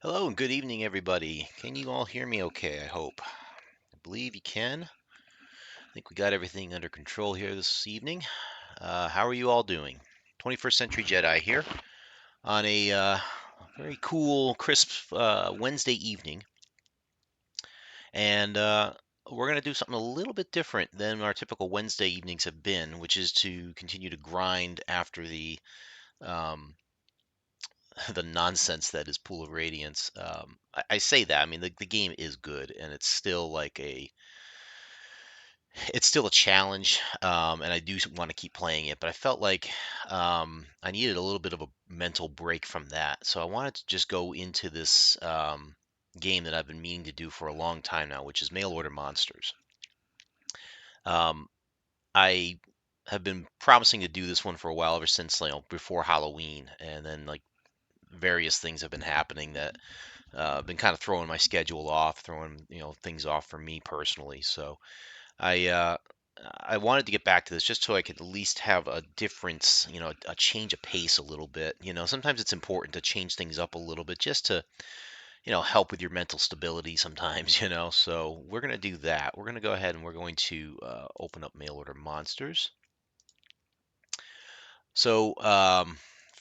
Hello and good evening, everybody. Can you all hear me okay? I hope. I believe you can. I think we got everything under control here this evening. How are you all doing? 21st Century Jedi here on a very cool, crisp Wednesday evening. And we're going to do something a little bit different than our typical Wednesday evenings have been, which is to continue to grind after um, the nonsense that is Pool of Radiance. I say that. I mean, the game is good, and it's still a challenge, and I do want to keep playing it. But I felt like I needed a little bit of a mental break from that, so I wanted to just go into this game that I've been meaning to do for a long time now, which is Mail Order Monsters. Um, I have been promising to do this one for a while, ever since before Halloween, and then like various things have been happening that been kind of throwing my schedule off, throwing things off for me personally. So I uh, I wanted to get back to this just so I could at least have a difference, a change of pace a little bit. Sometimes it's important to change things up a little bit just to, help with your mental stability sometimes, So we're going to do that. We're going to go ahead and we're going to open up Mail Order Monsters. So,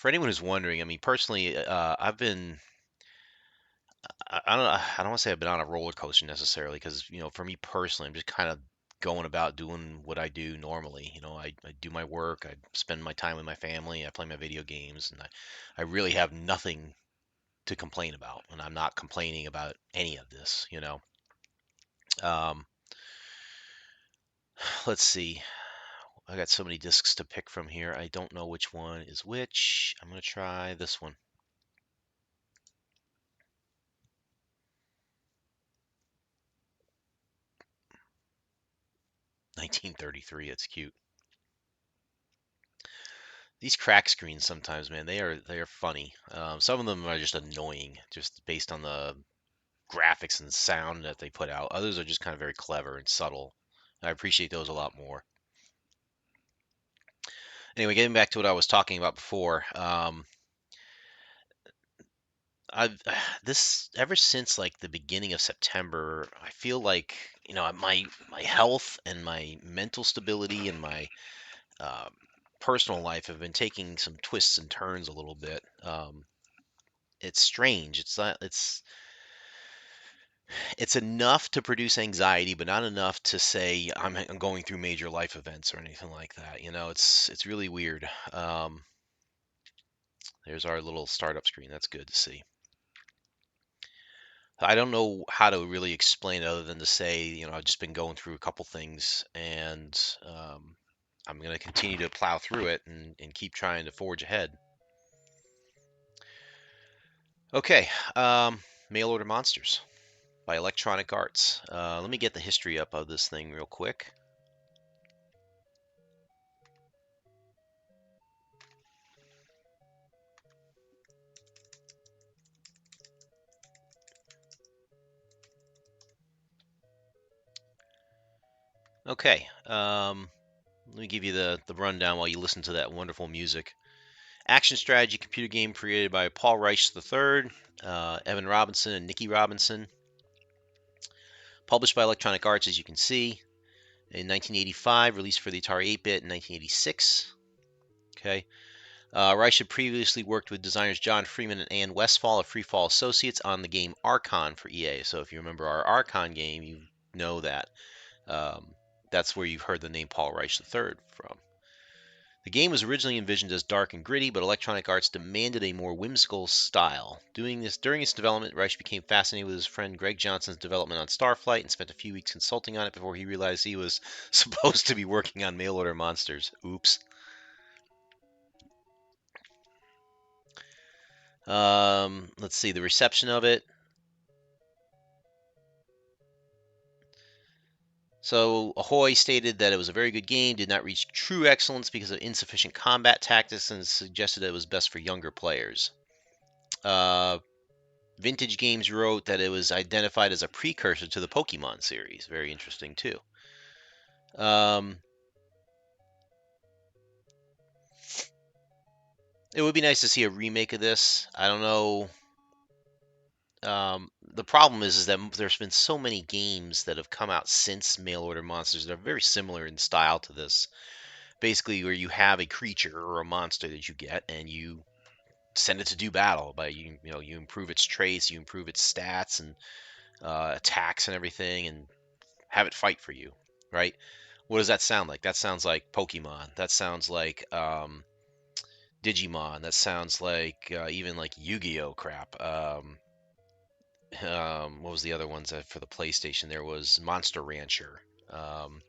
for anyone who's wondering, I mean, personally, I've been I don't want to say I've been on a roller coaster necessarily because, for me personally, I'm just kind of going about doing what I do normally. I do my work, I spend my time with my family, I play my video games, and I really have nothing to complain about. And I'm not complaining about any of this. Um, let's see. I got so many discs to pick from here. I don't know which one is which. I'm going to try this one. 1933. It's cute. These crack screens sometimes, man, they are funny. Some of them are just annoying, just based on the graphics and sound that they put out. Others are just kind of very clever and subtle. I appreciate those a lot more. Anyway, getting back to what I was talking about before, I've this ever since like the beginning of September, I feel like my health and my mental stability and my uh, personal life have been taking some twists and turns a little bit. It's strange. It's enough to produce anxiety, but not enough to say I'm going through major life events or anything like that. It's really weird. There's our little startup screen. That's good to see. I don't know how to really explain it other than to say, I've just been going through a couple things, and I'm going to continue to plow through it and keep trying to forge ahead. Okay, Mail Order Monsters by Electronic Arts. Let me get the history up of this thing real quick. Okay, let me give you the rundown while you listen to that wonderful music. Action strategy computer game created by Paul Reich III, Evan Robinson, and Nikki Robinson. Published by Electronic Arts, as you can see, in 1985. Released for the Atari 8-bit in 1986. Okay. Reich had previously worked with designers John Freeman and Ann Westfall of Freefall Associates on the game Archon for EA. So if you remember our Archon game, you know that. Um, that's where you've heard the name Paul Reich III from. The game was originally envisioned as dark and gritty, but Electronic Arts demanded a more whimsical style. During its development, Reich became fascinated with his friend Greg Johnson's development on Starflight and spent a few weeks consulting on it before he realized he was supposed to be working on Mail Order Monsters. Oops. Let's see the reception of it. So Ahoy stated that it was a very good game, did not reach true excellence because of insufficient combat tactics, and suggested that it was best for younger players. Uh, Vintage Games wrote that it was identified as a precursor to the Pokemon series. Very interesting too. Um, it would be nice to see a remake of this. I don't know. the problem is that there's been so many games that have come out since Mail Order Monsters that are very similar in style to this. Basically, where you have a creature or a monster that you get, and you send it to do battle. By you improve its traits, you improve its stats and attacks and everything, and have it fight for you, right? What does that sound like? That sounds like Pokemon. That sounds like Digimon. That sounds like even like Yu-Gi-Oh crap. What was the other ones for the PlayStation? There was Monster Rancher. Um,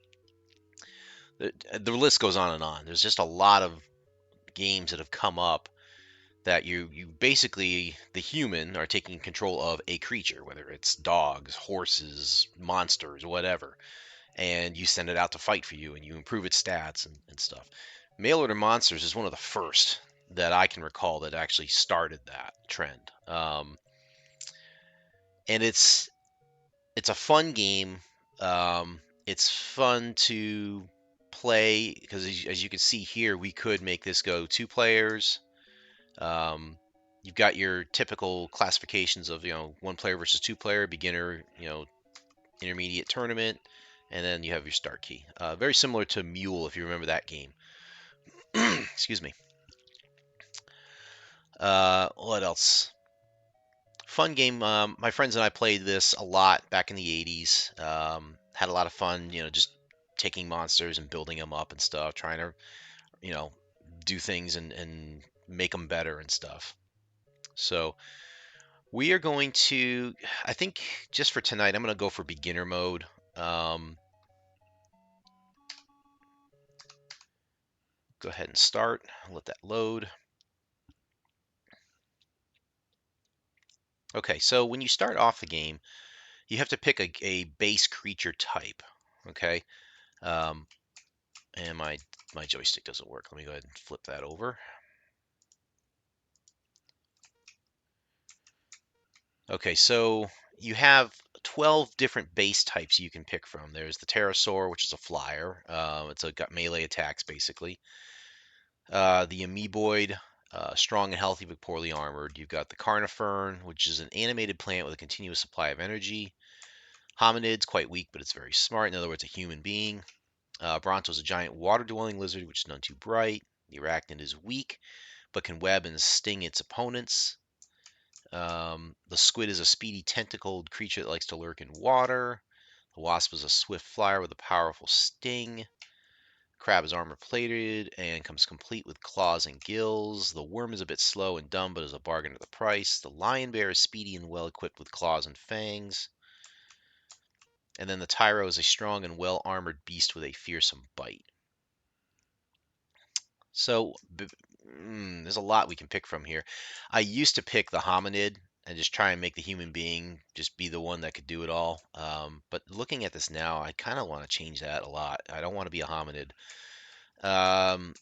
the list goes on and on. There's just a lot of games that have come up that you basically the human are taking control of a creature, whether it's dogs, horses, monsters, whatever, and you send it out to fight for you, and you improve its stats and stuff. Mail order monsters is one of the first that I can recall that actually started that trend. And it's a fun game. It's fun to play because as you can see here, we could make this go 2 players. Um, you've got your typical classifications of 1 player versus 2 player, beginner, intermediate, tournament, and then you have your start key. Very similar to Mule if you remember that game. Excuse me. What else? Fun game. My friends and I played this a lot back in the 80s. Had a lot of fun, just taking monsters and building them up and stuff, trying to, you know, do things and make them better and stuff. So we are going to, I think just for tonight, I'm going to go for beginner mode. Um, go ahead and start. Let that load. Okay, so when you start off the game, you have to pick a base creature type. Okay, um, and my joystick doesn't work. Let me go ahead and flip that over. Okay, so you have 12 different base types you can pick from. There's the Pterosaur, which is a flyer. It's got melee attacks basically. The Amoeboid, strong and healthy but poorly armored. You've got the Carnifern, which is an animated plant with a continuous supply of energy. Hominid's quite weak, but it's very smart. In other words, a human being. Bronto's a giant water-dwelling lizard, which is none too bright. The Arachnid is weak, but can web and sting its opponents. The squid is a speedy tentacled creature that likes to lurk in water. The wasp is a swift flyer with a powerful sting. Crab is armor plated and comes complete with claws and gills. The worm is a bit slow and dumb, but is a bargain at the price. The lion bear is speedy and well equipped with claws and fangs. And then the Tyro is a strong and well armored beast with a fearsome bite. So there's a lot we can pick from here. I used to pick the hominid and just try and make the human being just be the one that could do it all. But looking at this now, I kind of want to change that a lot. I don't want to be a hominid. Um,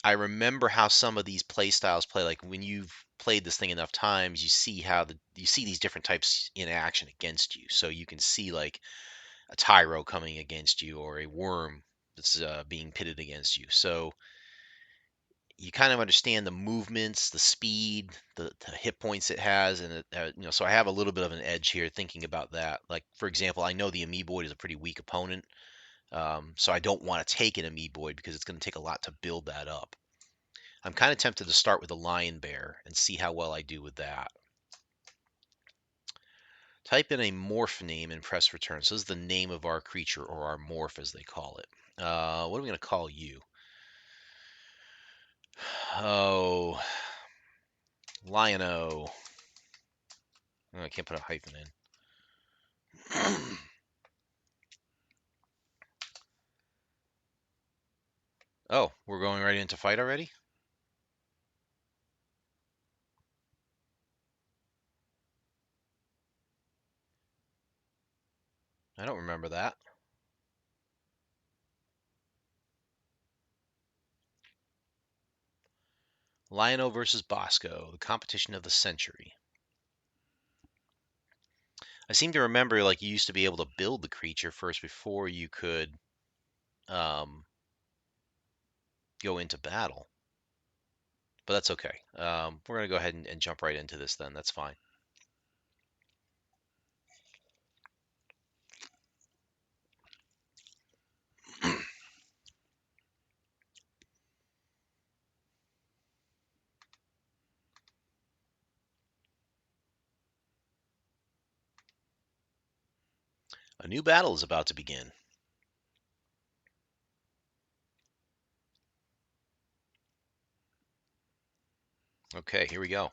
I remember how some of these play styles play. Like when you've played this thing enough times, you see these different types in action against you. So you can see like a Tyro coming against you or a worm that's being pitted against you. So you kind of understand the movements, the speed, the hit points it has, and so I have a little bit of an edge here thinking about that. Like for example, I know the Amoeboid is a pretty weak opponent, so I don't want to take an Amoeboid because it's going to take a lot to build that up. I'm kind of tempted to start with a Lion Bear and see how well I do with that. Type in a morph name and press return. So this is the name of our creature or our morph as they call it. What are we going to call you? Oh, Lion-O. Oh, I can't put a hyphen in. Oh, we're going right into fight already? I don't remember that. Lion-O versus Bosco, the competition of the century. I seem to remember like you used to be able to build the creature first before you could um, go into battle. But that's okay. We're going to go ahead and jump right into this then. That's fine. A new battle is about to begin. Okay, here we go.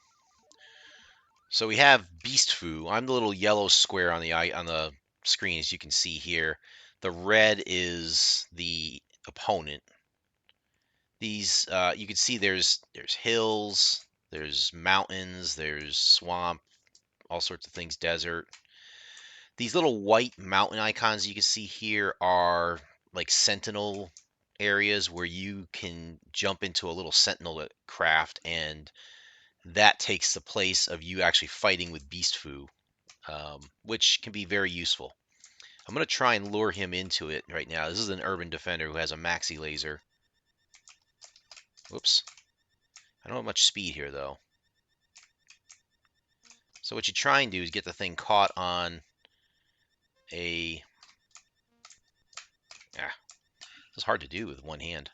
So we have Beast Foo. I'm the little yellow square on the screen, as you can see here. The red is the opponent. These you can see there's hills, there's mountains, there's swamp, all sorts of things, desert. These little white mountain icons you can see here are like sentinel areas where you can jump into a little sentinel craft, and that takes the place of you actually fighting with Beast Foo, which can be very useful. I'm going to try and lure him into it right now. This is an urban defender who has a maxi laser. Whoops. I don't have much speed here, though. So what you try and do is get the thing caught on a... Ah, it's hard to do with one hand.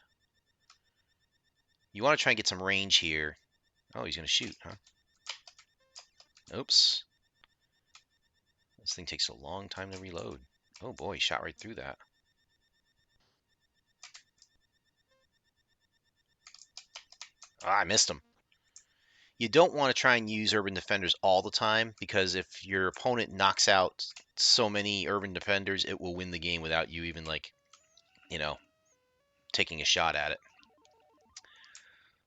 You want to try and get some range here. Oh, he's going to shoot, huh? Oops. This thing takes a long time to reload. Oh boy, he shot right through that. Ah, I missed him. You don't want to try and use urban defenders all the time, because if your opponent knocks out so many urban defenders, it will win the game without you even, like, you know, taking a shot at it.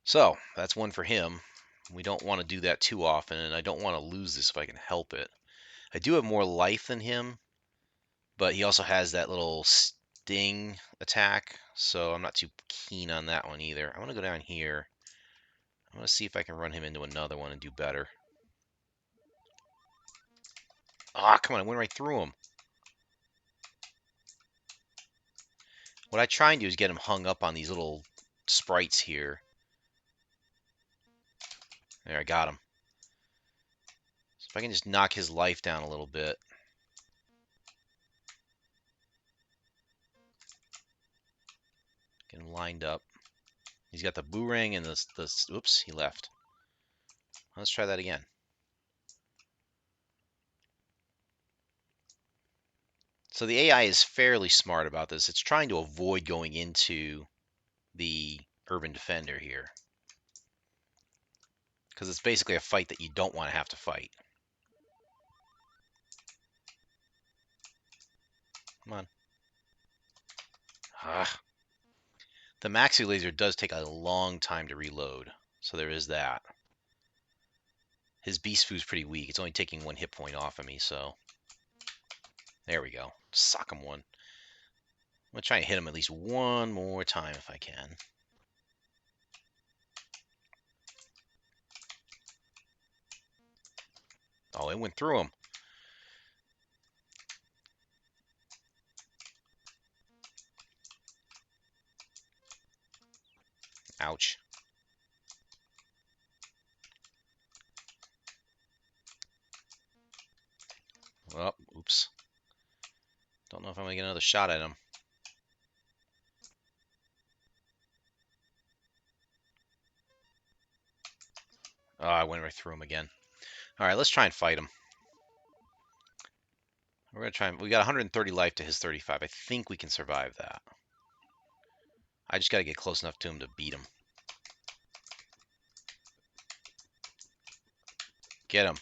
So that's one for him. We don't want to do that too often, and I don't want to lose this if I can help it. I do have more life than him, but he also has that little sting attack, so I'm not too keen on that one either. I want to go down here. I want to see if I can run him into another one and do better. Ah, come on, I went right through him. What I try and do is get him hung up on these little sprites here. There, I got him. So if I can just knock his life down a little bit. Get him lined up. He's got the boomerang and the oops, he left. Let's try that again. So the AI is fairly smart about this. It's trying to avoid going into the urban defender here, because it's basically a fight that you don't want to have to fight. Come on. Ah. The maxi laser does take a long time to reload, so there is that. His Beast Foo's pretty weak. It's only taking 1 hit point off of me, so... There we go. Sock him one. I'm going to try and hit him at least one more time if I can. Oh, it went through him. Ouch. Oh, oops. Don't know if I'm going to get another shot at him. Oh, I went right through him again. All right, let's try and fight him. We're going to try and... We got 130 life to his 35. I think we can survive that. I just got to get close enough to him to beat him. Get him.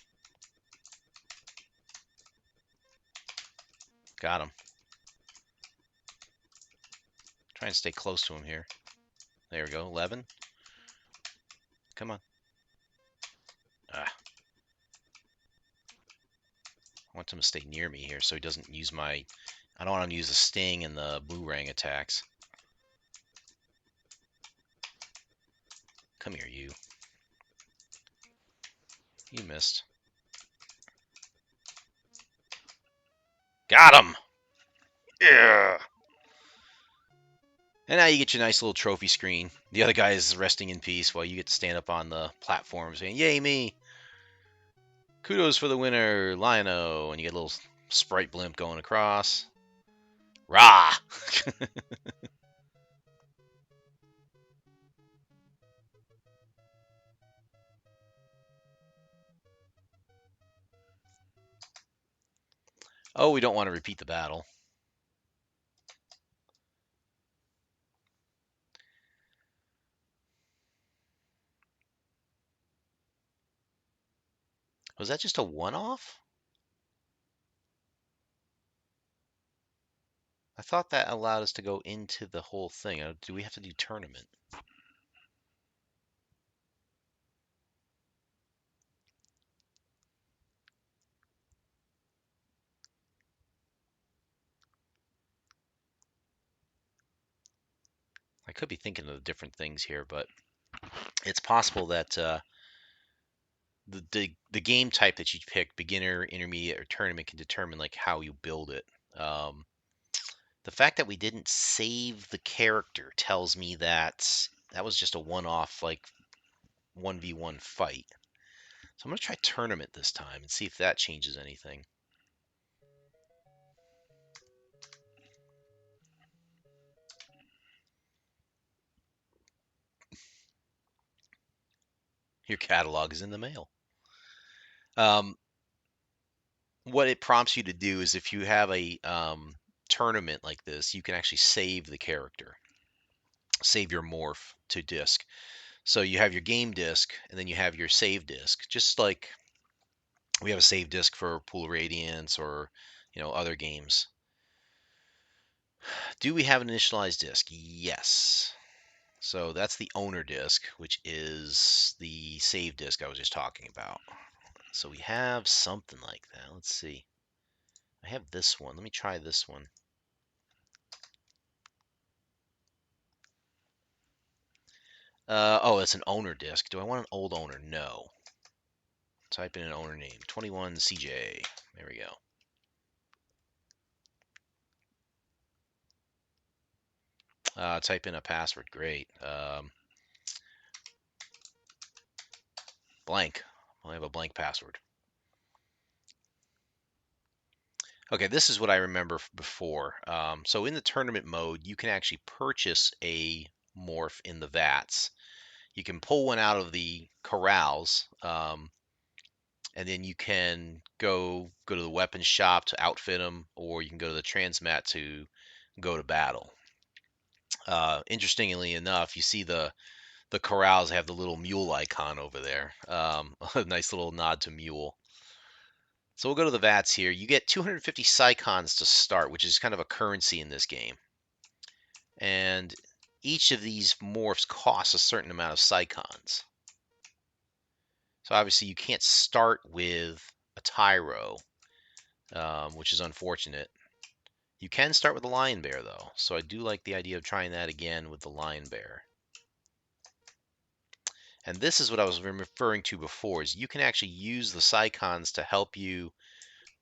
Got him. Try and stay close to him here. There we go. 11. Come on. Ah. I want him to stay near me here so he doesn't use my... I don't want him to use the sting and the boomerang attacks. Come here, you. You missed. Got him! Yeah! And now you get your nice little trophy screen. The other guy is resting in peace while you get to stand up on the platform saying, "Yay, me! Kudos for the winner, Lion-O." And you get a little sprite blimp going across. Rah! Oh, we don't want to repeat the battle. Was that just a one-off? I thought that allowed us to go into the whole thing. Do we have to do tournament? I could be thinking of different things here, but it's possible that the game type that you pick, beginner, intermediate, or tournament, can determine like how you build it. Um, the fact that we didn't save the character tells me that that was just a one-off, like 1v1 fight. So I'm gonna try tournament this time and see if that changes anything. Your catalog is in the mail. Um, what it prompts you to do is if you have a tournament like this, you can actually save the character, save your morph to disk. So you have your game disk, and then you have your save disk. Just like we have a save disk for Pool Radiance or other games. Do we have an initialized disk? Yes. So that's the owner disk, which is the save disk I was just talking about. So we have something like that. Let's see. I have this one. Let me try this one. Oh, it's an owner disk. Do I want an old owner? No. Type in an owner name. 21 CJ. There we go. Type in a password. Great. Blank. I have a blank password. Okay, this is what I remember before. So in the tournament mode, you can actually purchase a morph in the vats. You can pull one out of the corrals, and then you can go to the weapon shop to outfit them, or you can go to the transmat to go to battle. Interestingly enough, you see the corrals have the little mule icon over there. A nice little nod to mule. So we'll go to the VATS here. You get 250 Psychons to start, which is kind of a currency in this game. And each of these morphs costs a certain amount of Psychons. So obviously you can't start with a Tyro, which is unfortunate. You can start with the Lion Bear, though. So I do like the idea of trying that again with the Lion Bear. And this is what I was referring to before, is you can actually use the Psychons to help you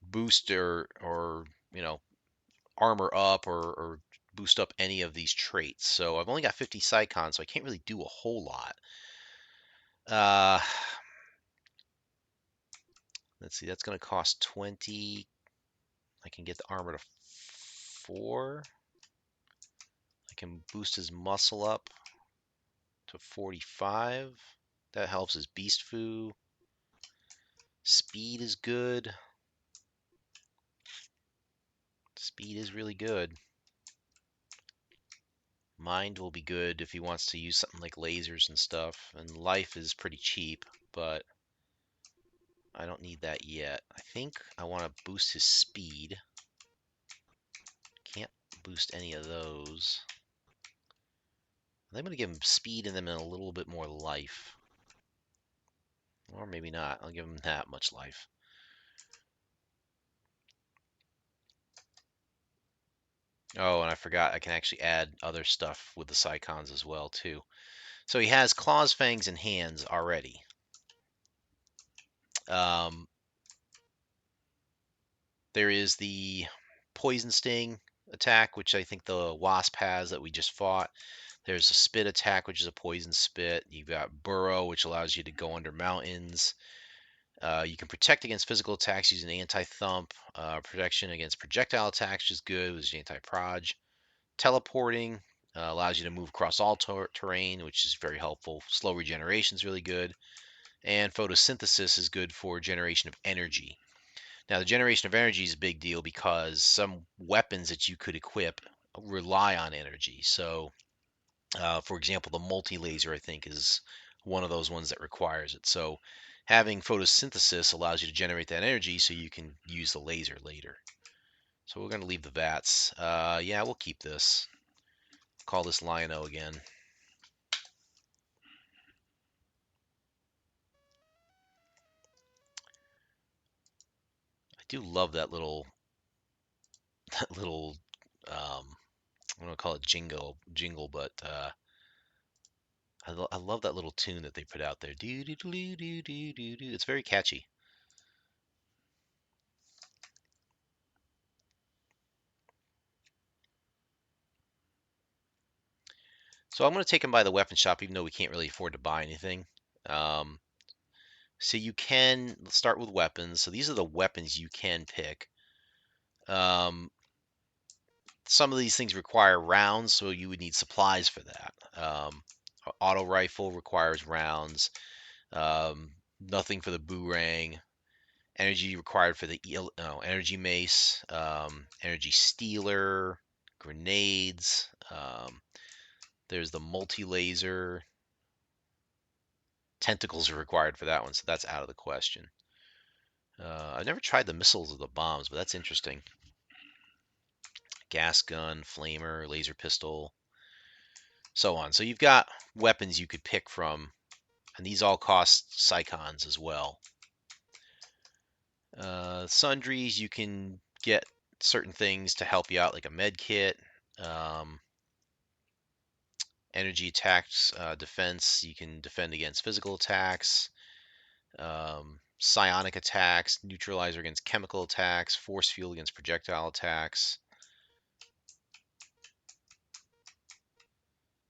boost or armor up or boost up any of these traits. So I've only got 50 Psychons, so I can't really do a whole lot. Uh, let's see, that's going to cost 20. I can get the armor to 4. I can boost his muscle up to 45. That helps his beast foo. Speed is good. Speed is really good. Mind will be good if he wants to use something like lasers and stuff. And life is pretty cheap, but I don't need that yet. I think I want to boost his speed. Can't boost any of those. I'm going to give him speed and then a little bit more life. Or maybe not. I'll give him that much life. Oh, and I forgot I can actually add other stuff with the Psychons as well, too. So he has claws, fangs, and hands already. Um, there is the poison sting attack, which I think the wasp has that we just fought. There's a spit attack, which is a poison spit. You've got burrow, which allows you to go under mountains. You can protect against physical attacks using anti-thump. Protection against projectile attacks is good with anti-proj. Teleporting allows you to move across all terrain, which is very helpful. Slow regeneration is really good. And photosynthesis is good for generation of energy. Now, the generation of energy is a big deal because some weapons that you could equip rely on energy. So, for example, the multi-laser, I think, is one of those ones that requires it. So, having photosynthesis allows you to generate that energy so you can use the laser later. So we're going to leave the VATS. Yeah, we'll keep this. Call this Lion-O again. I do love that little, that little, I don't want to call it jingle, but I love that little tune that they put out there. Do do do do do do do. It's very catchy. So I'm going to take him by the weapon shop, even though we can't really afford to buy anything. Um, so you can let's start with weapons. So these are the weapons you can pick. Um, some of these things require rounds, so you would need supplies for that. Auto rifle requires rounds. Nothing for the boomerang. Energy required for the energy mace. Energy stealer. Grenades. There's the multi laser. Tentacles are required for that one, so that's out of the question. I've never tried the missiles or the bombs, but that's interesting. Gas gun, flamer, laser pistol, so on. So you've got weapons you could pick from, and these all cost psychons as well. Sundries, you can get certain things to help you out, like a med kit. Um, Energy attacks, defense, you can defend against physical attacks. Psionic attacks, neutralizer against chemical attacks, force field against projectile attacks.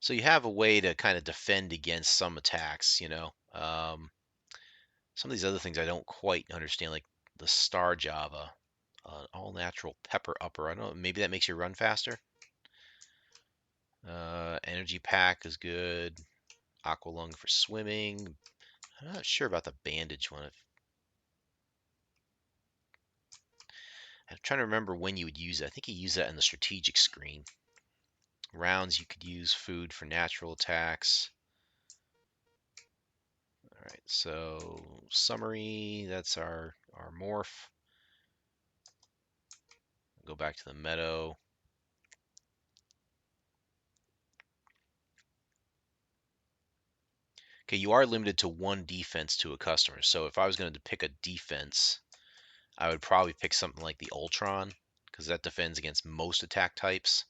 So you have a way to kind of defend against some attacks, you know. Some of these other things I don't quite understand, like the Star Java, all natural pepper upper. I don't know, maybe that makes you run faster. Energy pack is good. Aqua lung for swimming. I'm not sure about the bandage one. I'm trying to remember when you would use it. I think you use that in the strategic screen. Rounds, you could use food for natural attacks. All right, so summary, that's our morph. Go back to the meadow. Okay, you are limited to one defense to a customer. So if I was going to pick a defense, I would probably pick something like the Ultron, because that defends against most attack types.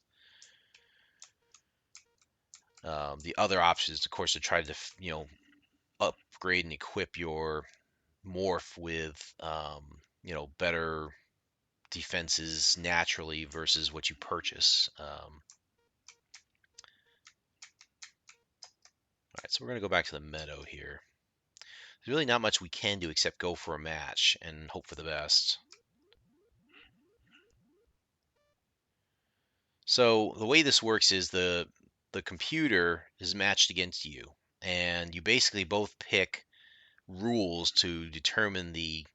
The other option is, of course, to try to, upgrade and equip your morph with, better defenses naturally versus what you purchase. All right, so we're going to go back to the meadow here. There's really not much we can do except go for a match and hope for the best. So the way this works is the computer is matched against you, and you basically both pick rules to determine the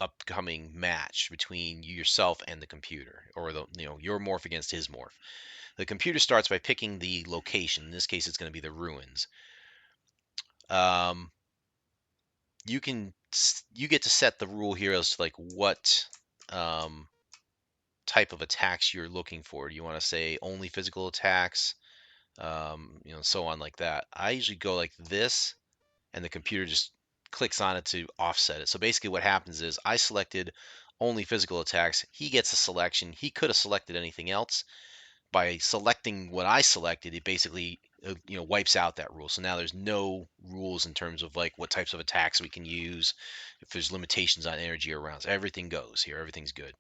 upcoming match between yourself and the computer, or your morph against his morph. The computer starts by picking the location. In this case, it's going to be the ruins. Um, you get to set the rule here as to like what um, type of attacks you're looking for. Do you want to say only physical attacks? So on like that. I usually go like this, and the computer just clicks on it to offset it. So basically, what happens is I selected only physical attacks. He gets a selection. He could have selected anything else. By selecting what I selected, it basically wipes out that rule. So now there's no rules in terms of like what types of attacks we can use. If there's limitations on energy or rounds, everything goes here. Everything's good.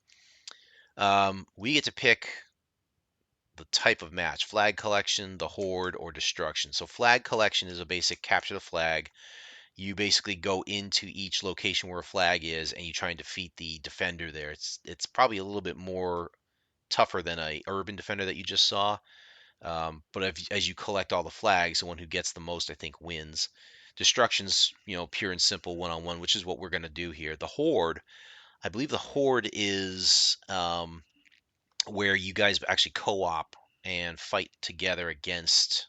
We get to pick the type of match: flag collection, the horde, or destruction. So flag collection is a basic capture the flag. You basically go into each location where a flag is and you try and defeat the defender there. It's probably a little bit more tougher than a urban defender that you just saw. But as you collect all the flags, the one who gets the most, I think, wins. Destruction's pure and simple one-on-one, which is what we're going to do here. The horde, I believe the Horde is where you guys actually co-op and fight together against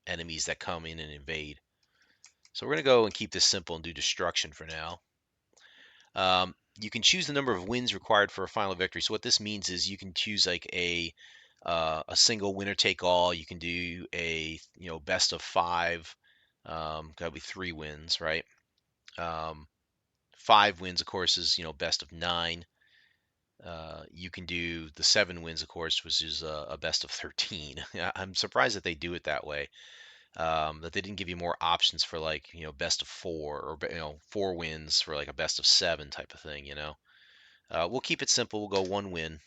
enemies that come in and invade. So we're going to go and keep this simple and do destruction for now. You can choose the number of wins required for a final victory. So what this means is you can choose like a single winner take all. You can do a best of 5. Got to be 3 wins, right? 5 wins, of course, is best of 9. You can do the 7 wins, of course, which is a best of 13. I'm surprised that they do it that way. That they didn't give you more options for like best of 4 or 4 wins for like a best of 7 type of thing. We'll keep it simple. We'll go 1 win.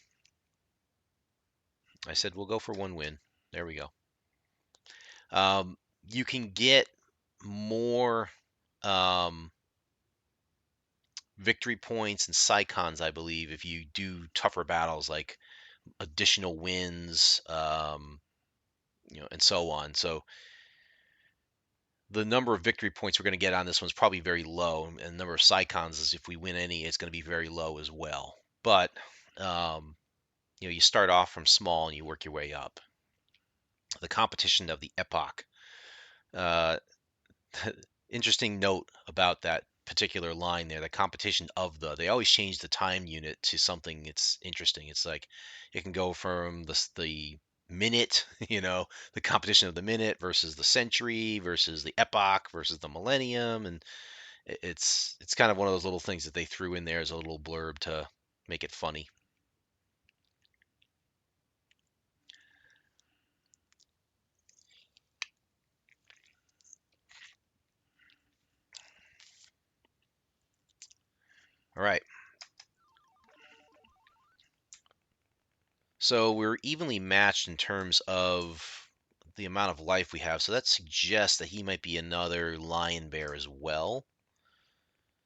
I said we'll go for 1 win. There we go. You can get more victory points and psychons, I believe, if you do tougher battles like additional wins, and so on. So the number of victory points we're going to get on this one is probably very low, and the number of psychons is if we win any, it's going to be very low as well. But you start off from small and you work your way up. The competition of the epoch. Uh, Interesting note about that particular line there. The competition of they always change the time unit to something. It's interesting. It's like it can go from the minute, the competition of the minute versus the century versus the epoch versus the millennium, and it's kind of one of those little things that they threw in there as a little blurb to make it funny. All right. So we're evenly matched in terms of the amount of life we have. So that suggests that he might be another lion bear as well.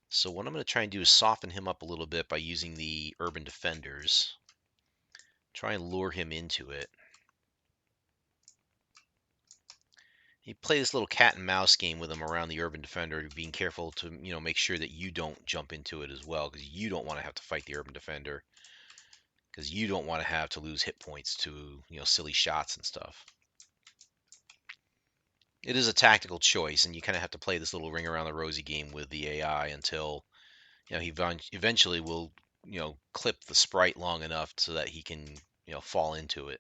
So what I'm going to try and do is soften him up a little bit by using the Urban Defenders. Try and lure him into it. You play this little cat and mouse game with him around the Urban Defender, being careful to make sure that you don't jump into it as well, because you don't want to have to fight the Urban Defender, because you don't want to have to lose hit points to silly shots and stuff. It is a tactical choice, and you kind of have to play this little ring around the rosy game with the AI until he eventually will clip the sprite long enough so that he can fall into it.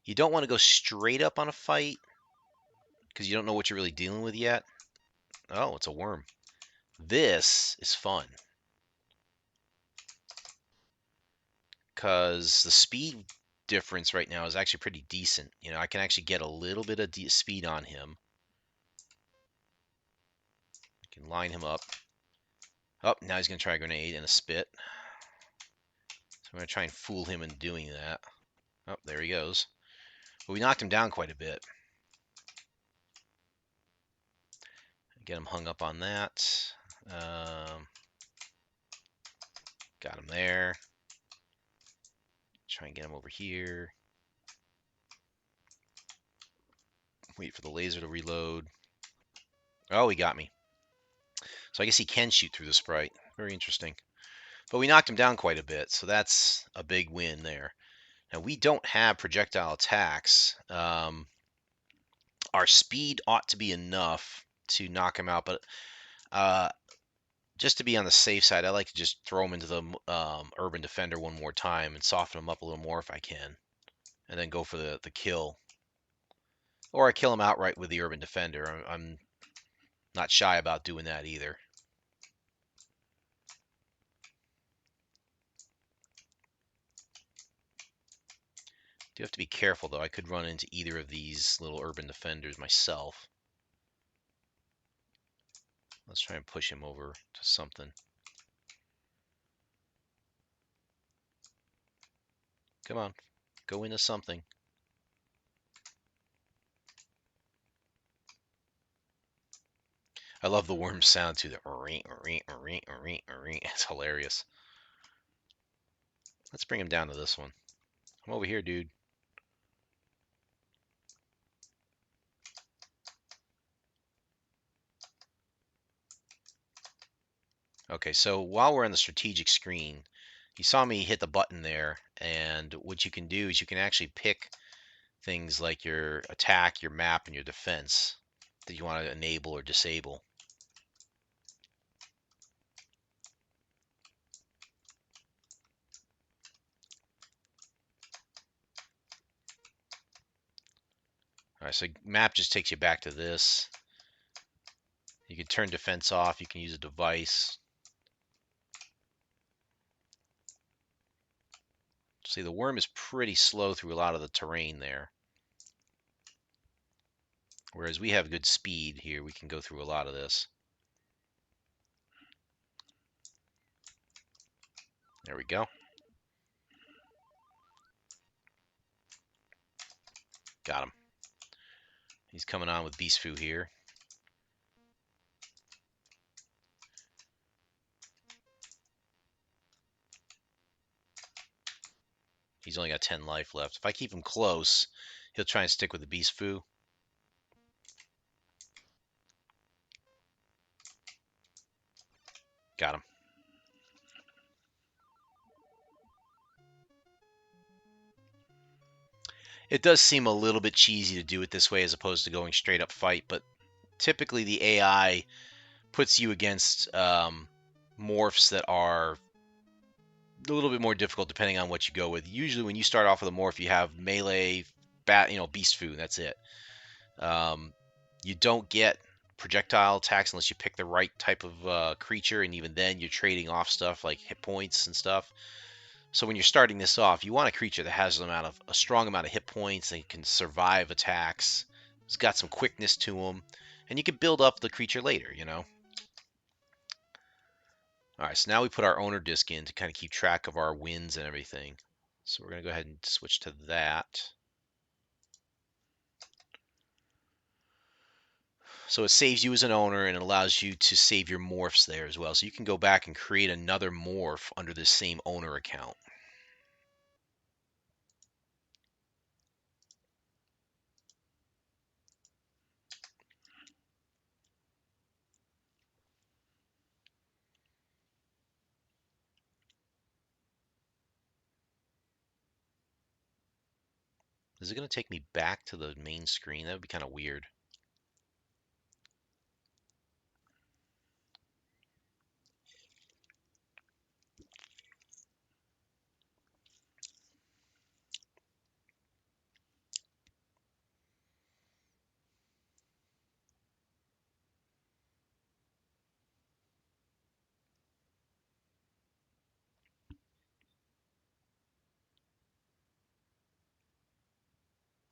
You don't want to go straight up on a fight because you don't know what you're really dealing with yet. Oh, it's a worm. This is fun because the speed difference right now is actually pretty decent. I can actually get a little bit of speed on him. I can line him up. Oh, now he's going to try a grenade and a spit. So I'm going to try and fool him into doing that. Oh, there he goes. But we knocked him down quite a bit. Get him hung up on that. Got him there. Try and get him over here. Wait for the laser to reload. Oh, he got me. So I guess he can shoot through the sprite. Very interesting. But we knocked him down quite a bit, so that's a big win there. Now, we don't have projectile attacks. Our speed ought to be enough to knock him out, but just to be on the safe side, I like to just throw him into the Urban Defender one more time and soften him up a little more if I can, and then go for the kill. Or I kill him outright with the Urban Defender. I'm not shy about doing that either. Do have to be careful, though. I could run into either of these little Urban Defenders myself. Let's try and push him over to something. Come on. Go into something. I love the worm sound, too. It's hilarious. Let's bring him down to this one. Come over here, dude. Okay, so while we're on the strategic screen, you saw me hit the button there, and what you can do is you can actually pick things like your attack, your map, and your defense that you want to enable or disable. All right, so map just takes you back to this. You can turn defense off. You can use a device. See, the worm is pretty slow through a lot of the terrain there. Whereas we have good speed here. We can go through a lot of this. There we go. Got him. He's coming on with Beast Foo here. He's only got 10 life left. If I keep him close, he'll try and stick with the Beast Foo. Got him. It does seem a little bit cheesy to do it this way as opposed to going straight up fight, but typically the AI puts you against morphs that are a little bit more difficult depending on what you go with. Usually, when you start off with a morph, you have melee, beast food. That's it. Um, you don't get projectile attacks unless you pick the right type of creature, and even then, you're trading off stuff like hit points and stuff. So when you're starting this off, you want a creature that has a strong amount of hit points and can survive attacks. It's got some quickness to them, and you can build up the creature later. All right, so now we put our owner disk in to kind of keep track of our wins and everything. So we're going to go ahead and switch to that. So it saves you as an owner and it allows you to save your morphs there as well. So you can go back and create another morph under the same owner account. Is it going to take me back to the main screen? That would be kind of weird.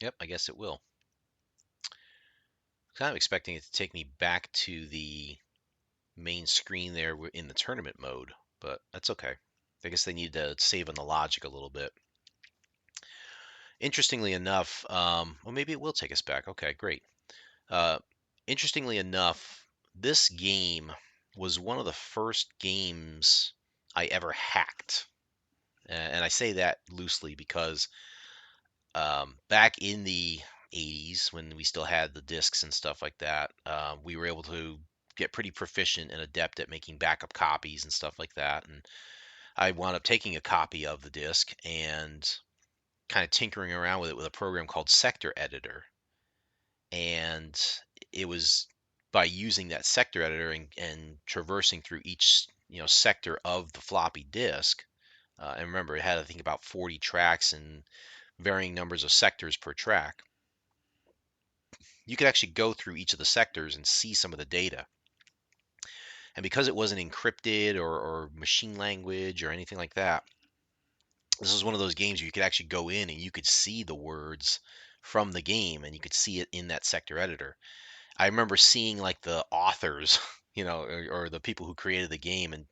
Yep, I guess it will. Kind of expecting it to take me back to the main screen there in the tournament mode, but that's okay. I guess they need to save on the logic a little bit. Interestingly enough, well, maybe it will take us back. Okay, great. Uh, Interestingly enough, this game was one of the first games I ever hacked. And I say that loosely because back in the 80s, when we still had the discs and stuff like that, we were able to get pretty proficient and adept at making backup copies and stuff like that. And I wound up taking a copy of the disc and kind of tinkering around with it with a program called Sector Editor. And it was by using that sector editor and traversing through each sector of the floppy disk. And remember, it had I think about 40 tracks and varying numbers of sectors per track. You could actually go through each of the sectors and see some of the data. And because it wasn't encrypted or machine language or anything like that, this was one of those games where you could actually go in and you could see the words from the game and you could see it in that sector editor. I remember seeing like the authors, or the people who created the game, and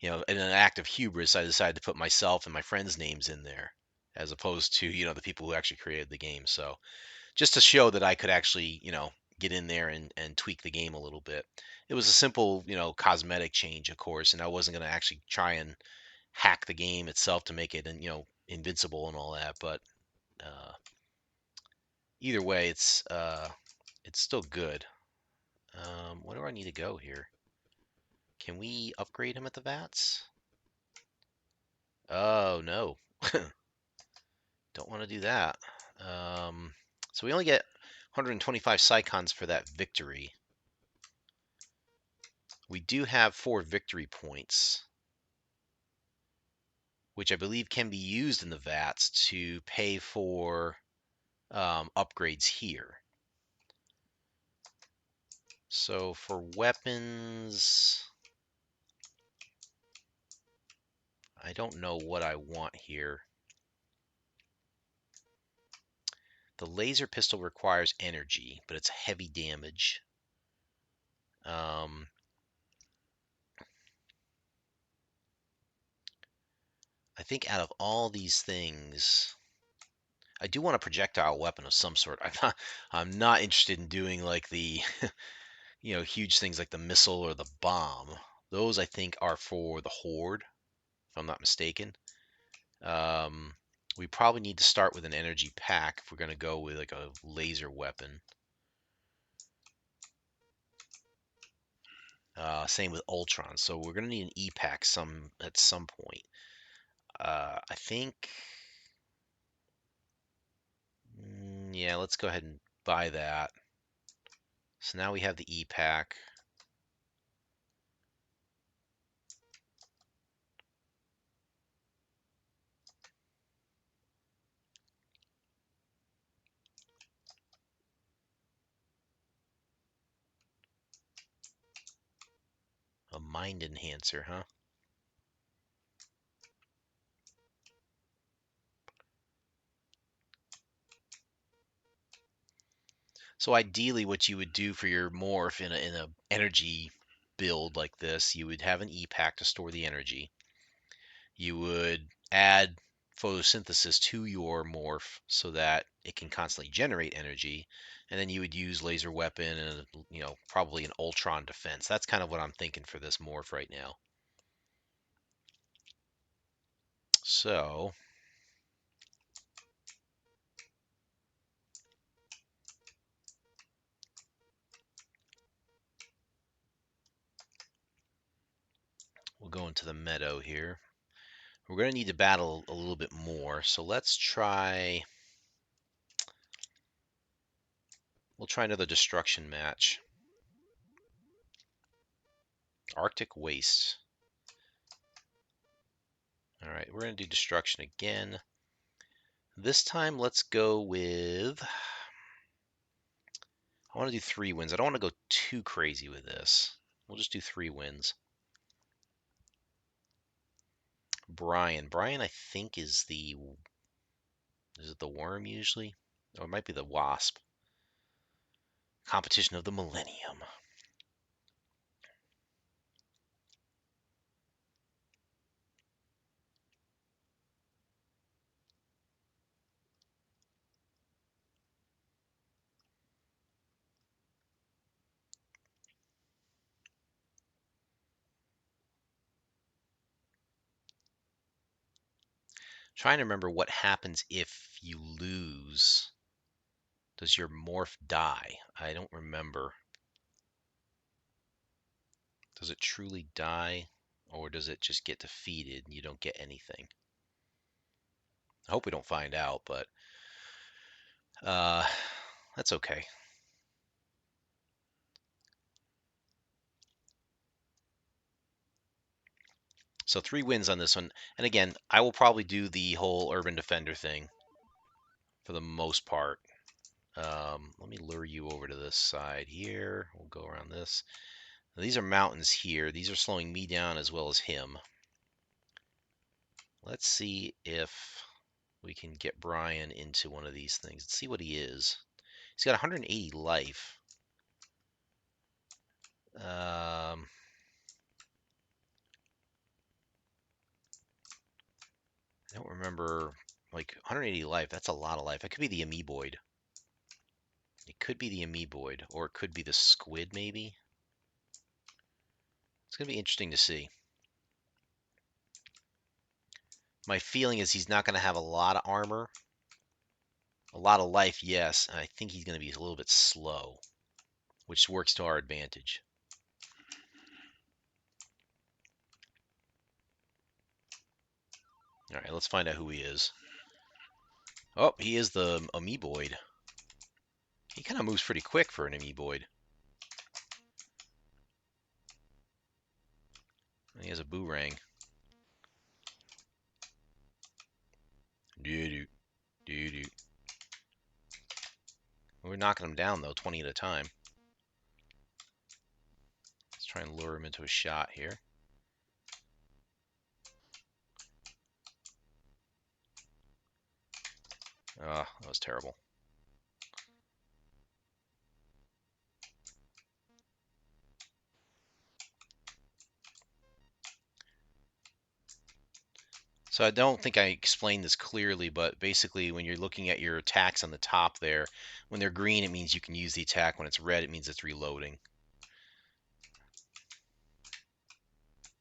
in an act of hubris, I decided to put myself and my friends' names in there, as opposed to the people who actually created the game. So just to show that I could actually get in there and tweak the game a little bit. It was a simple cosmetic change, of course, and I wasn't going to actually try and hack the game itself to make it and invincible and all that. But uh, either way, it's still good. Where do I need to go here? Can we upgrade him at the VATS? Oh, no. Don't want to do that. So we only get 125 Psychons for that victory. We do have 4 victory points, which I believe can be used in the VATS to pay for upgrades here. So for weapons, I don't know what I want here. The laser pistol requires energy, but it's heavy damage. I think out of all these things, I do want a projectile weapon of some sort. I'm not interested in doing like the huge things like the missile or the bomb. Those I think are for the horde, if I'm not mistaken. Um, we probably need to start with an energy pack if we're going to go with like a laser weapon. Same with Ultron. So we're going to need an E-pack at some point. I think, yeah, let's go ahead and buy that. So now we have the E-pack. A mind enhancer, huh? So ideally, what you would do for your morph in a energy build like this, you would have an E-pack to store the energy. You would add photosynthesis to your morph so that it can constantly generate energy, and then you would use laser weapon and probably an Ultron defense. That's kind of what I'm thinking for this morph right now. So we'll go into the meadow here. We're going to need to battle a little bit more, so we'll try another destruction match. Arctic Waste. All right, we're going to do destruction again. This time, let's go with... I want to do 3 wins. I don't want to go too crazy with this. We'll just do 3 wins. Brian. Brian, I think, is it the worm usually? Or it might be the wasp. Competition of the Millennium. Trying to remember what happens if you lose. Does your morph die? I don't remember. Does it truly die? Or does it just get defeated and you don't get anything? I hope we don't find out, but uh, that's okay. So 3 wins on this one. And again, I will probably do the whole Urban Defender thing for the most part. Let me lure you over to this side here. We'll go around this. Now, these are mountains here. These are slowing me down as well as him. Let's see if we can get Brian into one of these things. Let's see what he is. He's got 180 life. I don't remember, like 180 life. That's a lot of life. It could be the amoeboid. It could be the amoeboid, or it could be the squid, maybe. It's going to be interesting to see. My feeling is he's not going to have a lot of armor. A lot of life, yes. And I think he's going to be a little bit slow, which works to our advantage. All right, let's find out who he is. Oh, he is the Amoeboid. He kind of moves pretty quick for an Amoeboid. He has a Boomerang. Doo doo doo doo. We're knocking him down though, 20 at a time. Let's try and lure him into a shot here. Oh, that was terrible. So I don't think I explained this clearly, but basically when you're looking at your attacks on the top there, when they're green, it means you can use the attack. When it's red, it means it's reloading.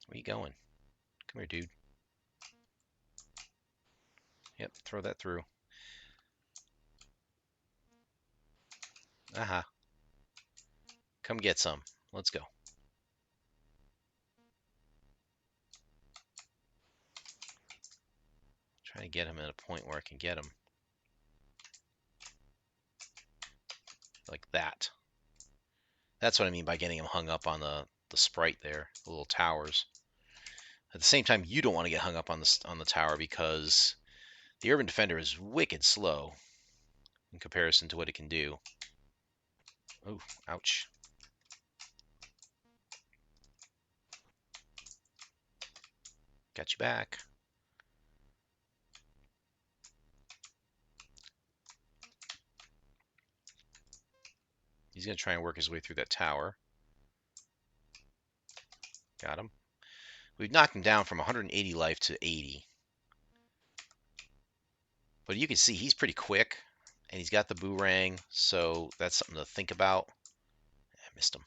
Where are you going? Come here, dude. Yep, throw that through. Aha. Come get some. Let's go. Try to get him at a point where I can get him. Like that. That's what I mean by getting him hung up on the sprite there, the little towers. At the same time, you don't want to get hung up on the tower because the Urban Defender is wicked slow in comparison to what it can do. Oh, ouch. Got you back. He's going to try and work his way through that tower. Got him. We've knocked him down from 180 life to 80. But you can see he's pretty quick, and he's got the Boomerang, so that's something to think about. I missed him.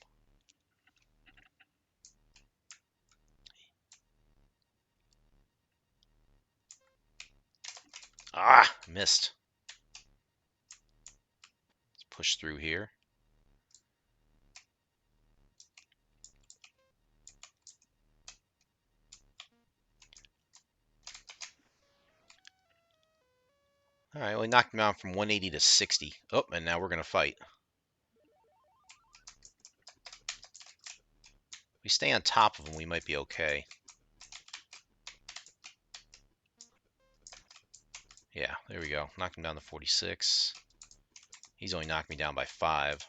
Ah, missed. Let's push through here. All right, well, we knocked him down from 180 to 60. Oh, and now we're going to fight. If we stay on top of him, we might be okay. Yeah, there we go. Knocked him down to 46. He's only knocked me down by 5.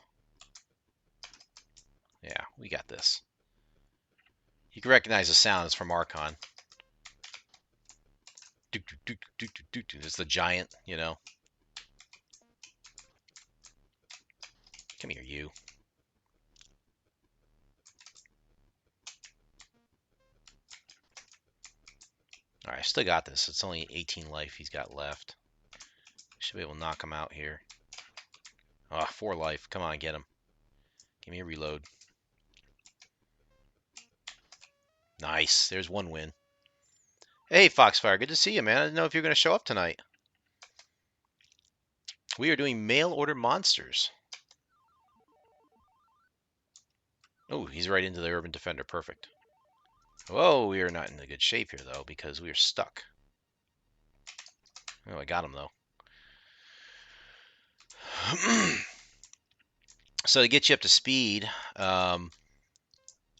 Yeah, we got this. You can recognize the sound. It's from Archon. It's the giant, you know. Come here, you. All right, I still got this. It's only 18 life he's got left. Should be able to knock him out here. Oh, 4 life. Come on, get him. Give me a reload. Nice. There's 1 win. Hey, Foxfire. Good to see you, man. I didn't know if you're going to show up tonight. We are doing mail order monsters. Oh, he's right into the Urban Defender. Perfect. Whoa, we are not in a good shape here, though, because we are stuck. Oh, I got him, though. So to get you up to speed,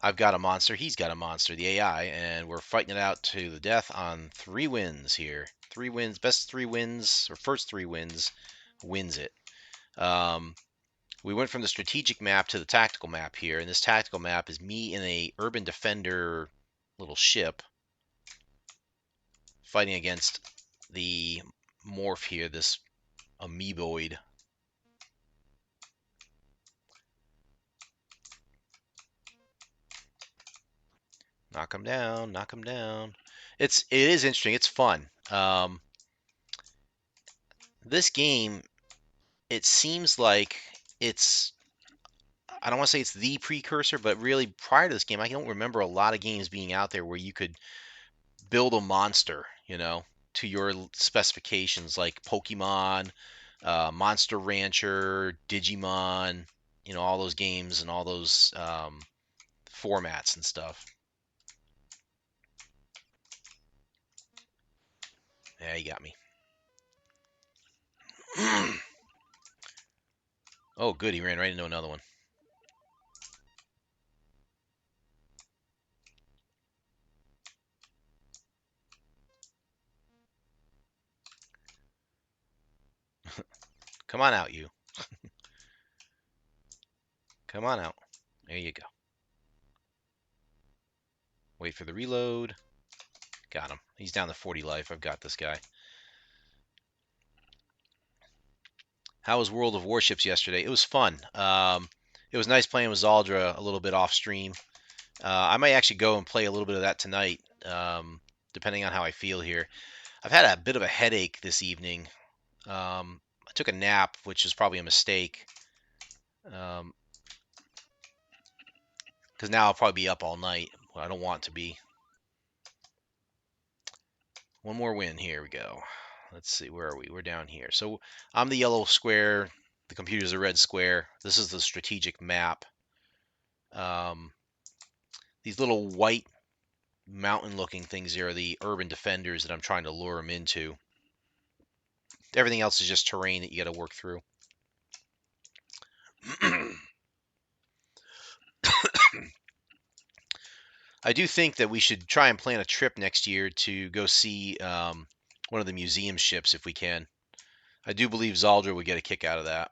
I've got a monster. He's got a monster, the AI, and we're fighting it out to the death on 3 wins here. 3 wins, best 3 wins, or first 3 wins, wins it. We went from the strategic map to the tactical map here, and this tactical map is me in a Urban Defender little ship fighting against the morph here, this Amoeboid. Knock him down, knock him down. It is interesting. It's fun. This game, it seems like it's, I don't want to say it's the precursor, but really prior to this game, I don't remember a lot of games being out there where you could build a monster, to your specifications, like Pokemon, Monster Rancher, Digimon, all those games and all those formats and stuff. Yeah, you got me. Oh, good. He ran right into another one. Come on out, you. Come on out. There you go. Wait for the reload. Got him. He's down to 40 life. I've got this guy. How was World of Warships yesterday? It was fun. It was nice playing with Zaldra a little bit off stream. I might actually go and play a little bit of that tonight, depending on how I feel here. I've had a bit of a headache this evening. I took a nap, which is probably a mistake, because now I'll probably be up all night. Well, I don't want to be. One more win. Here we go. Let's see. Where are we? We're down here. So I'm the yellow square. The computer's a red square. This is the strategic map. Um, these little white mountain-looking things here are the urban defenders that I'm trying to lure them into. Everything else is just terrain that you got to work through. I do think that we should try and plan a trip next year to go see one of the museum ships if we can. I do believe Zaldra would get a kick out of that.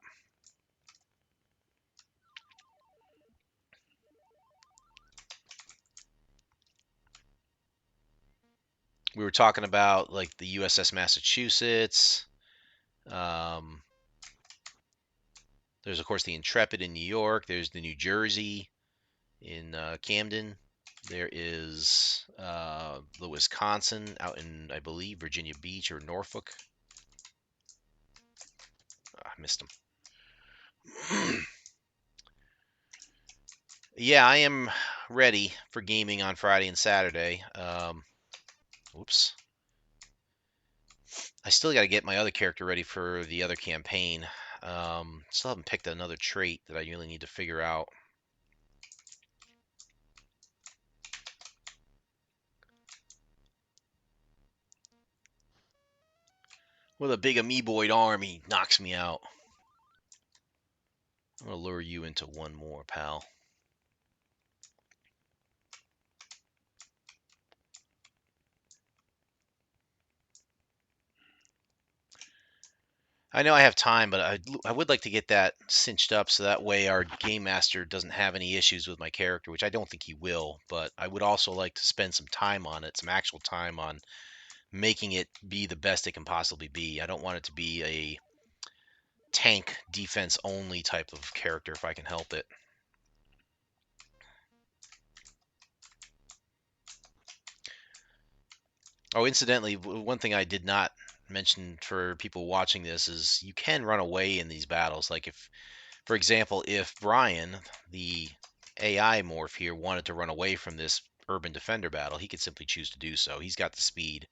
We were talking about like the USS Massachusetts. Um, there's of course the Intrepid in New York. There's the New Jersey in Camden. There is the Wisconsin out in, I believe, Virginia Beach or Norfolk. I missed them. Yeah, I am ready for gaming on Friday and Saturday. Oops. I still got to get my other character ready for the other campaign. Still haven't picked another trait that I really need to figure out. With a big amoeboid arm, he knocks me out. I'm going to lure you into one more, pal. I know I have time, but I would like to get that cinched up so that way our game master doesn't have any issues with my character, which I don't think he will. But I would also like to spend some time on it, some actual time on making it be the best it can possibly be. I don't want it to be a tank defense only type of character if I can help it. Oh, incidentally, one thing I did not mention for people watching this is you can run away in these battles. Like if, for example, if Brian, the AI morph here, wanted to run away from this urban defender battle, he could simply choose to do so. He's got the speed.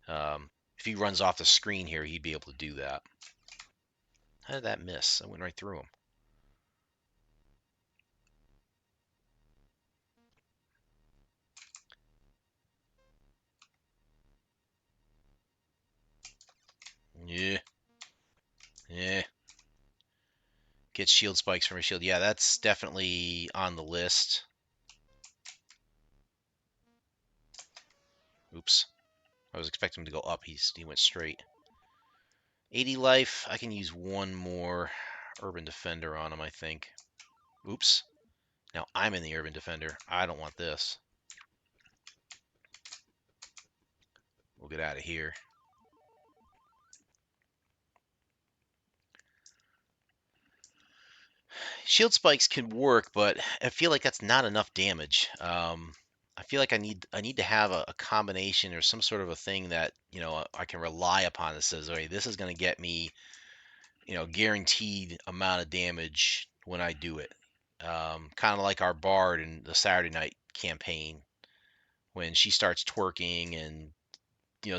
If he runs off the screen here, he'd be able to do that. How did that miss? I went right through him. Yeah, yeah. Get shield spikes from a shield. Yeah, that's definitely on the list. Oops. I was expecting him to go up. He went straight. 80 life. I can use one more Urban Defender on him, I think. Oops. Now I'm in the Urban Defender. I don't want this. We'll get out of here. Shield spikes can work, but I feel like that's not enough damage. I feel like I need to have a combination or some sort of a thing that I can rely upon that says, okay, this is going to get me guaranteed amount of damage when I do it. Kind of like our Bard in the Saturday night campaign when she starts twerking and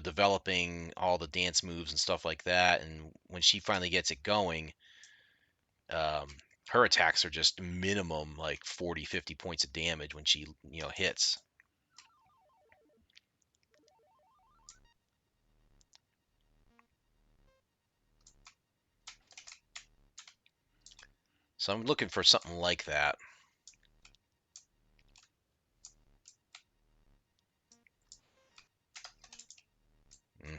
developing all the dance moves and stuff like that, and when she finally gets it going, um, her attacks are just minimum like 40, 50 points of damage when she hits. So I'm looking for something like that. Mm.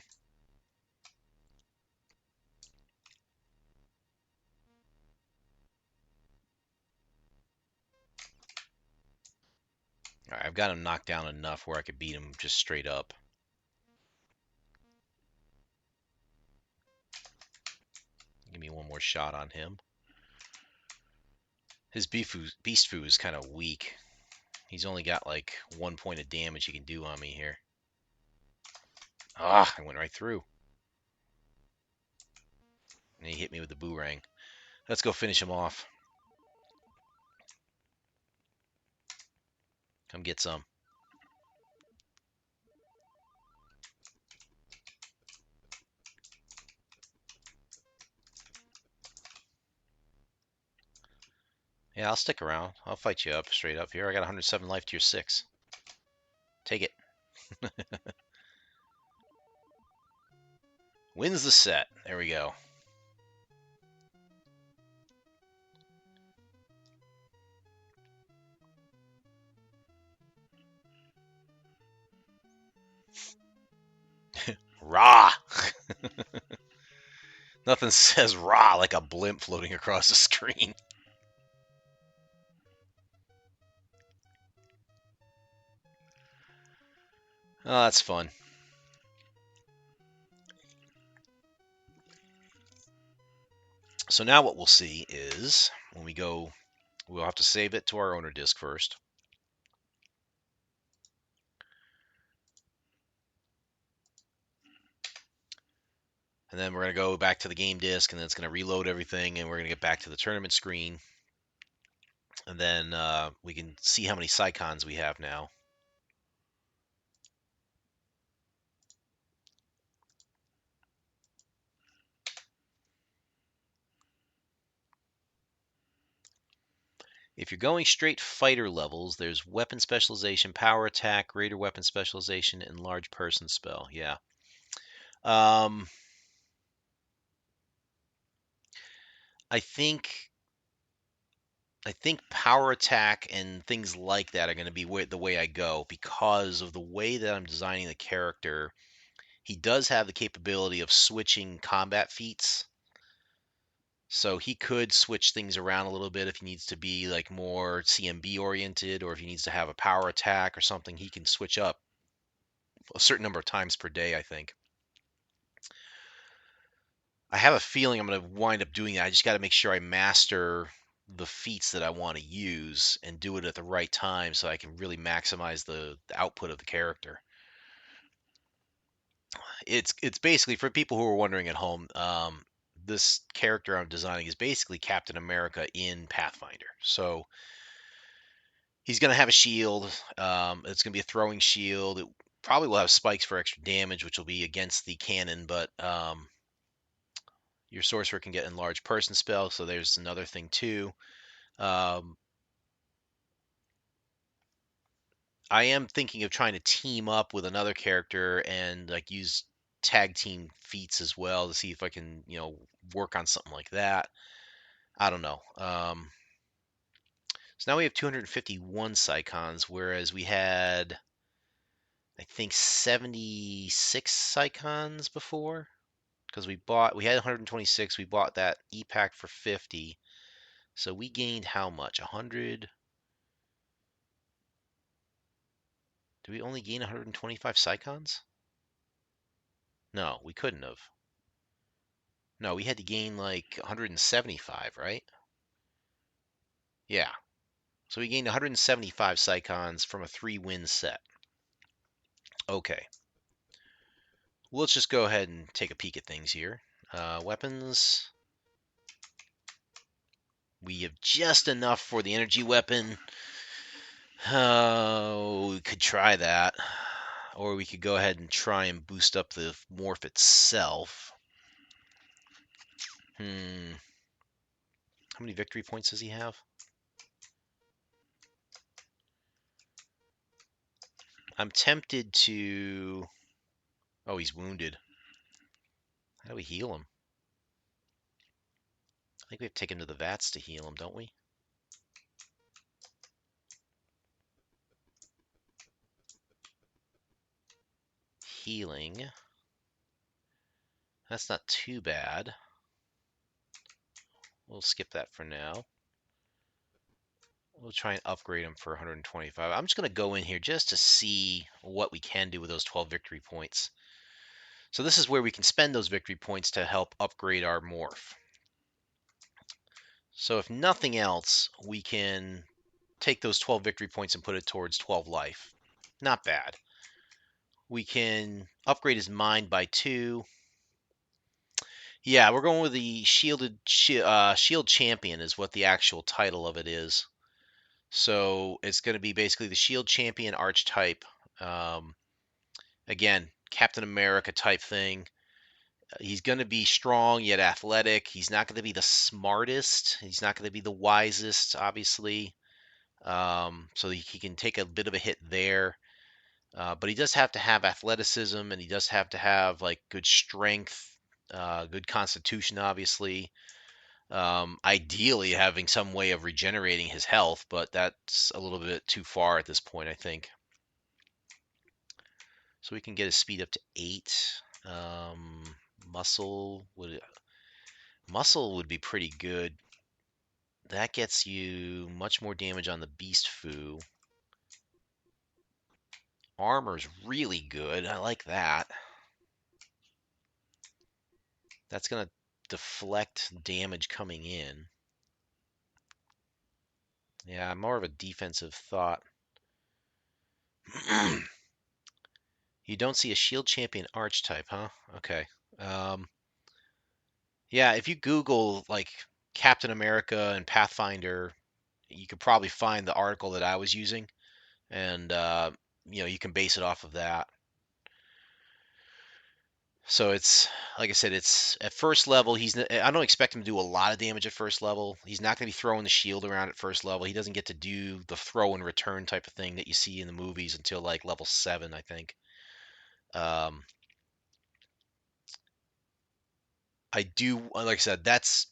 All right, I've got him knocked down enough where I could beat him just straight up. Give me one more shot on him. His Beast Foo is kind of weak. He's only got like 1 point of damage he can do on me here. Ah, I went right through. And he hit me with the boomerang. Let's go finish him off. Come get some. Yeah, I'll stick around. I'll fight you up straight up here. I got 107 life to your 6. Take it. Wins the set. There we go. Rah! Nothing says rah like a blimp floating across the screen. Oh, that's fun. So now what we'll see is when we go, we'll have to save it to our owner disk first. And then we're going to go back to the game disk, and then it's going to reload everything, and we're going to get back to the tournament screen. And then we can see how many Psychons we have now. If you're going straight fighter levels, there's weapon specialization, power attack, greater weapon specialization, and large person spell. Yeah. Um, I think power attack and things like that are going to be the way I go because of the way that I'm designing the character. He does have the capability of switching combat feats. So he could switch things around a little bit if he needs to be like more CMB oriented, or if he needs to have a power attack or something, he can switch up a certain number of times per day, I think. I have a feeling I'm going to wind up doing that. I just got to make sure I master the feats that I want to use and do it at the right time so I can really maximize the output of the character. It's basically for people who are wondering at home. This character I'm designing is basically Captain America in Pathfinder. So he's going to have a shield. It's going to be a throwing shield. It probably will have spikes for extra damage, which will be against the cannon, but your sorcerer can get enlarged person spell, so there's another thing too. Um, I am thinking of trying to team up with another character and like use tag team feats as well to see if I can, work on something like that. I don't know. So now we have 251 Psychons, whereas we had, I think, 76 Psychons before. Because we had 126, we bought that E-Pack for 50. So we gained how much? 100? Did we only gain 125 Psychons? No, we couldn't have. No, we had to gain like 175, right? Yeah. So we gained 175 Psychons from a 3-win set. Okay. Well, let's just go ahead and take a peek at things here. Weapons. We have just enough for the energy weapon. We could try that. Or we could go ahead and try and boost up the morph itself. How many victory points does he have? I'm tempted to... Oh, he's wounded. How do we heal him? I think we have to take him to the vats to heal him, don't we? Healing. That's not too bad. We'll skip that for now. We'll try and upgrade him for 125. I'm just going to go in here just to see what we can do with those 12 victory points. So this is where we can spend those victory points to help upgrade our morph. So if nothing else, we can take those 12 victory points and put it towards 12 life. Not bad. We can upgrade his mind by 2. Yeah, we're going with the Shield Champion is what the actual title of it is. So it's going to be basically the Shield Champion archetype. Again, Captain America type thing. He's going to be strong yet athletic. He's not going to be the smartest. He's not going to be the wisest, obviously. So he can take a bit of a hit there. But he does have to have athleticism, and he does have to have like good strength, good constitution, obviously. Ideally, having some way of regenerating his health, but that's a little bit too far at this point, I think. So we can get his speed up to 8. Muscle would be pretty good. That gets you much more damage on the Beast Foo. Armor's really good. I like that. That's going to deflect damage coming in. Yeah, more of a defensive thought. You don't see a Shield Champion archetype, huh? Okay. Um, yeah, if you Google like Captain America and Pathfinder, you could probably find the article that I was using, and you can base it off of that. So it's like I said, it's at first level. I don't expect him to do a lot of damage at first level. He's not going to be throwing the shield around at first level. He doesn't get to do the throw and return type of thing that you see in the movies until like level 7, I think. Um, I do, like I said, that's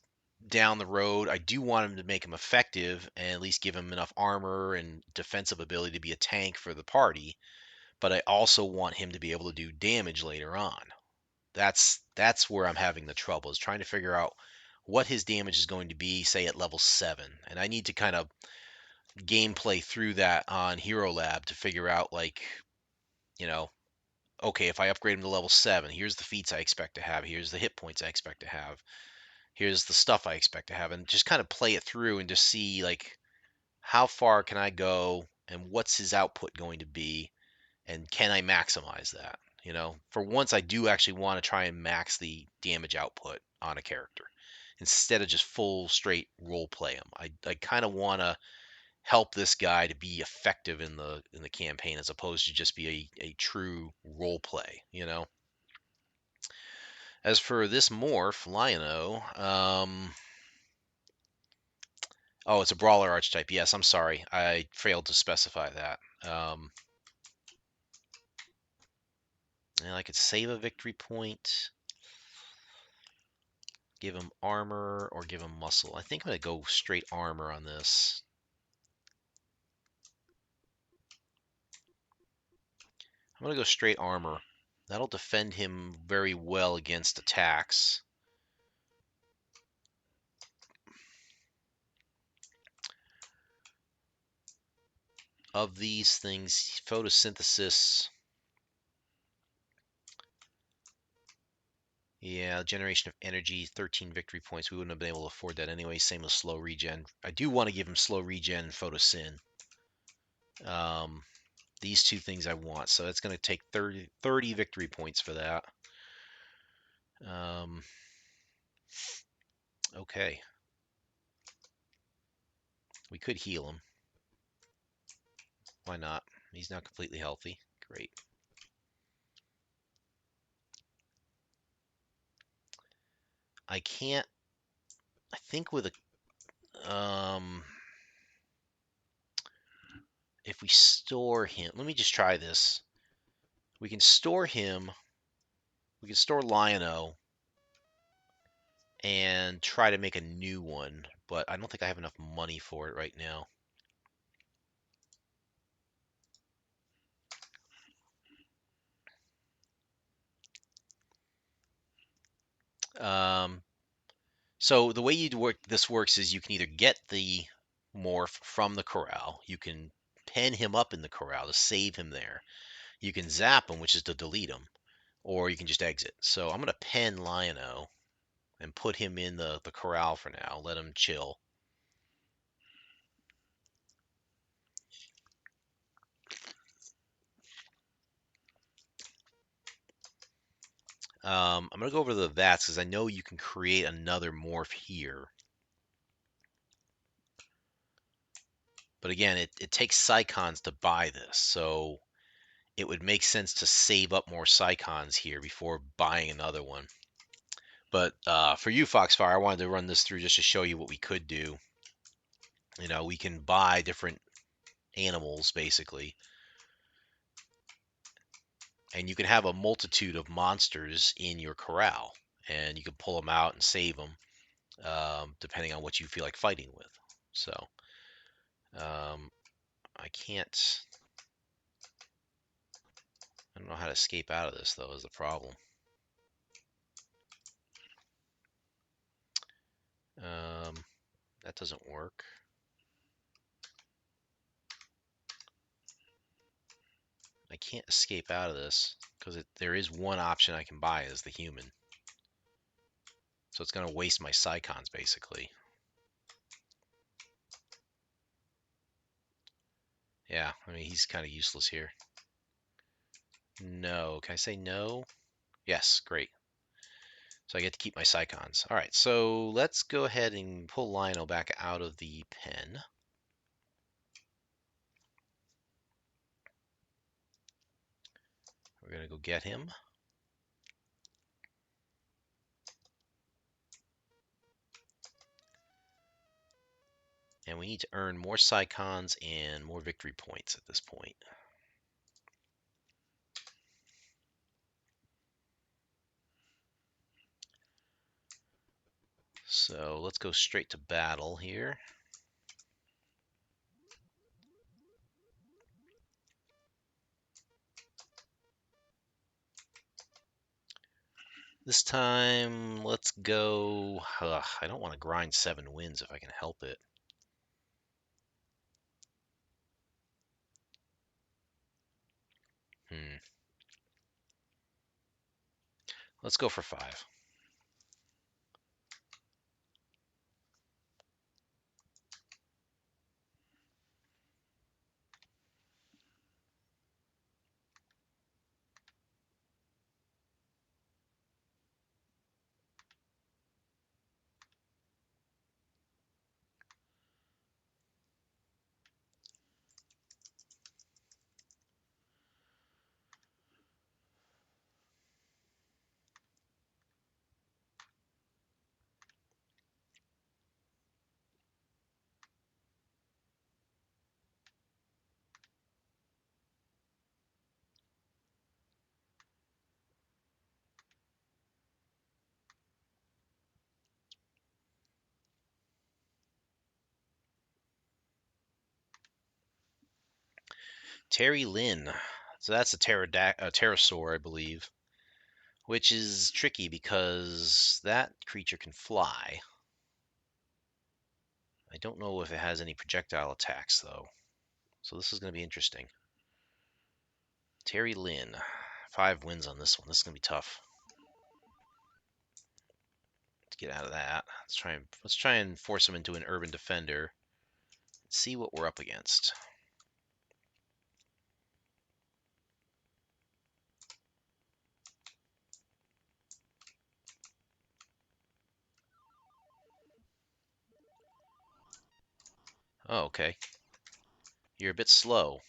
down the road. I do want him to make him effective and at least give him enough armor and defensive ability to be a tank for the party. But I also want him to be able to do damage later on. That's where I'm having the trouble, is trying to figure out what his damage is going to be, say at level 7. And I need to kind of gameplay through that on Hero Lab to figure out like, you know, okay, if I upgrade him to level 7, here's the feats I expect to have, here's the hit points I expect to have, here's the stuff I expect to have, and just kind of play it through and just see like how far can I go and what's his output going to be, and can I maximize that? For once, I do actually want to try and max the damage output on a character instead of just full straight role play him. I kind of want to help this guy to be effective in the campaign as opposed to just be a true role play. As for this morph, Lion-O, oh, it's a brawler archetype. Yes, I'm sorry. I failed to specify that. And I could save a victory point, give him armor, or give him muscle. I think I'm going to go straight armor on this. I'm going to go straight armor. That'll defend him very well against attacks. Of these things, photosynthesis, yeah, generation of energy, 13 victory points. We wouldn't have been able to afford that anyway. Same with slow regen. I do want to give him slow regen and photosyn. These two things I want. So it's going to take 30 victory points for that. Okay. We could heal him. Why not? He's not completely healthy. Great. I can't. I think with if we store him, let me just try this. We can store him. We can store Lion-O, and try to make a new one, but I don't think I have enough money for it right now. Um, so the way this works is you can either get the morph from the corral, you can pen him up in the corral to save him there, you can zap him, which is to delete him, or you can just exit. So I'm gonna pen Lion-O and put him in the corral for now. Let him chill. I'm gonna go over the VATS because I know you can create another morph here. But again, it takes Psychons to buy this, so it would make sense to save up more Psychons here before buying another one. But for you, Foxfire, I wanted to run this through just to show you what we could do. You know, we can buy different animals, basically, and you can have a multitude of monsters in your corral, and you can pull them out and save them, depending on what you feel like fighting with. So, I can't. I don't know how to escape out of this, though, is the problem. Um, that doesn't work. I can't escape out of this because there is one option I can buy as the human. So it's going to waste my Psychons, basically. Yeah, I mean, he's kind of useless here. No. Can I say no? Yes, great. So I get to keep my Psychons. All right, so let's go ahead and pull Lionel back out of the pen. We're going to go get him. And we need to earn more Psychons and more victory points at this point. So let's go straight to battle here. This time, let's go. I don't want to grind 7 wins if I can help it. Let's go for 5. Terry Lynn. So that's a pterosaur, I believe, which is tricky because that creature can fly. I don't know if it has any projectile attacks, though. So this is going to be interesting. Terry Lynn. 5 wins on this one. This is going to be tough. Let's get out of that. Let's try and force him into an urban defender. See what we're up against. Oh, okay. You're a bit slow.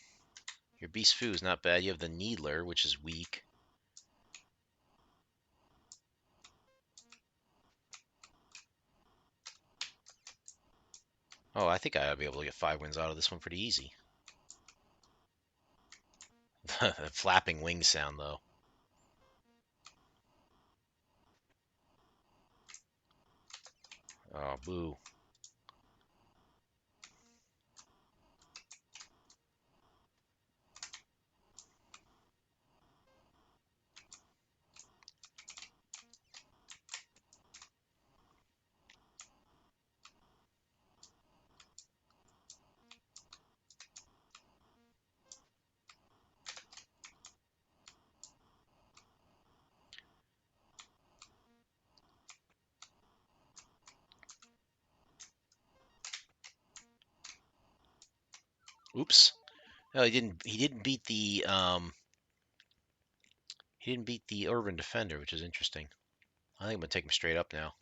Your Beast Foo is not bad. You have the Needler, which is weak. Oh, I think I'll be able to get 5 wins out of this one pretty easy. The flapping wing sound, though. Oh, boo. Oops. No, he didn't beat the Urban Defender, which is interesting. I think I'm gonna take him straight up now.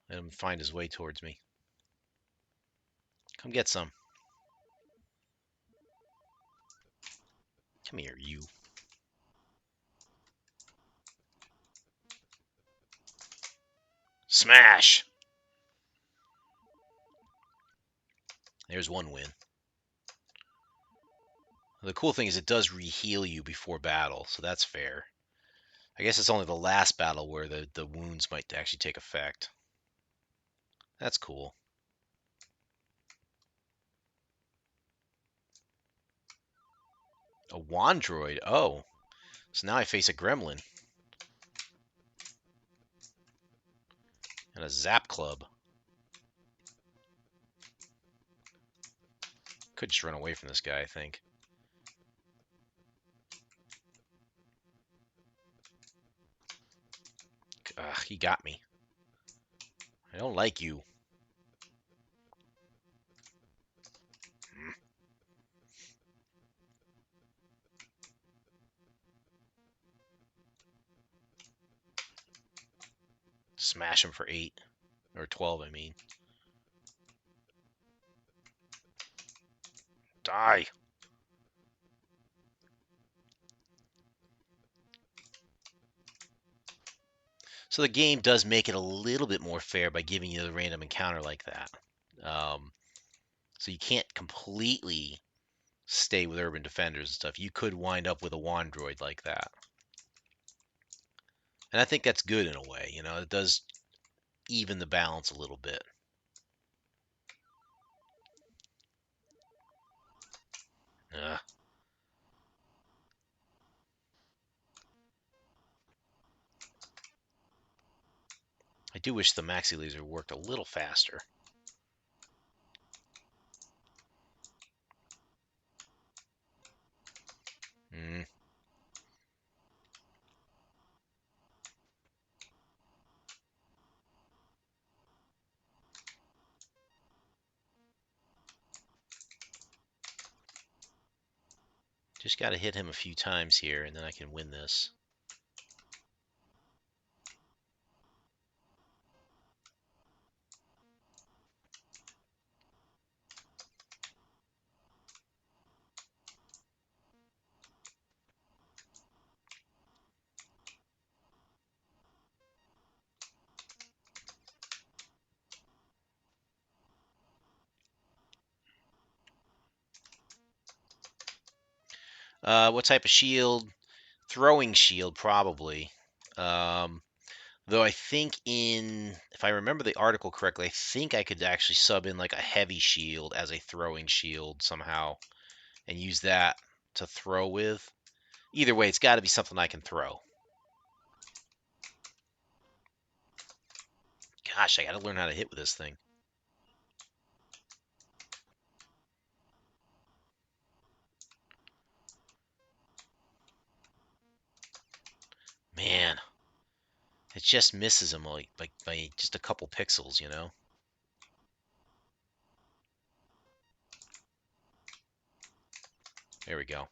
Let him find his way towards me. Come get some. Come here, you. Smash! There's one win. The cool thing is it does re-heal you before battle, so that's fair. I guess it's only the last battle where the wounds might actually take effect. That's cool. A Wandroid. Oh, so now I face a Gremlin and a Zap Club. Could just run away from this guy, I think. Ugh, he got me. I don't like you. Smash him for 8. Or 12, I mean. Die! So the game does make it a little bit more fair by giving you the random encounter like that. Um, so you can't completely stay with Urban Defenders and stuff. You could wind up with a Wandroid like that. And I think that's good in a way. It does even the balance a little bit. Uh, I do wish the Maxi Laser worked a little faster. Mm, just got to hit him a few times here, and then I can win this. What type of shield? Throwing shield, probably. Um, though I think if I remember the article correctly, I think I could actually sub in like a heavy shield as a throwing shield somehow and use that to throw with. Either way, it's got to be something I can throw. Gosh, I got to learn how to hit with this thing. Man, it just misses him like by just a couple pixels. There we go.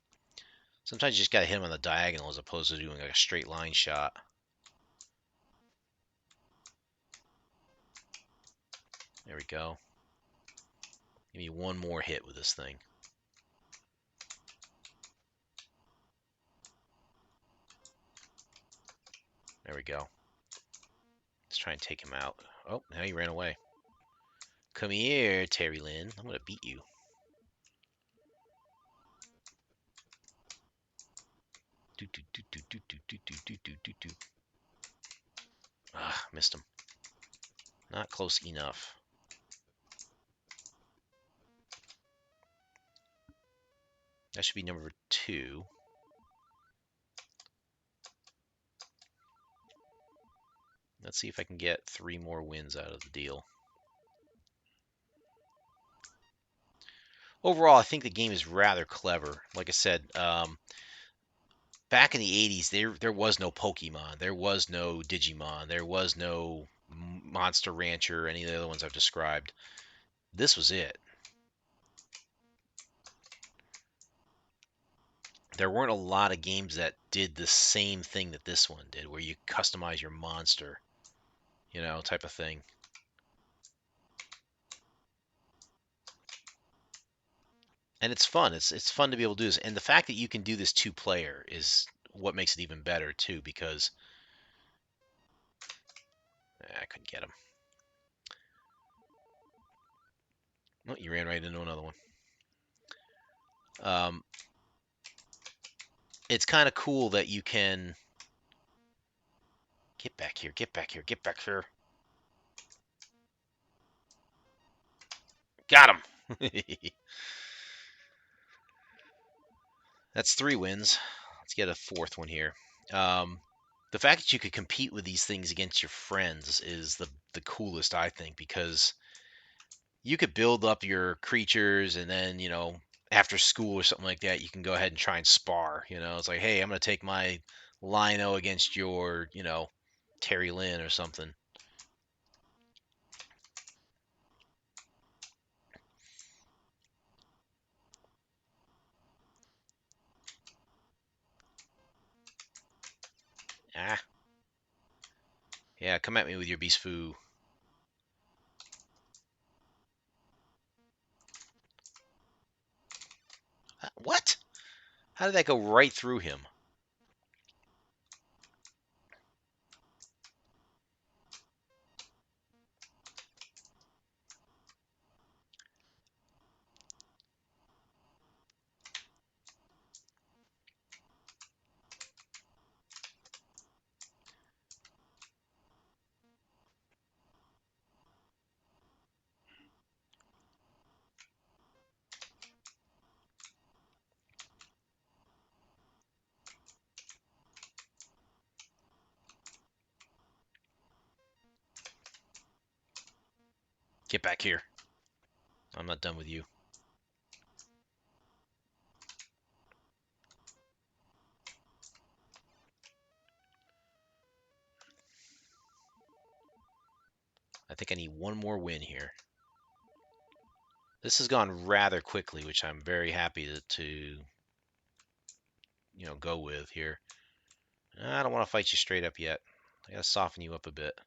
Sometimes you just got to hit him on the diagonal as opposed to doing like a straight line shot. There we go. Give me one more hit with this thing. There we go. Let's try and take him out. Oh, now he ran away. Come here, Terry Lynn. I'm going to beat you. Ah, missed him. Not close enough. That should be number 2. Let's see if I can get 3 more wins out of the deal. Overall, I think the game is rather clever. Like I said, back in the 80s, there was no Pokemon, there was no Digimon, there was no Monster Rancher, or any of the other ones I've described. This was it. There weren't a lot of games that did the same thing that this one did, where you customize your monster, type of thing. And it's fun. It's fun to be able to do this. And the fact that you can do this 2-player is what makes it even better too, because I couldn't get him. Oh, you ran right into another one. Um, it's kind of cool that you can get back here, get back here, get back here. Got him. That's 3 wins. Let's get a 4th one here. Um, the fact that you could compete with these things against your friends is the coolest, I think, because you could build up your creatures, and then after school or something like that, you can go ahead and try and spar. It's like, hey, I'm gonna take my Lino against your Terry Lynn or something. Ah, yeah, come at me with your beast foo. What? How did that go right through him? Get back here. I'm not done with you. I think I need one more win here. This has gone rather quickly, which I'm very happy to go with here. I don't want to fight you straight up yet. I gotta soften you up a bit.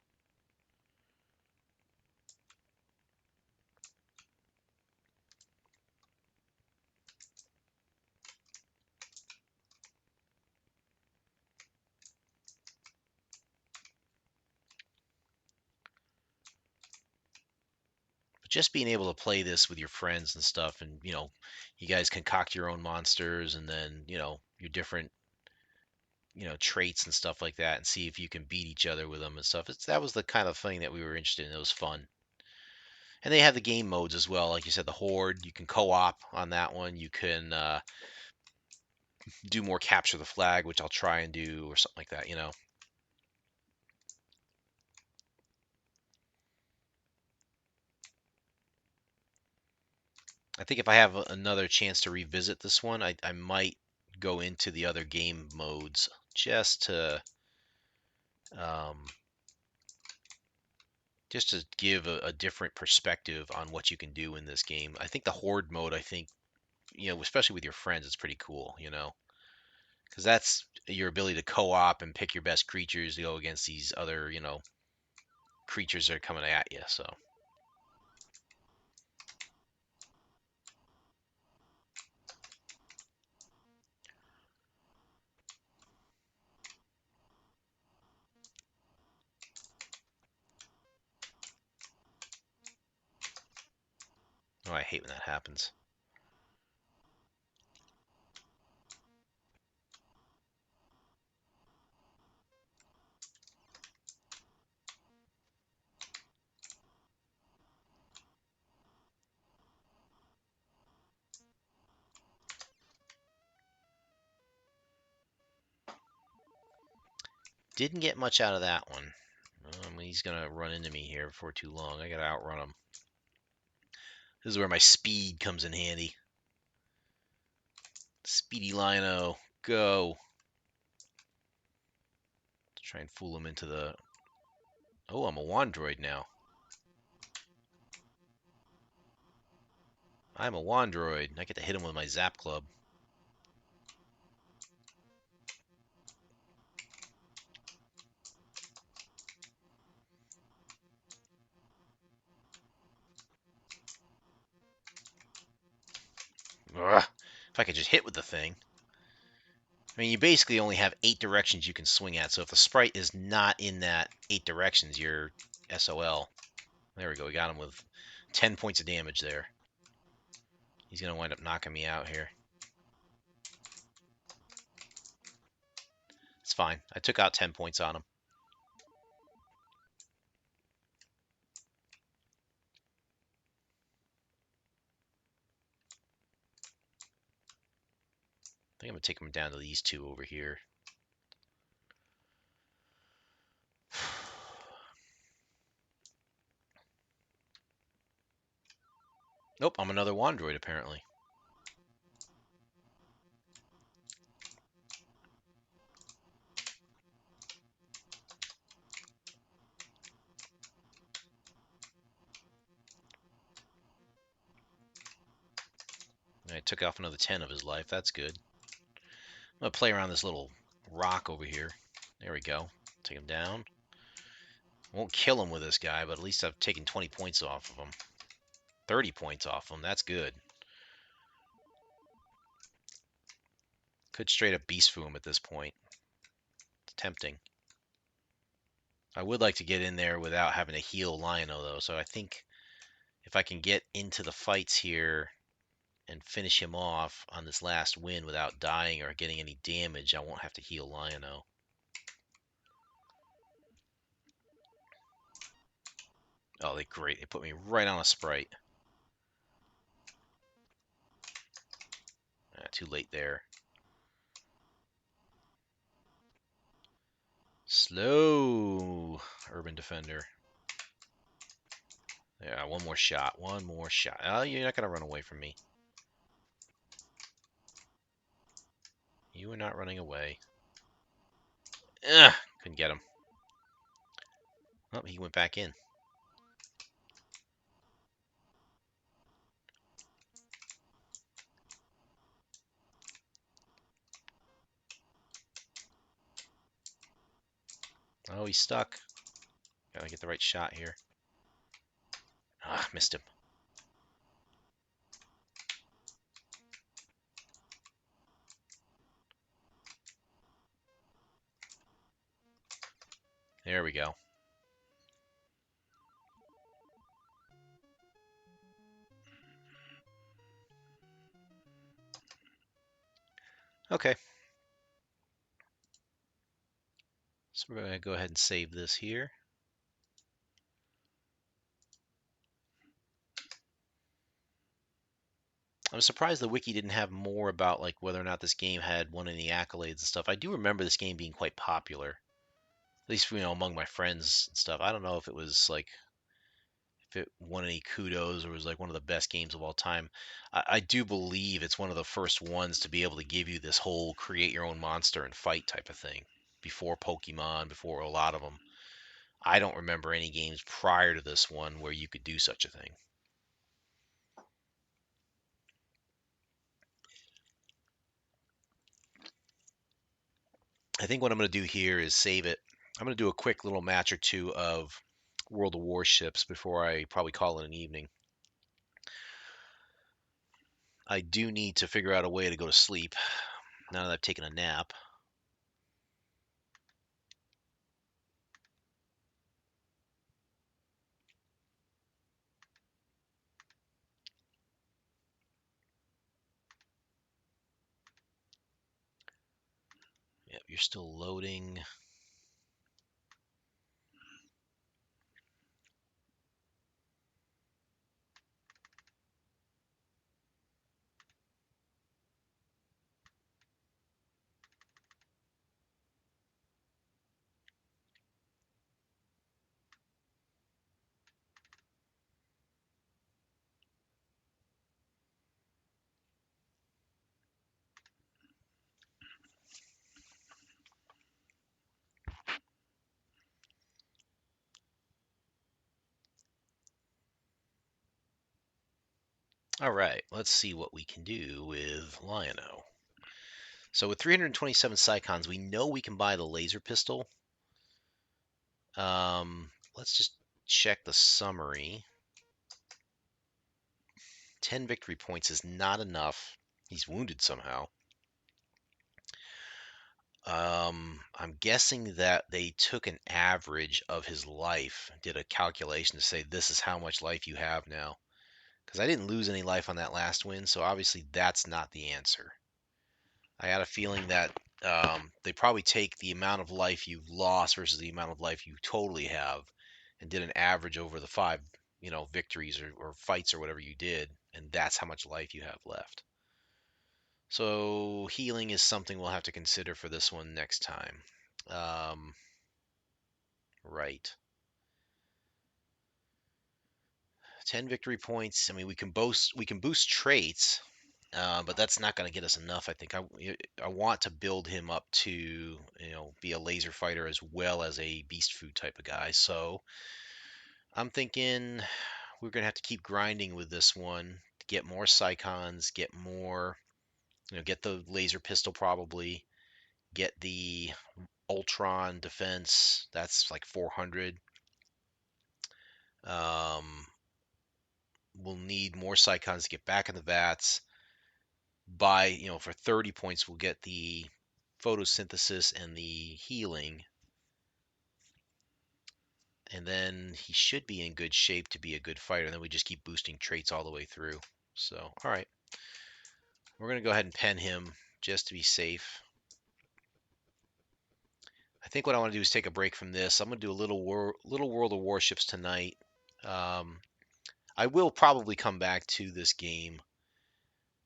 But just being able to play this with your friends and stuff, and you guys concoct your own monsters, and then your different traits and stuff like that, and see if you can beat each other with them and stuff. That was the kind of thing that we were interested in. It was fun. And they have the game modes as well. Like you said, the Horde, you can co-op on that one. You can do more capture the flag, which I'll try and do, or something like that. I think if I have another chance to revisit this one, I might go into the other game modes just to um, give a different perspective on what you can do in this game. I think the Horde mode, I think, especially with your friends, it's pretty cool. Because that's your ability to co-op and pick your best creatures to go against these other, creatures that are coming at you. So, oh, I hate when that happens. Didn't get much out of that one. He's going to run into me here before too long. I got to outrun him. This is where my speed comes in handy. Speedy Lino, go. Let's try and fool him into the... Oh, I'm a Wandroid now. I'm a Wandroid. I get to hit him with my Zap Club. Ugh. If I could just hit with the thing. I mean, you basically only have 8 directions you can swing at, so if the sprite is not in that 8 directions, you're SOL. There we go, we got him with 10 points of damage there. He's going to wind up knocking me out here. It's fine. I took out 10 points on him. I think I'm going to take him down to these 2 over here. Nope, I'm another Wandroid apparently. I took off another 10 of his life. That's good. I'm going to play around this little rock over here. There we go. Take him down. Won't kill him with this guy, but at least I've taken 20 points off of him. 30 points off him. That's good. Could straight up beast foo him at this point. It's tempting. I would like to get in there without having to heal Lionel, though. So I think if I can get into the fights here and finish him off on this last win without dying or getting any damage, I won't have to heal Lionel. Oh, they're great. They put me right on a sprite. Too late there. Slow Urban Defender. Yeah, one more shot. One more shot. Oh, you're not going to run away from me. You are not running away. Ugh, couldn't get him. Oh, he went back in. Oh, he's stuck. Gotta get the right shot here. Ah, missed him. There we go. Okay. So we're going to go ahead and save this here. I'm surprised the wiki didn't have more about like whether or not this game had won any accolades and stuff. I do remember this game being quite popular, at least among my friends and stuff. I don't know if it was like if it won any kudos or was like one of the best games of all time. I do believe it's one of the first ones to be able to give you this whole create your own monster and fight type of thing. Before Pokemon, before a lot of them. I don't remember any games prior to this one where you could do such a thing. I think what I'm going to do here is save it. I'm going to do a quick little match or two of World of Warships before I probably call it an evening. I do need to figure out a way to go to sleep now that I've taken a nap. Yep, you're still loading. All right, let's see what we can do with Lion-O. So with 327 Psychons, we know we can buy the laser pistol. Let's just check the summary. 10 victory points is not enough. He's wounded somehow. I'm guessing that they took an average of his life, did a calculation to say this is how much life you have now. Because I didn't lose any life on that last win, so obviously that's not the answer. I had a feeling that they probably take the amount of life you've lost versus the amount of life you totally have, and did an average over the five, victories or fights or whatever you did, and that's how much life you have left. So healing is something we'll have to consider for this one next time. Um, right. 10 victory points. I mean, we can boost traits, but that's not going to get us enough. I think I want to build him up to be a laser fighter as well as a beast food type of guy. So I'm thinking we're going to have to keep grinding with this one to get more psychons, get more, get the laser pistol probably, get the Ultron defense. That's like 400. Um, we'll need more psychons to get back in the vats. For 30 points, we'll get the photosynthesis and the healing. And then he should be in good shape to be a good fighter. And then we just keep boosting traits all the way through. So, all right. We're going to go ahead and pen him just to be safe. I think what I want to do is take a break from this. I'm going to do a little World of Warships tonight. Um, I will probably come back to this game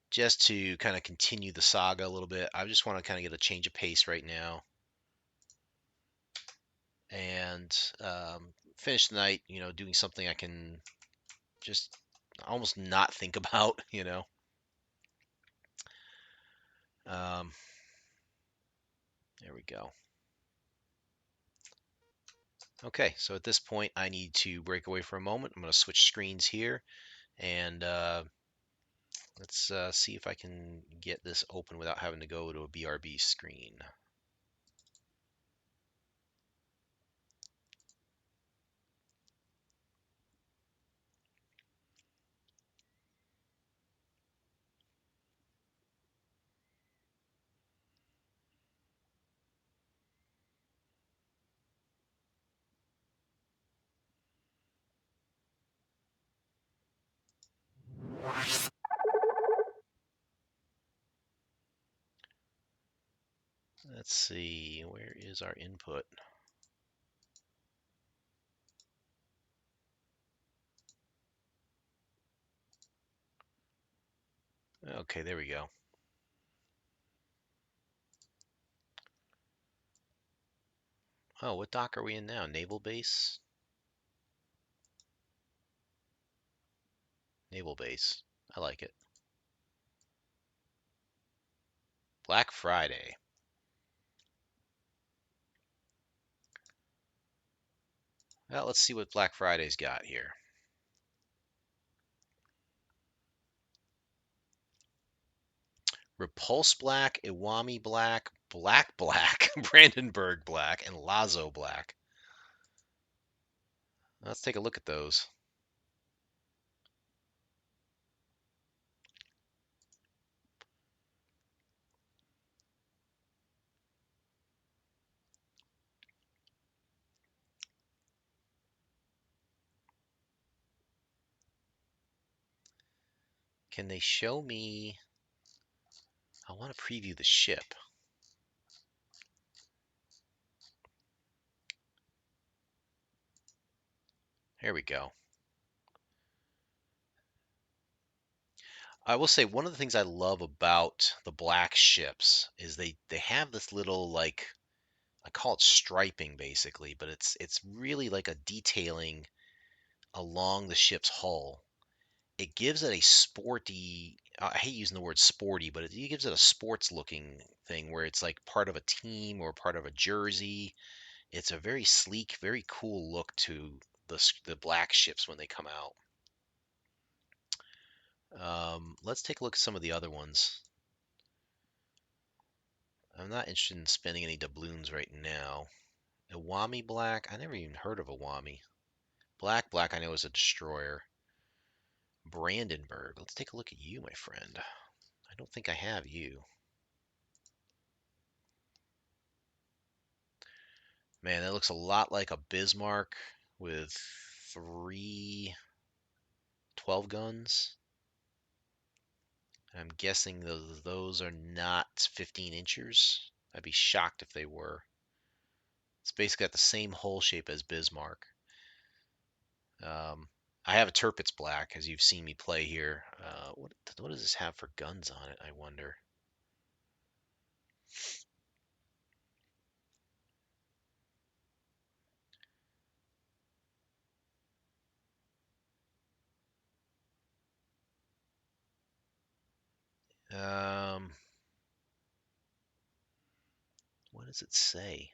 just to kind of continue the saga a little bit. I just want to kind of get a change of pace right now and finish the night, doing something I can just almost not think about, Um, there we go. Okay, so at this point, I need to break away for a moment. I'm going to switch screens here, and let's see if I can get this open without having to go to a BRB screen. Let's see, where is our input? Okay, there we go. Oh, what dock are we in now? Naval base? Naval base. I like it. Black Friday. Well, let's see what Black Friday's got here. Repulse Black, Iwami Black, Black Black, Brandenburg Black, and Lazo Black. Let's take a look at those. Can they show me? I want to preview the ship. Here we go. I will say one of the things I love about the black ships is they have this little, like, I call it striping basically, but it's really like a detailing along the ship's hull. It gives it a sporty, I hate using the word sporty, but it gives it a sports looking thing where it's like part of a team or part of a jersey. It's a very sleek, very cool look to the black ships when they come out. Let's take a look at some of the other ones. I'm not interested in spending any doubloons right now. Iwami Black. I never even heard of Iwami. Black Black I know is a destroyer. Brandenburg. Let's take a look at you, my friend. I don't think I have you. Man, that looks a lot like a Bismarck with three 12 guns. I'm guessing those are not 15 inchers. I'd be shocked if they were. It's basically got the same hull shape as Bismarck. Um, I have a Tirpitz Black, as you've seen me play here. What does this have for guns on it, I wonder? Um, what does it say?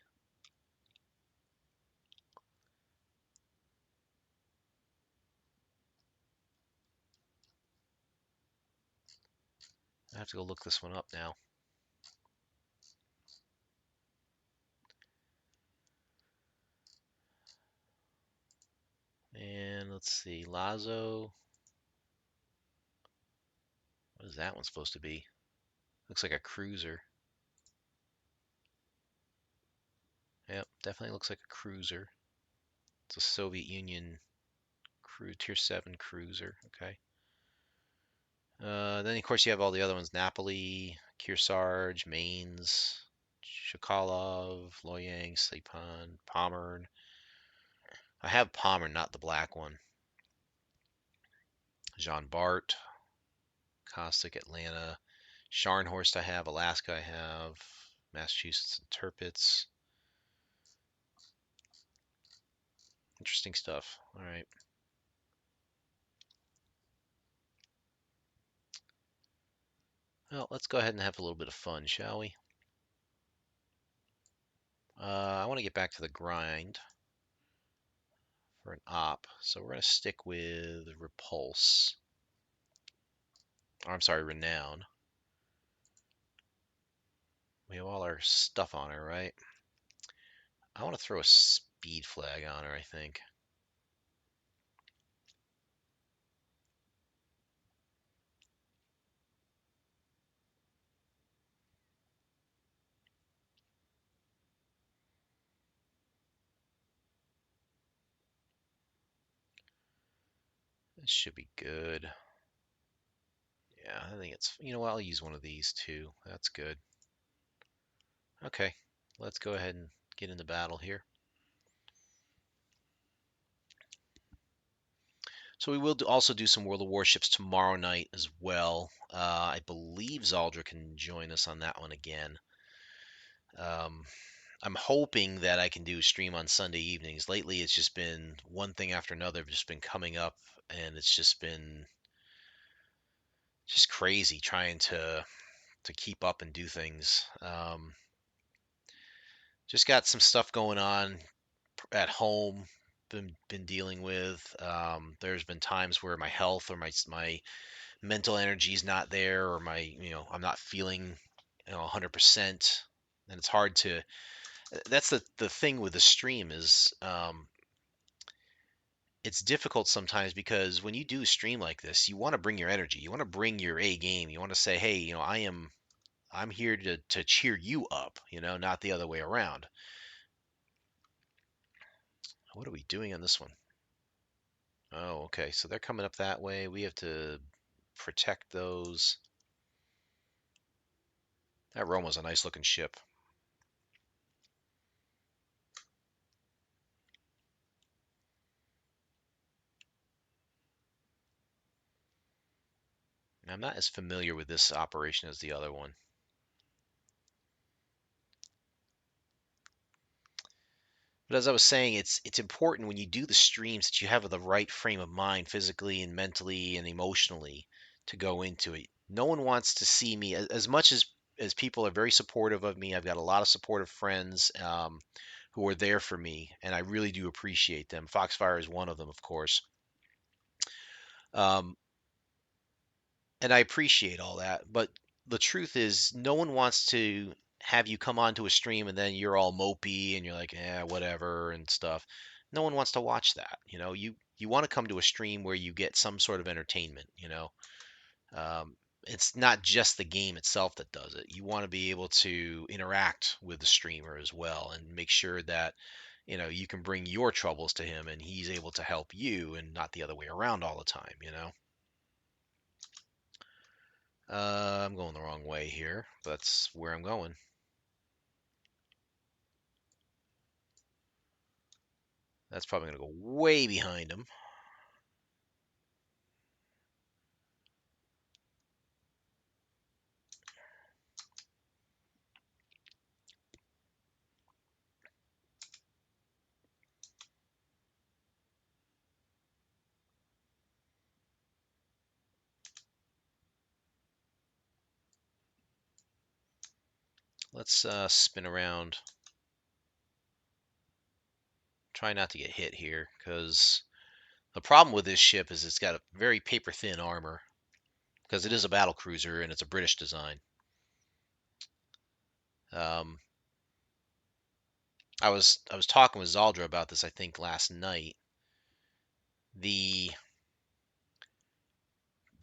I have to go look this one up now. And let's see, Lazo. What is that one supposed to be? Looks like a cruiser. Yep, definitely looks like a cruiser. It's a Soviet Union Tier 7 cruiser. Okay. Then, of course, you have all the other ones. Napoli, Kearsarge, Mainz, Shakalov, Loyang, Saipan, Pommern. I have Pommern, not the black one. Jean Bart, Caustic, Atlanta. Scharnhorst I have. Alaska I have. Massachusetts and Tirpitz. Interesting stuff. All right. Well, let's go ahead and have a little bit of fun, shall we? I want to get back to the grind for an op, so we're going to stick with Repulse. Or, I'm sorry, Renown. We have all our stuff on her, right? I want to throw a speed flag on her, I think. This should be good. Yeah, I think it's, you know what, I'll use one of these too. That's good. Okay, let's go ahead and get into battle here. So we will also do some World of Warships tomorrow night as well. I believe Zaldra can join us on that one again. Um, I'm hoping that I can do a stream on Sunday evenings. Lately, it's just been one thing after another, just been coming up, and it's just been just crazy trying to keep up and do things. Just got some stuff going on at home. Been dealing with. There's been times where my health or my mental energy is not there, or I'm not feeling 100%, and it's hard to. That's the thing with the stream is it's difficult sometimes because when you do a stream like this, you want to bring your energy, you want to bring your A game, you want to say, hey, I'm here to cheer you up, not the other way around. What are we doing on this one? Oh, okay. So they're coming up that way. We have to protect those. That Roma's a nice looking ship. I'm not as familiar with this operation as the other one. But as I was saying, it's important when you do the streams that you have the right frame of mind, physically and mentally and emotionally, to go into it. No one wants to see me as much as people are very supportive of me. I've got a lot of supportive friends who are there for me, and I really do appreciate them. Foxfire is one of them, of course. Um, And I appreciate all that, but the truth is, no one wants to have you come onto a stream and then you're all mopey and you're like, "Yeah, whatever," and stuff. No one wants to watch that. You want to come to a stream where you get some sort of entertainment. It's not just the game itself that does it. You want to be able to interact with the streamer as well and make sure that, you can bring your troubles to him and he's able to help you and not the other way around all the time. I'm going the wrong way here. That's where I'm going. That's probably going to go way behind him. Let's spin around. Try not to get hit here, because the problem with this ship is it's got a very paper thin armor, because it is a battle cruiser and it's a British design. Um, I was talking with Zaldra about this, I think, last night. The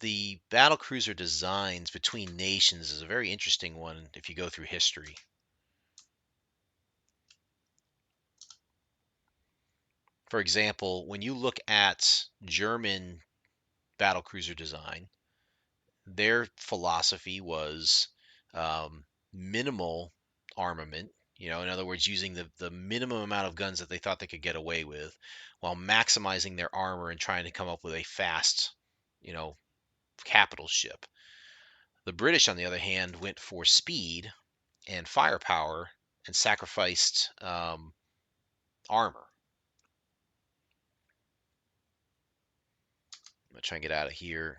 the battle cruiser designs between nations is a very interesting one if you go through history. For example, when you look at German battle cruiser design, their philosophy was minimal armament. In other words, using the minimum amount of guns that they thought they could get away with, while maximizing their armor and trying to come up with a fast, you know, capital ship. The British, on the other hand, went for speed and firepower and sacrificed armor. I'm gonna try and get out of here.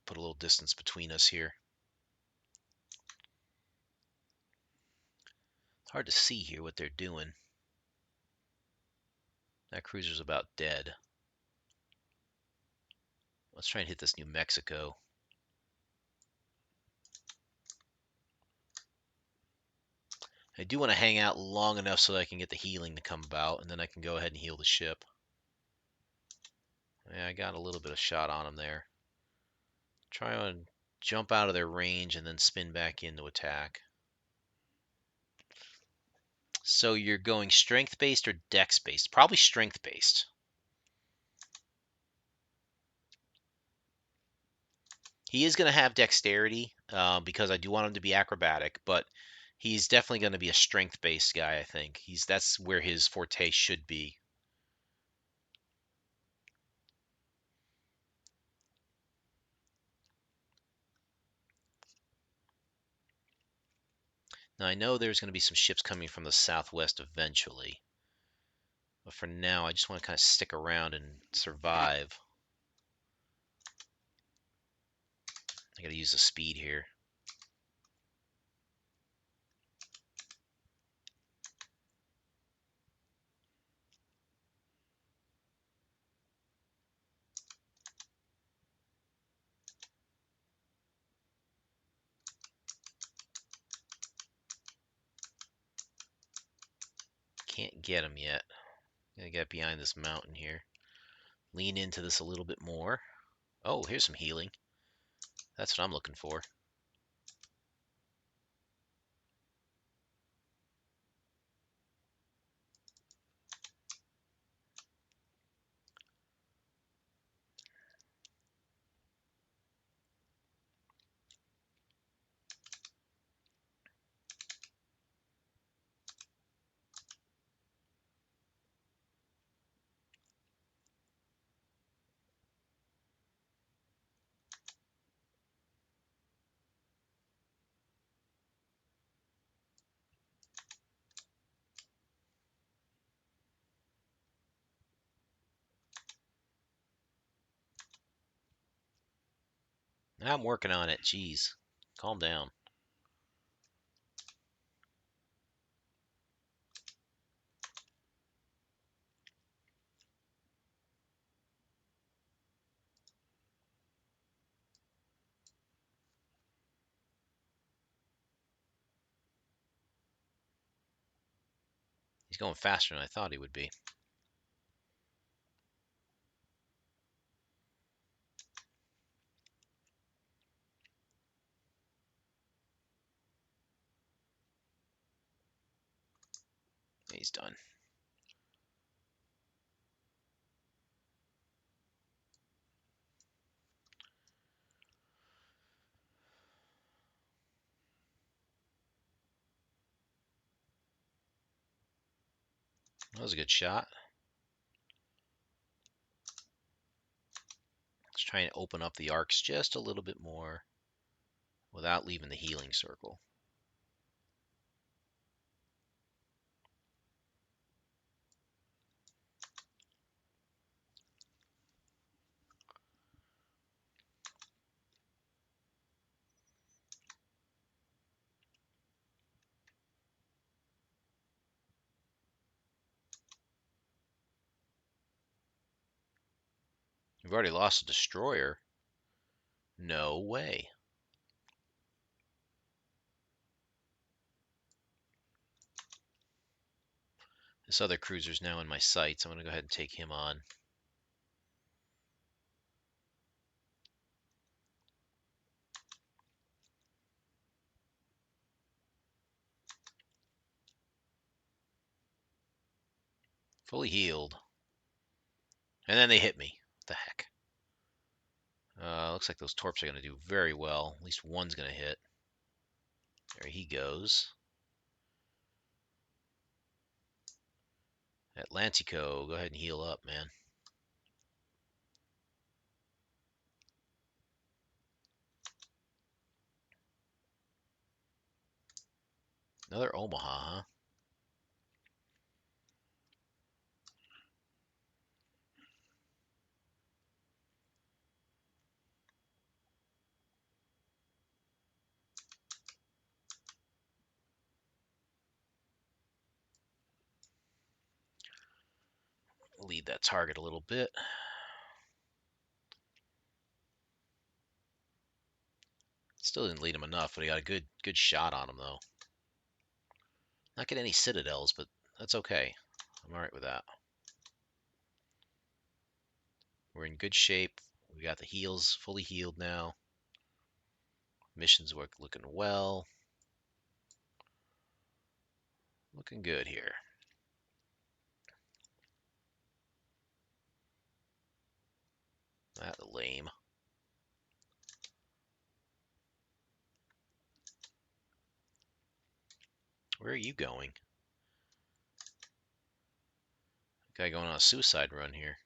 Put a little distance between us here. It's hard to see here what they're doing. That cruiser's about dead. Let's try and hit this New Mexico. I do want to hang out long enough so that I can get the healing to come about, and then I can go ahead and heal the ship. Yeah, I got a little bit of shot on him there. Try and jump out of their range and then spin back in to attack. So you're going strength-based or dex-based? Probably strength-based. He is going to have dexterity because I do want him to be acrobatic, but he's definitely going to be a strength-based guy, I think. That's where his forte should be. Now, I know there's going to be some ships coming from the southwest eventually, but for now, I just want to kind of stick around and survive. I got to use the speed here. Can't get him yet. Gotta get behind this mountain here. Lean into this a little bit more. Oh, here's some healing. That's what I'm looking for. I'm working on it. Jeez. Calm down. He's going faster than I thought he would be. He's done. That was a good shot. Let's try and open up the arcs just a little bit more without leaving the healing circle. We've already lost a destroyer. No way. This other cruiser's now in my sights. I'm going to go ahead and take him on. Fully healed. And then they hit me. What the heck? Looks like those torps are going to do very well. At least one's going to hit. There he goes. Atlantico, go ahead and heal up, man. Another Omaha, huh? Lead that target a little bit. Still didn't lead him enough, but he got a good shot on him, though. Not get any citadels, but that's okay. I'm all right with that. We're in good shape. We got the heals fully healed now. Missions work looking well. Looking good here. That lame. Where are you going? Guy going on a suicide run here.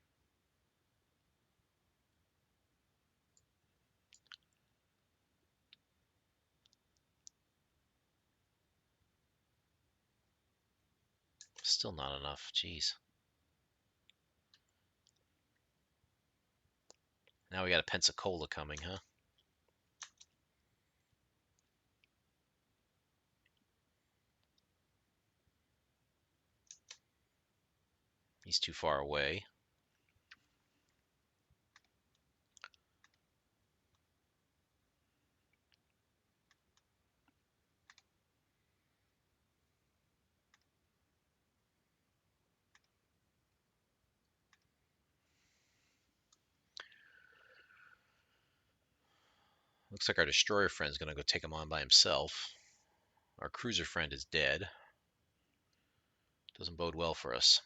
Still not enough. Jeez. Now we got a Pensacola coming, huh? He's too far away. Looks like our destroyer friend's gonna go take him on by himself. Our cruiser friend is dead. Doesn't bode well for us.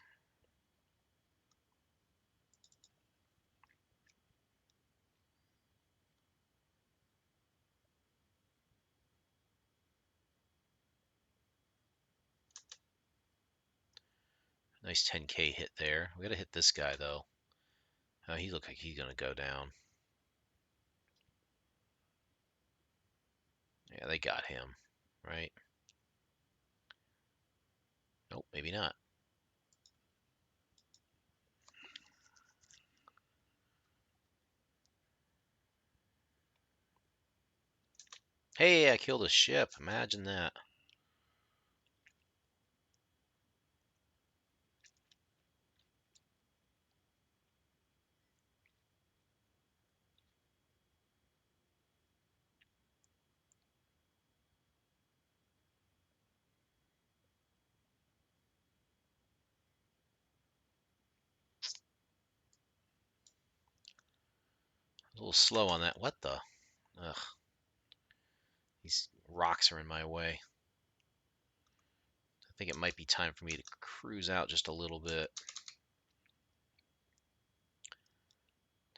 Nice 10k hit there. We gotta hit this guy though. He looks like he's gonna go down. Yeah, they got him, right? Nope, maybe not. Hey, I killed a ship. Imagine that. little slow on that. What the? Ugh. These rocks are in my way. I think it might be time for me to cruise out just a little bit.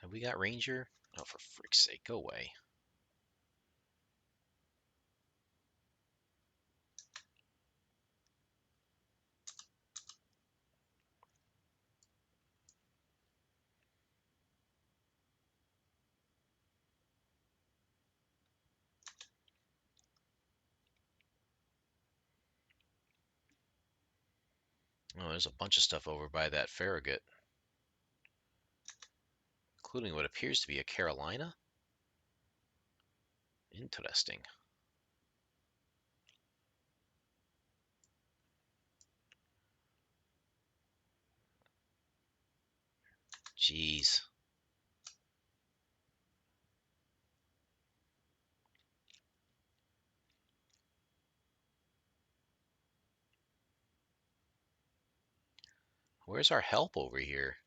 Have we got Ranger? Oh, for frick's sake, go away. Oh, there's a bunch of stuff over by that Farragut, including what appears to be a Carolina. Interesting. Jeez. Where's our help over here?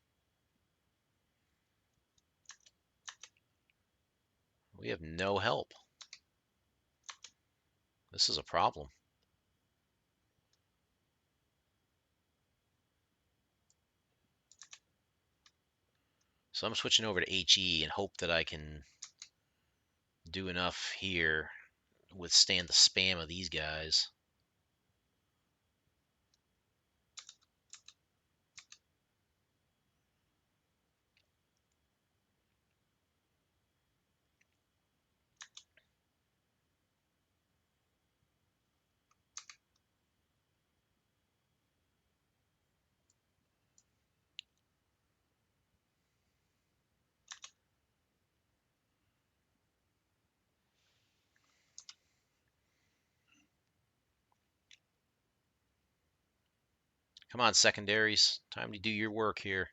We have no help. This is a problem. So I'm switching over to HE and hope that I can do enough here, withstand the spam of these guys. Come on, secondaries. Time to do your work here.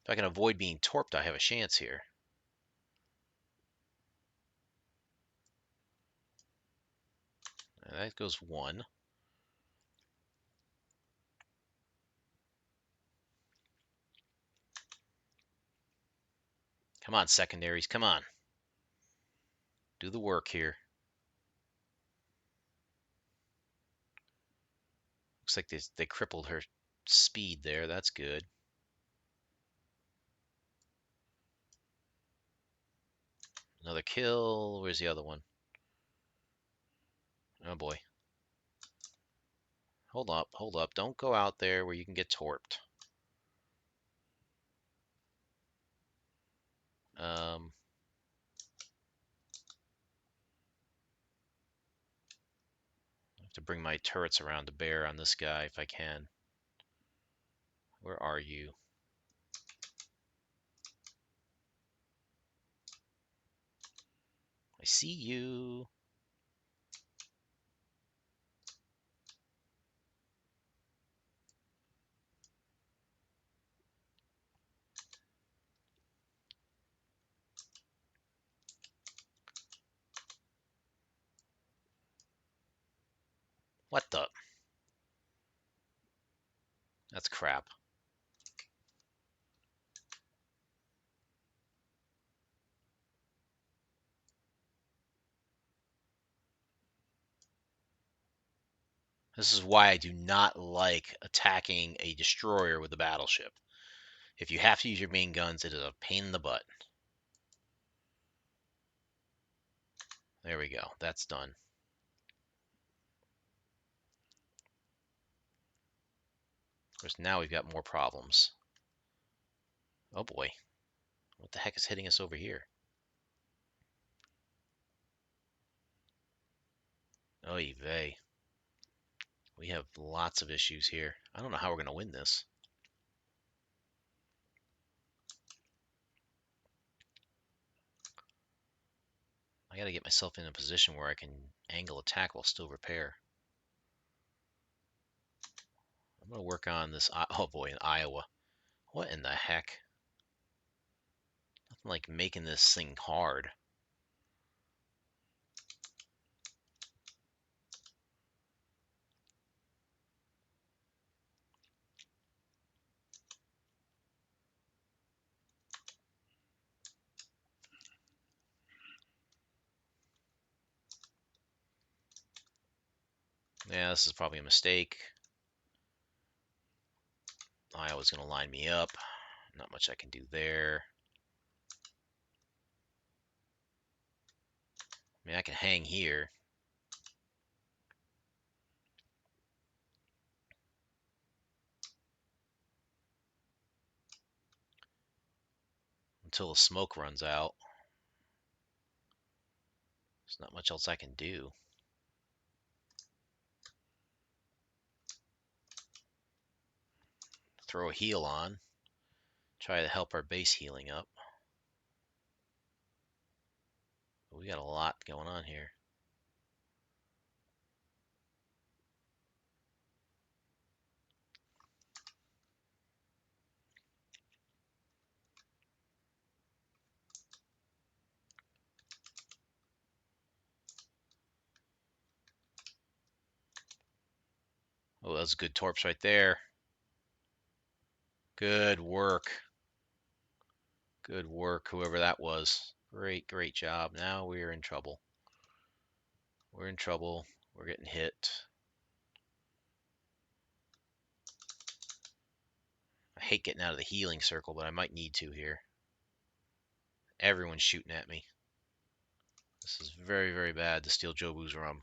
If I can avoid being torped, I have a chance here. That goes one. Come on, secondaries. Come on. Do the work here. Looks like they crippled her speed there. That's good. Another kill. Where's the other one? Oh boy. Hold up, hold up. Don't go out there where you can get torped. Um, I have to bring my turrets around to bear on this guy if I can. Where are you? I see you. What the? That's crap. This is why I do not like attacking a destroyer with a battleship. If you have to use your main guns, it is a pain in the butt. There we go. That's done. Of course, now we've got more problems. Oh boy. What the heck is hitting us over here? Oy vey. We have lots of issues here. I don't know how we're going to win this. I got to get myself in a position where I can angle attack while still repair. I'm going to work on this. Oh boy, in Iowa. What in the heck? Nothing like making this thing hard. Yeah, this is probably a mistake. Iowa's going to line me up. Not much I can do there. I mean, I can hang here. Until the smoke runs out. There's not much else I can do. Throw a heal on. Try to help our base healing up. We got a lot going on here. Oh, that's good torps right there. Good work. Good work, whoever that was. Great, great job. Now we're in trouble. We're in trouble. We're getting hit. I hate getting out of the healing circle, but I might need to here. Everyone's shooting at me. This is very, very bad to steal Jobu's rum.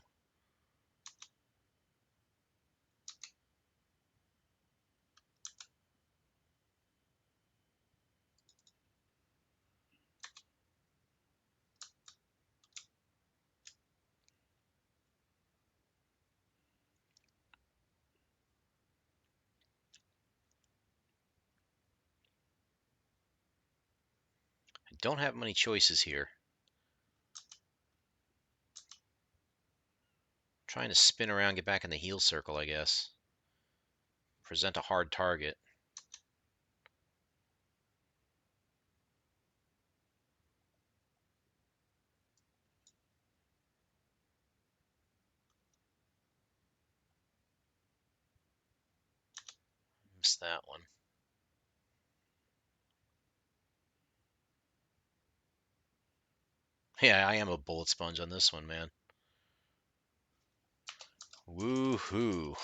I don't have many choices here. I'm trying to spin around, get back in the heal circle, I guess. Present a hard target. Missed that one. Yeah, I am a bullet sponge on this one, man. Woohoo.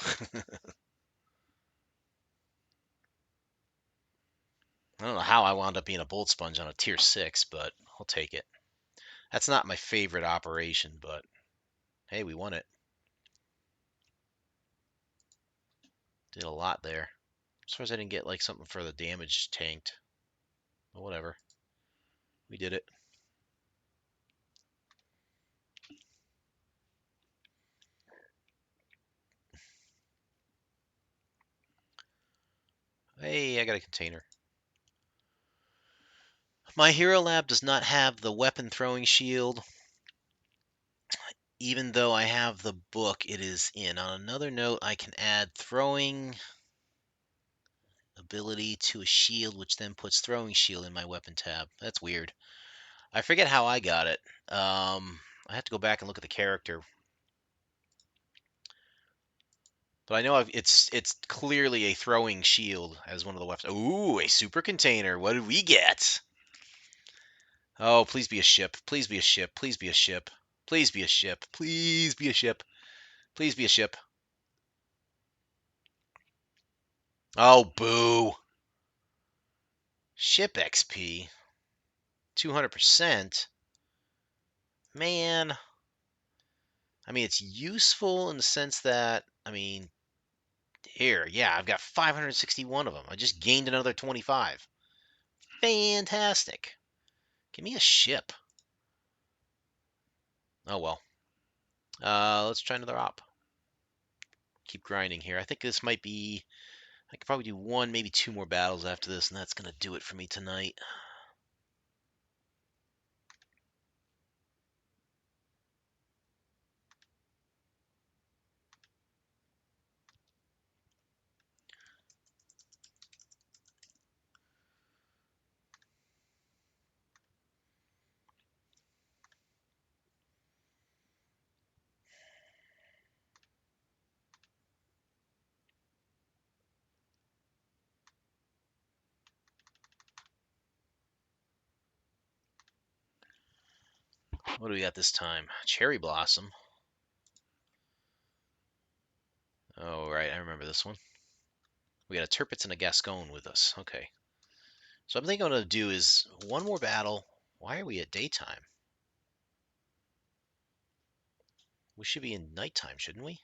I don't know how I wound up being a bullet sponge on a tier 6, but I'll take it. That's not my favorite operation, but hey, we won it. Did a lot there. As far as I didn't get like something for the damage tanked. But whatever. We did it. Hey, I got a container. My Hero Lab does not have the weapon throwing shield. Even though I have the book, it is in. On another note, I can add throwing ability to a shield, which then puts throwing shield in my weapon tab. That's weird. I forget how I got it. I have to go back and look at the character. But I know it's clearly a throwing shield as one of the weapons. Ooh, a super container. What did we get? Oh, please be a ship. Please be a ship. Please be a ship. Please be a ship. Please be a ship. Please be a ship. Oh, boo. Ship XP. 200%. Man. I mean, it's useful in the sense that, I mean, here, yeah, I've got 561 of them. I just gained another 25. Fantastic. Give me a ship. Oh, well. Let's try another op. Keep grinding here. I think this might be... I could probably do one, maybe two more battles after this, and that's going to do it for me tonight. What do we got this time? Cherry Blossom. this one. We got a Tirpitz and a Gascon with us. Okay. So I'm thinking what I'm going to do is one more battle. Why are we at daytime? We should be in nighttime, shouldn't we?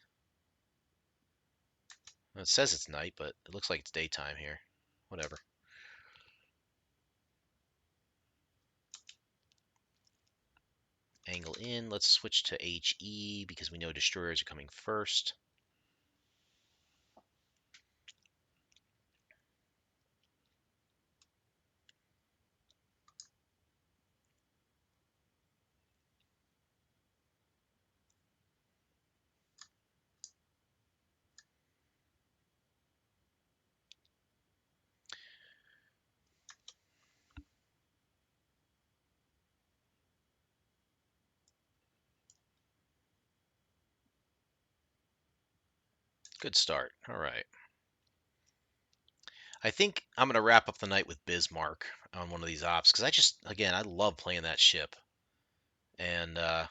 Well, it says it's night, but it looks like it's daytime here. Whatever. Angle in. Let's switch to HE because we know destroyers are coming first. Good start. All right. I think I'm going to wrap up the night with Bismarck on one of these ops because again, I love playing that ship. And I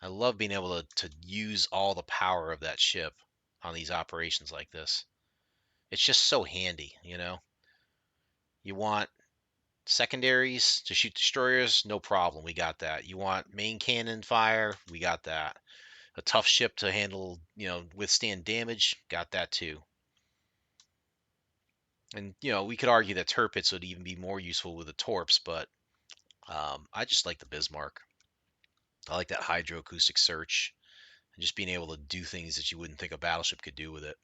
love being able to use all the power of that ship on these operations like this. It's just so handy, you know? You want secondaries to shoot destroyers? No problem. We got that. You want main cannon fire? We got that. A tough ship to handle, withstand damage? Got that too. And, we could argue that Tirpitz would even be more useful with the Torps, but I just like the Bismarck. I like that hydroacoustic search and just being able to do things that you wouldn't think a battleship could do with it.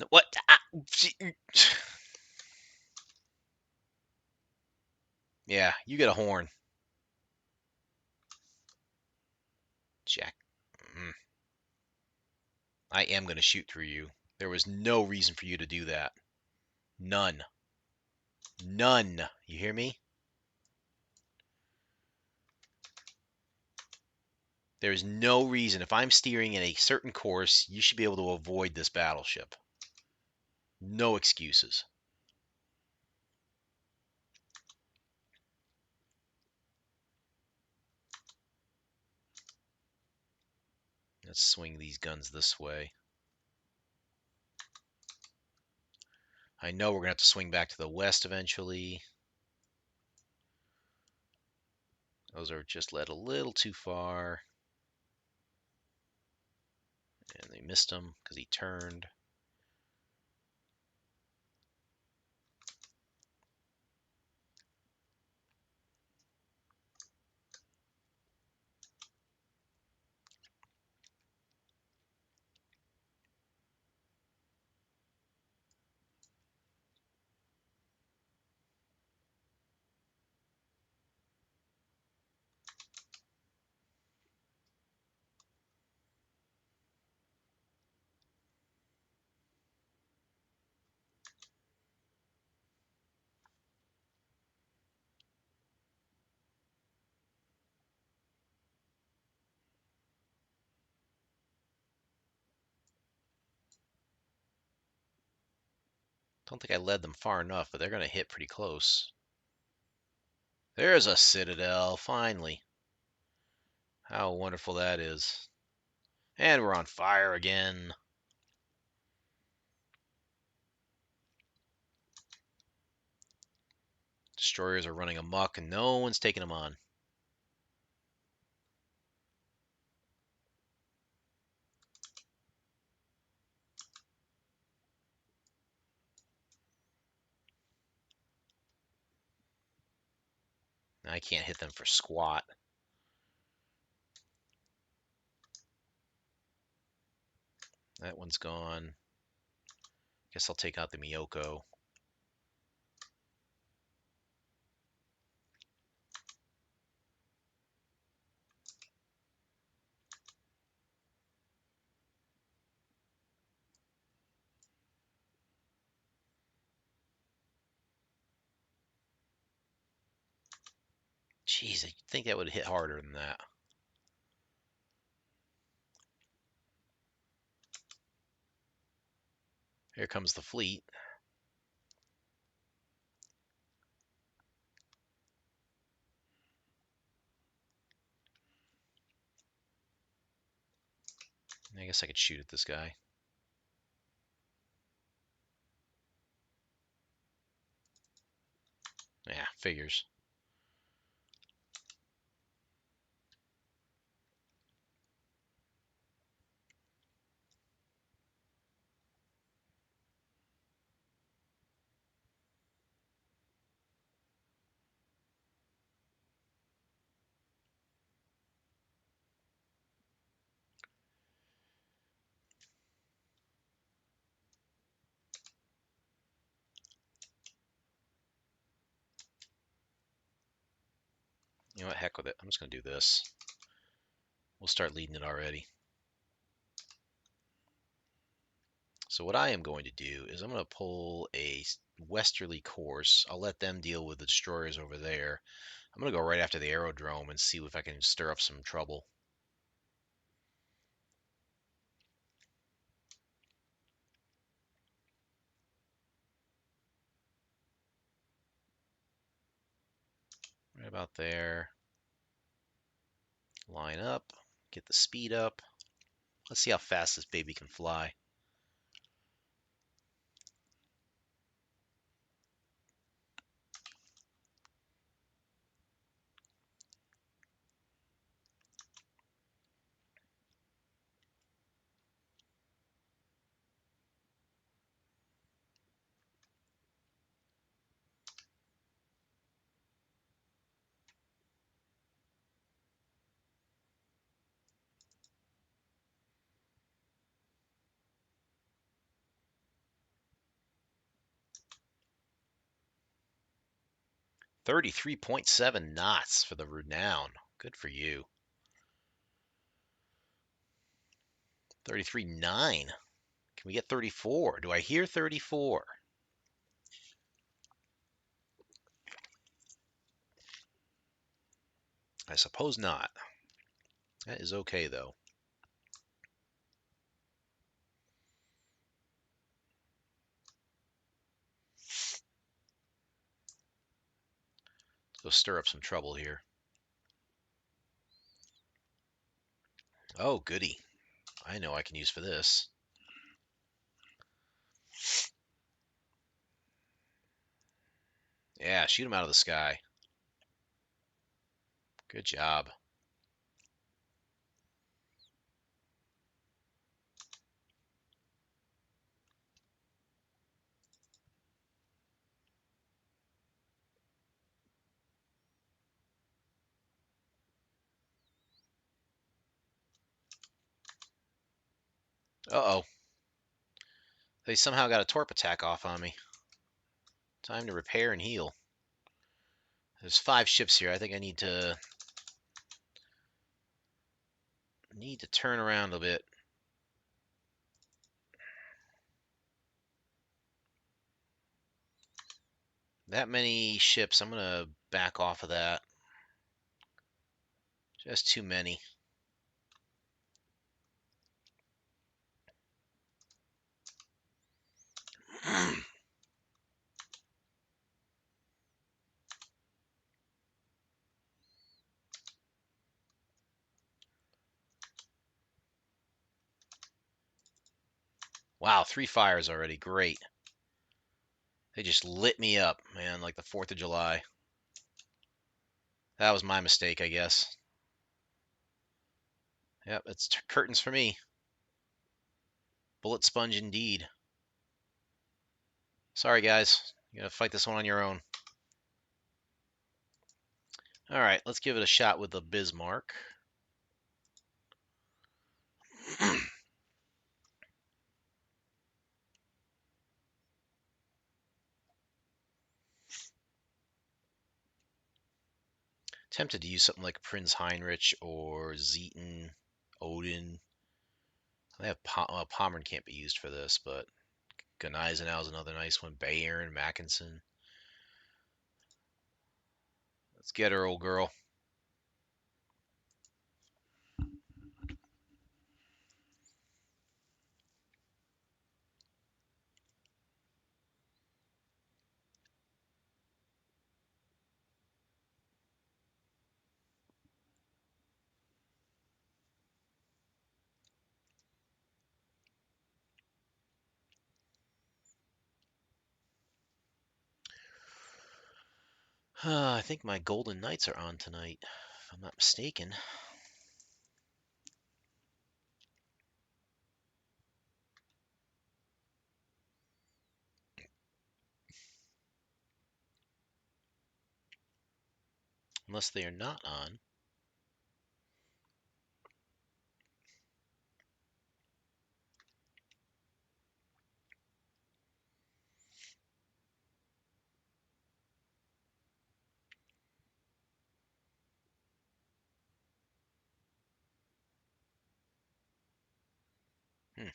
What? Yeah, you get a horn. Jack. I am going to shoot through you. There was no reason for you to do that. None. None. You hear me? There's no reason. If I'm steering in a certain course, you should be able to avoid this battleship. No excuses. Let's swing these guns this way. I know we're going to have to swing back to the west eventually. Those are just led a little too far. And they missed him because he turned. Don't think I led them far enough, but they're going to hit pretty close. There's a Citadel, finally. How wonderful that is. And we're on fire again. Destroyers are running amok and no one's taking them on. I can't hit them for squat. That one's gone. Guess I'll take out the Miyoko. Jeez, I think that would hit harder than that. Here comes the fleet. I guess I could shoot at this guy. Yeah, figures. You know what? Heck with it. I'm just going to do this. We'll start leading it already. So what I am going to do is I'm going to pull a westerly course. I'll let them deal with the destroyers over there. I'm going to go right after the aerodrome and see if I can stir up some trouble. Right about there. Line up. Get the speed up. Let's see how fast this baby can fly. .3.7 knots for the Renown. Good for you. 33.9. Can we get 34? Do I hear 34? I suppose not. That is okay, though. Let's go stir up some trouble here. Oh, goody. I know I can use for this. Yeah, shoot him out of the sky. Good job. Uh-oh. They somehow got a torp attack off on me. Time to repair and heal. There's 5 ships here. I think I need to turn around a bit. That many ships, I'm gonna back off of that. Just too many. Wow, 3 fires already. Great. They just lit me up, man, like the 4th of July. That was my mistake, I guess. Yep, it's curtains for me. Bullet sponge indeed. Sorry, guys. You gotta fight this one on your own. All right, let's give it a shot with the Bismarck. Tempted to use something like Prinz Heinrich or Zieten, Odin. They have Pommern can't be used for this, but Gneisenau is another nice one. Bayern, Mackinson. Let's get her, old girl. I think my Golden Knights are on tonight, if I'm not mistaken. Unless they are not on. Hmm.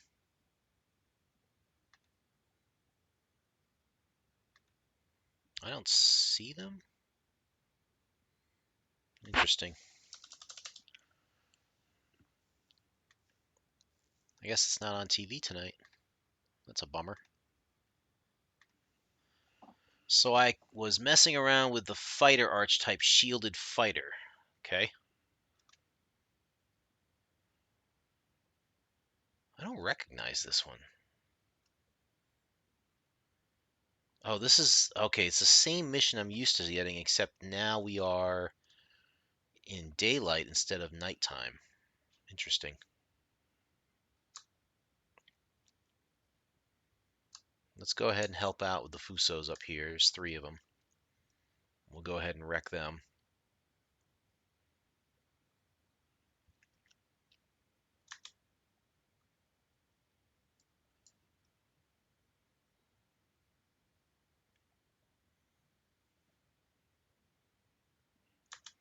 I don't see them. Interesting. I guess it's not on TV tonight. That's a bummer. So I was messing around with the fighter archetype shielded fighter. Okay. I don't recognize this one. Oh, this is okay. It's the same mission I'm used to getting, except now we are in daylight instead of nighttime. Interesting. Let's go ahead and help out with the Fusos up here. There's 3 of them. We'll go ahead and wreck them.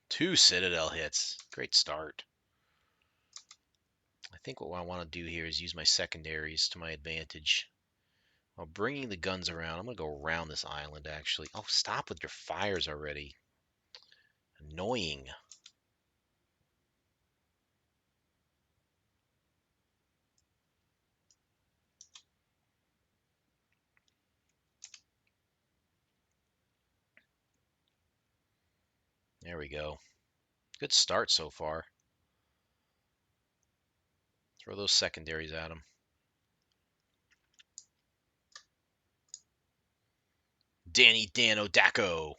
Two Citadel hits. Great start. I think what I want to do here is use my secondaries to my advantage. While bringing the guns around, I'm going to go around this island, actually. Oh, stop with your fires already. Annoying. There we go. Good start so far. Throw those secondaries at him. Danny Dan O'Dacko.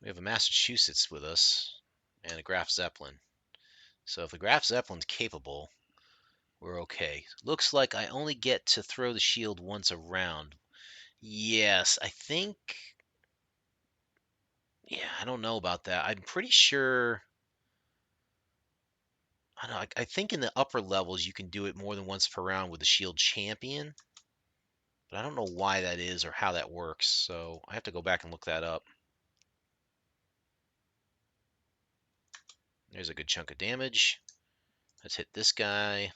We have a Massachusetts with us and a Graf Zeppelin. So if the Graf Zeppelin's capable, we're okay. Looks like I only get to throw the shield once around. Yes, I think. Yeah, I don't know about that. I'm pretty sure. I don't know. I think in the upper levels you can do it more than once per round with the shield champion, but I don't know why that is or how that works. So I have to go back and look that up. There's a good chunk of damage. Let's hit this guy.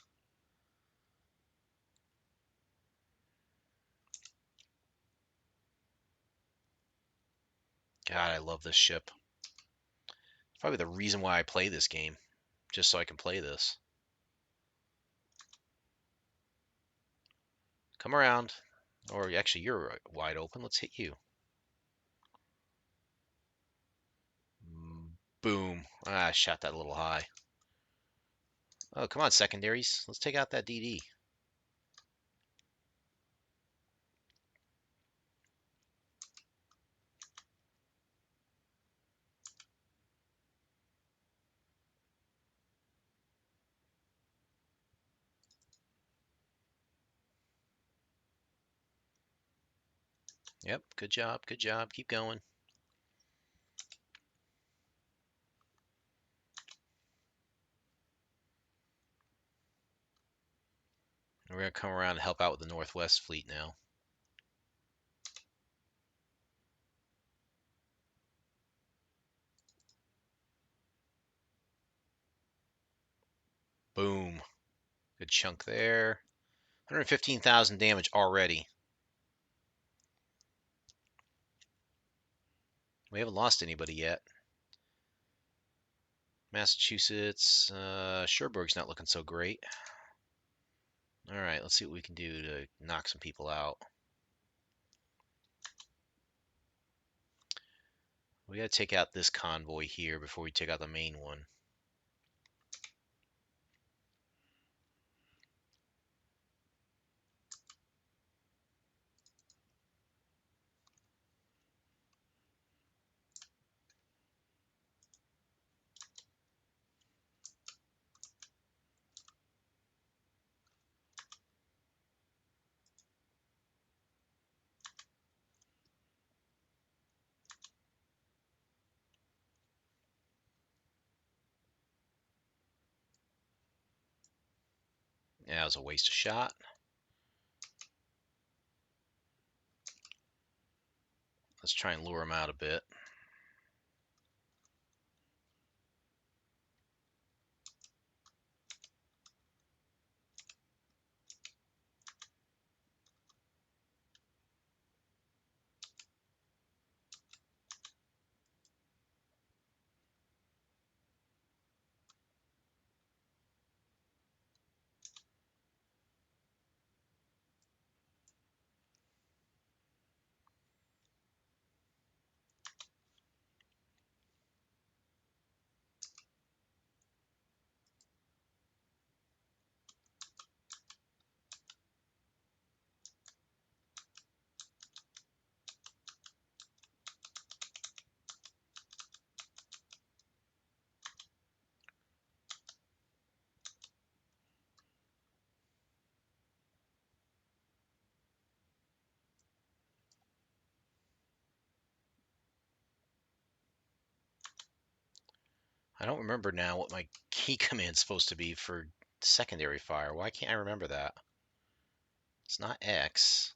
God, I love this ship. It's probably the reason why I play this game, just so I can play this. Come around. Or actually, you're wide open. Let's hit you. Boom. Ah, I shot that a little high. Oh, come on, secondaries. Let's take out that DD. Yep, good job, good job. Keep going. We're going to come around and help out with the Northwest Fleet now. Boom. Good chunk there. 115,000 damage already. We haven't lost anybody yet. Massachusetts, Cherbourg's not looking so great. All right, let's see what we can do to knock some people out. We got to take out this convoy here before we take out the main one. Yeah, it was a waste of shot. Let's try and lure him out a bit. I don't remember now what my key command's supposed to be for secondary fire. Why can't I remember that? It's not X.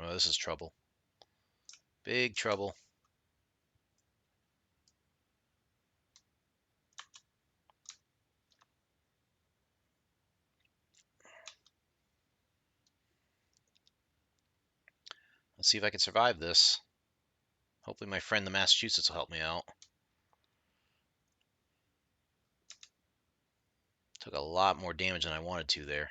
Oh, this is trouble. Big trouble. Let's see if I can survive this. Hopefully my friend the Massachusetts will help me out. Took a lot more damage than I wanted to there.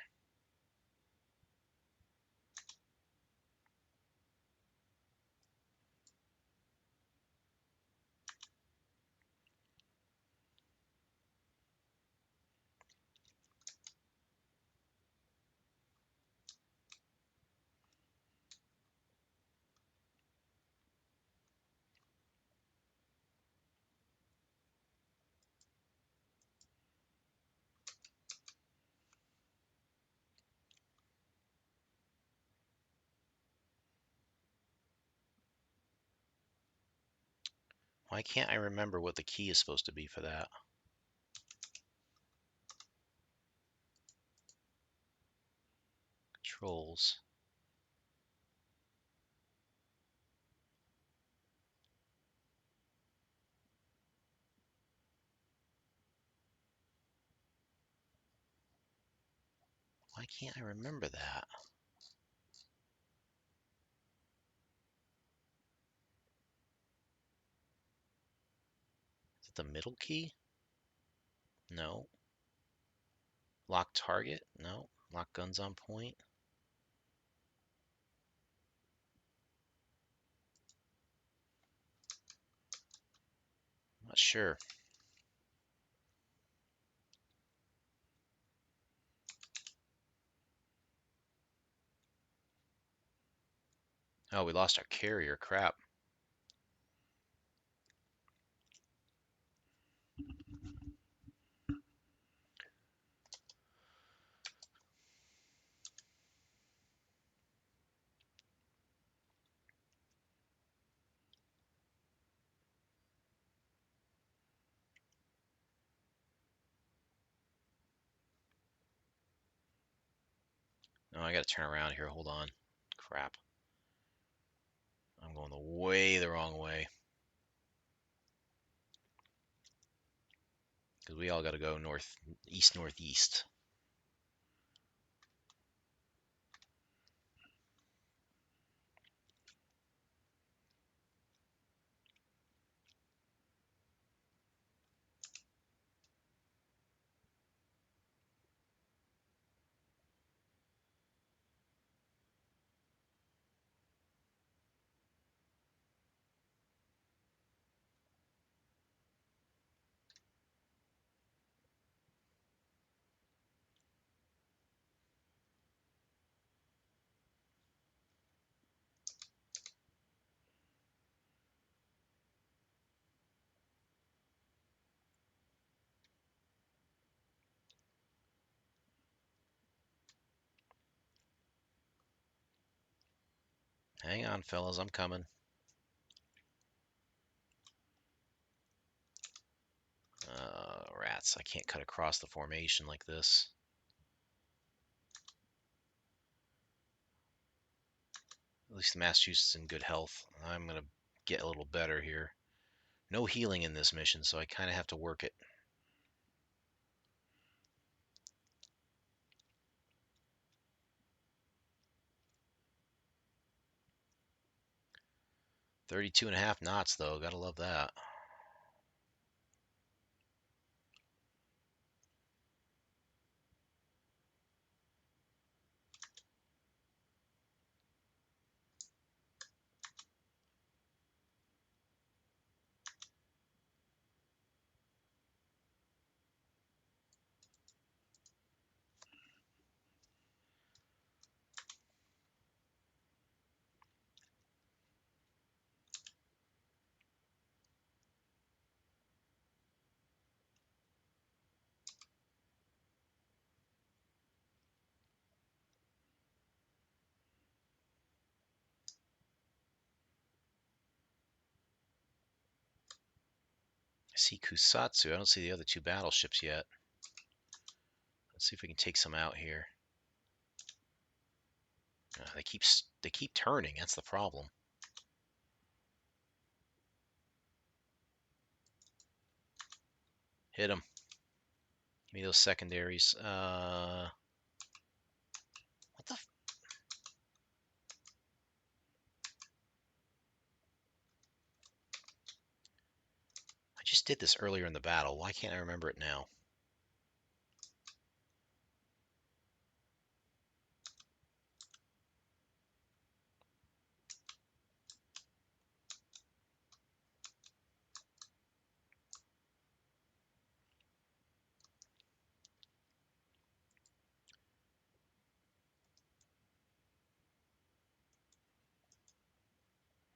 Why can't I remember what the key is supposed to be for that? Controls. Why can't I remember that? Is it the middle key? No. Lock target? No. Lock guns on point? I'm not sure. Oh, we lost our carrier. Crap. No, I gotta turn around here. Hold on. Crap. I'm going the wrong way. Because we all gotta go northeast. Hang on, fellas, I'm coming. Rats, I can't cut across the formation like this. At least Massachusetts is in good health. I'm going to get a little better here. No healing in this mission, so I kind of have to work it. 32.5 knots, though. Gotta love that. I see Kusatsu. I don't see the other two battleships yet. Let's see if we can take some out here. They keep turning. That's the problem. Hit them. Give me those secondaries. What the? I just did this earlier in the battle. Why can't I remember it now?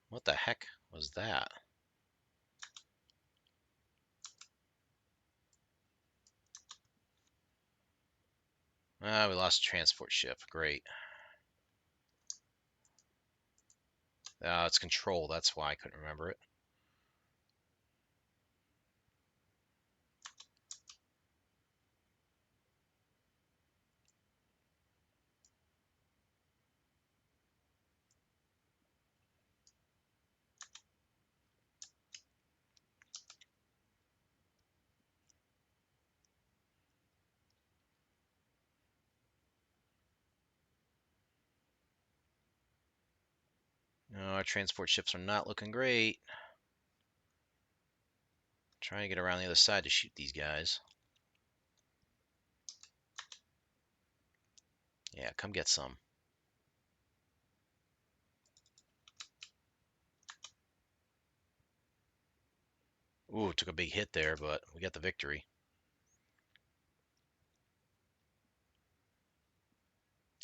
What the heck was that? Ah, we lost a transport ship. Great. It's control. That's why I couldn't remember it. No, our transport ships are not looking great. Trying to get around the other side to shoot these guys. Yeah, come get some. Ooh, took a big hit there, but we got the victory.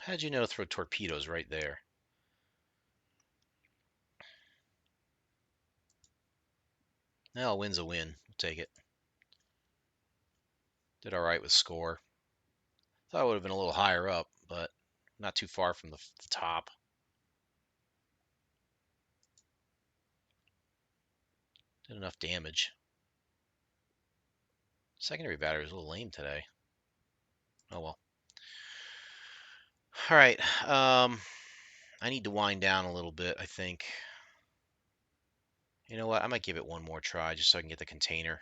How did you know to throw torpedoes right there? Well, a win's a win. We'll take it. Did all right with score. Thought it would have been a little higher up, but not too far from the top. Did enough damage. Secondary battery is a little lame today. Oh well. All right. I need to wind down a little bit, I think. You know what? I might give it one more try just so I can get the container.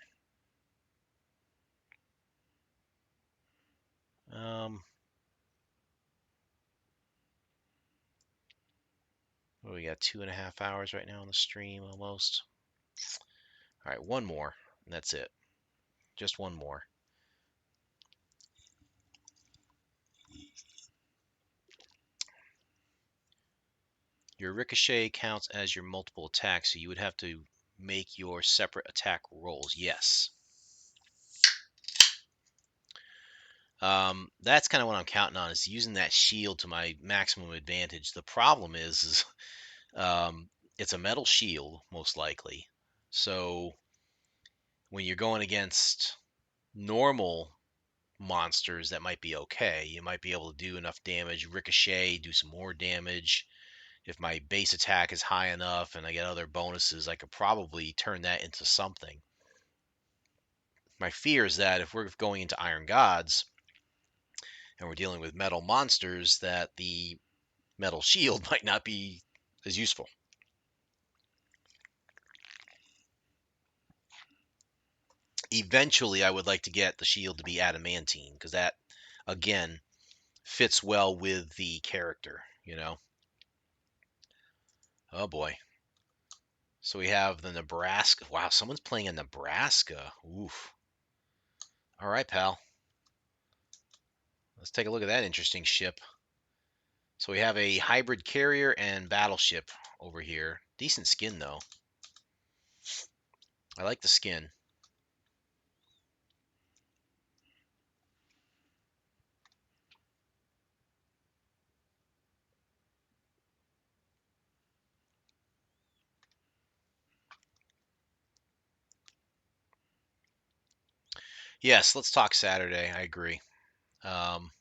What we got? 2.5 hours right now on the stream almost. All right, one more, and that's it. Just one more. Your ricochet counts as your multiple attacks, so you would have to make your separate attack rolls. Yes. That's kind of what I'm counting on, is using that shield to my maximum advantage. The problem is it's a metal shield, most likely. So when you're going against normal monsters, that might be okay. You might be able to do enough damage, ricochet, do some more damage. if my base attack is high enough and I get other bonuses, I could probably turn that into something. My fear is that if we're going into Iron Gods and we're dealing with metal monsters, that the metal shield might not be as useful. Eventually, I would like to get the shield to be adamantine because that, again, fits well with the character, you know? Oh boy. So we have the Nebraska. Wow, someone's playing a Nebraska. Oof. All right, pal. Let's take a look at that interesting ship. So we have a hybrid carrier and battleship over here. Decent skin, though. I like the skin. Yes, let's talk Saturday. I agree. Um,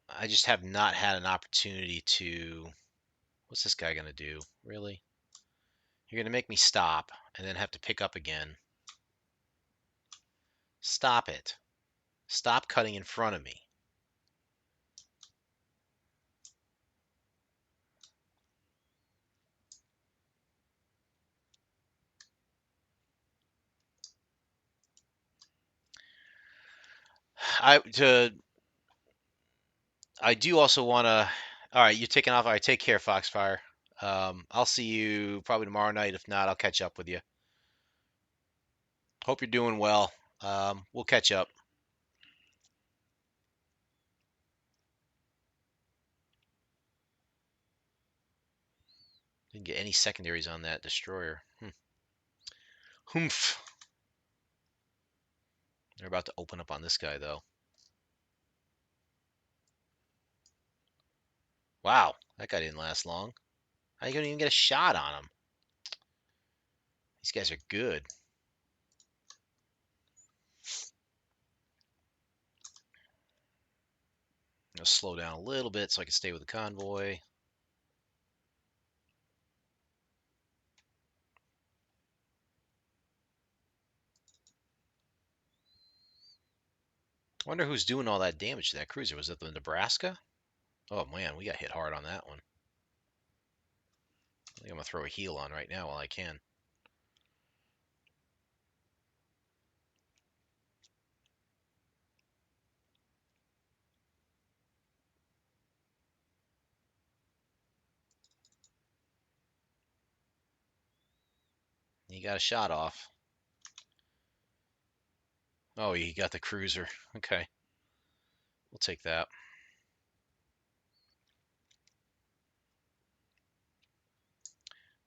I just have not had an opportunity to. What's this guy going to do? Really? You're going to make me stop and then have to pick up again. Stop it. Stop cutting in front of me. I to I do also want to. All right, you're taking off. All right, take care, Foxfire. I'll see you probably tomorrow night. If not, I'll catch up with you. Hope you're doing well. We'll catch up. Didn't get any secondaries on that destroyer. Humph. They're about to open up on this guy, though. Wow, that guy didn't last long. How you gonna even get a shot on him? These guys are good. I'll slow down a little bit so I can stay with the convoy. I wonder who's doing all that damage to that cruiser. Was it the Nebraska? Oh man, we got hit hard on that one. I think I'm gonna throw a heal on right now while I can. He got a shot off. Oh, he got the cruiser. Okay, we'll take that.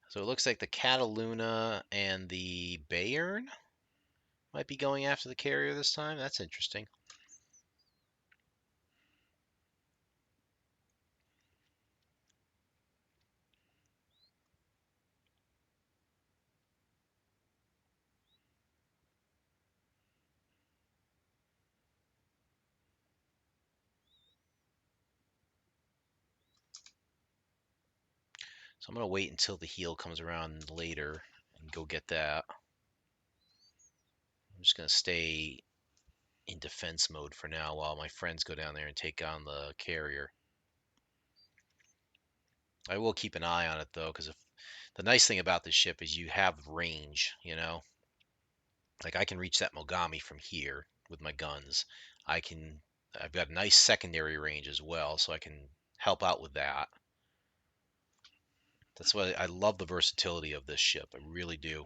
So it looks like the Cataluna and the Bayern might be going after the carrier this time. That's interesting. So I'm going to wait until the heal comes around later and go get that. I'm just going to stay in defense mode for now while my friends go down there and take on the carrier. I will keep an eye on it though, because if the nice thing about this ship is you have range, you know? Like I can reach that Mogami from here with my guns. I can I've got a nice secondary range as well, so I can help out with that. That's why I love the versatility of this ship. I really do.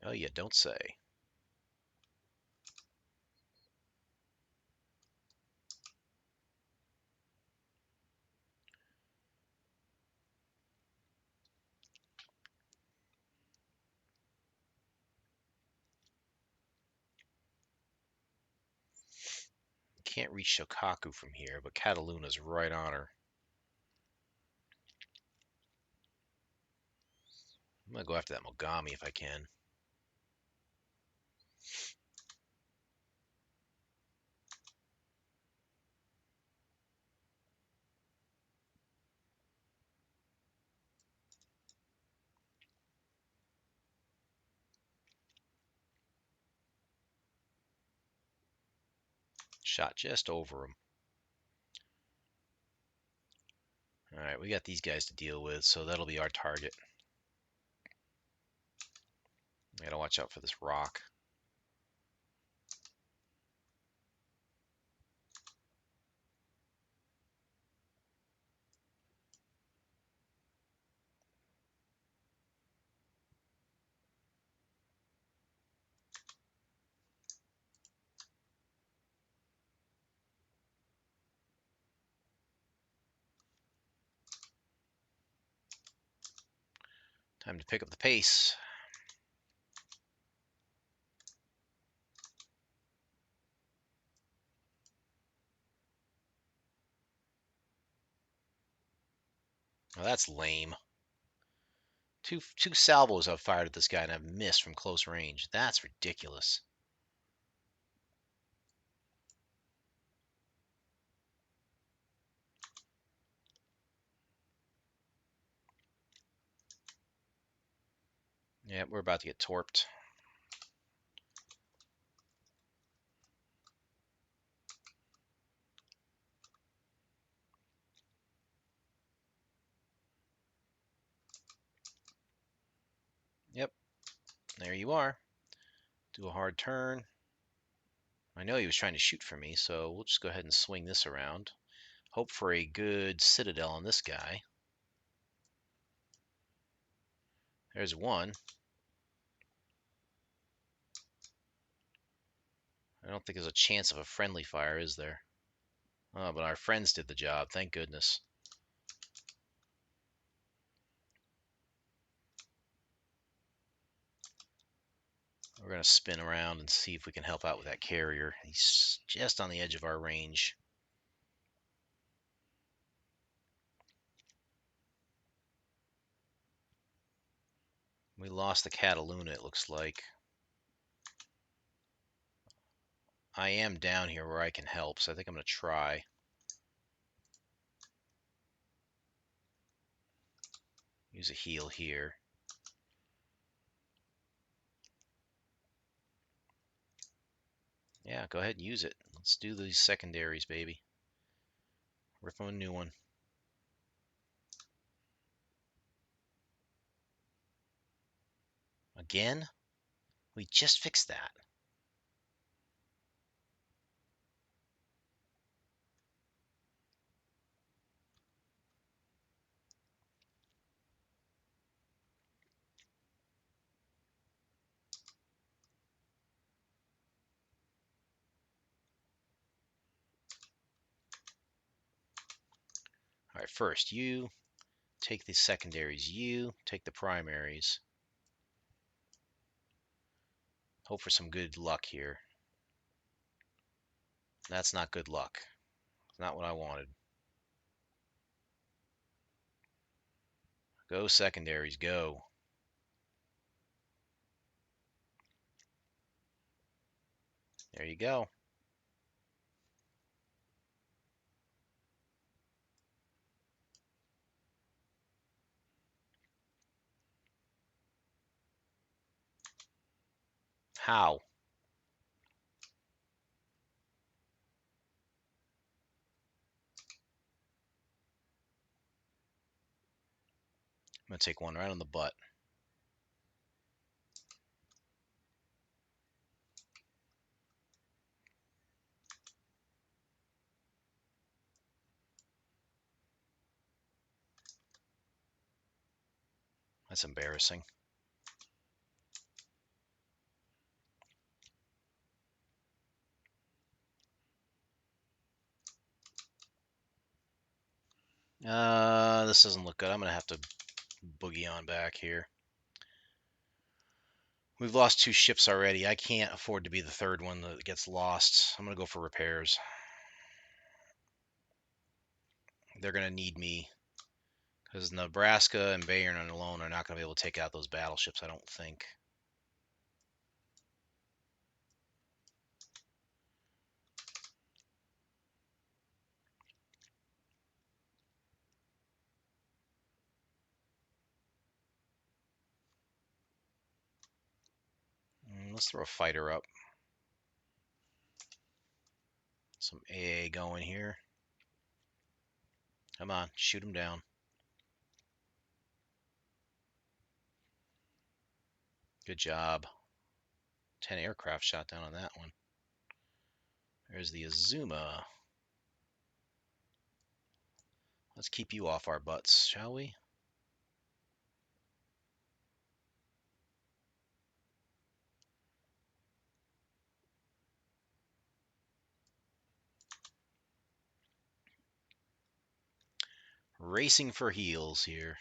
Oh yeah, don't say. Can't reach Shokaku from here, but Cataluna's right on her. I'm gonna go after that Mogami if I can. Shot just over him. All right, we got these guys to deal with, so that'll be our target. I gotta watch out for this rock. Time to pick up the pace. Well, that's lame. Two salvos I've fired at this guy and I've missed from close range. That's ridiculous. Yeah, we're about to get torped. Yep, there you are. Do a hard turn. I know he was trying to shoot for me, so we'll just go ahead and swing this around. Hope for a good citadel on this guy. There's one. I don't think there's a chance of a friendly fire, is there? Oh, but our friends did the job, thank goodness. We're going to spin around and see if we can help out with that carrier. He's just on the edge of our range. We lost the Cataluna, it looks like. I am down here where I can help, so I think I'm going to try. Use a heal here. Yeah, go ahead and use it. Let's do these secondaries, baby. Rip them a new one. Again? We just fixed that. All right, first, you take the secondaries. You take the primaries. Hope for some good luck here. That's not good luck. It's not what I wanted. Go secondaries, go. There you go. How? I'm going to take one right on the butt. That's embarrassing. This doesn't look good. I'm going to have to boogie on back here. We've lost two ships already. I can't afford to be the third one that gets lost. I'm going to go for repairs. They're going to need me because Nebraska and Bayern alone are not going to be able to take out those battleships, I don't think. Let's throw a fighter up. Some AA going here. Come on, shoot him down. Good job. 10 aircraft shot down on that one. There's the Azuma. Let's keep you off our butts, shall we? Racing for heals here.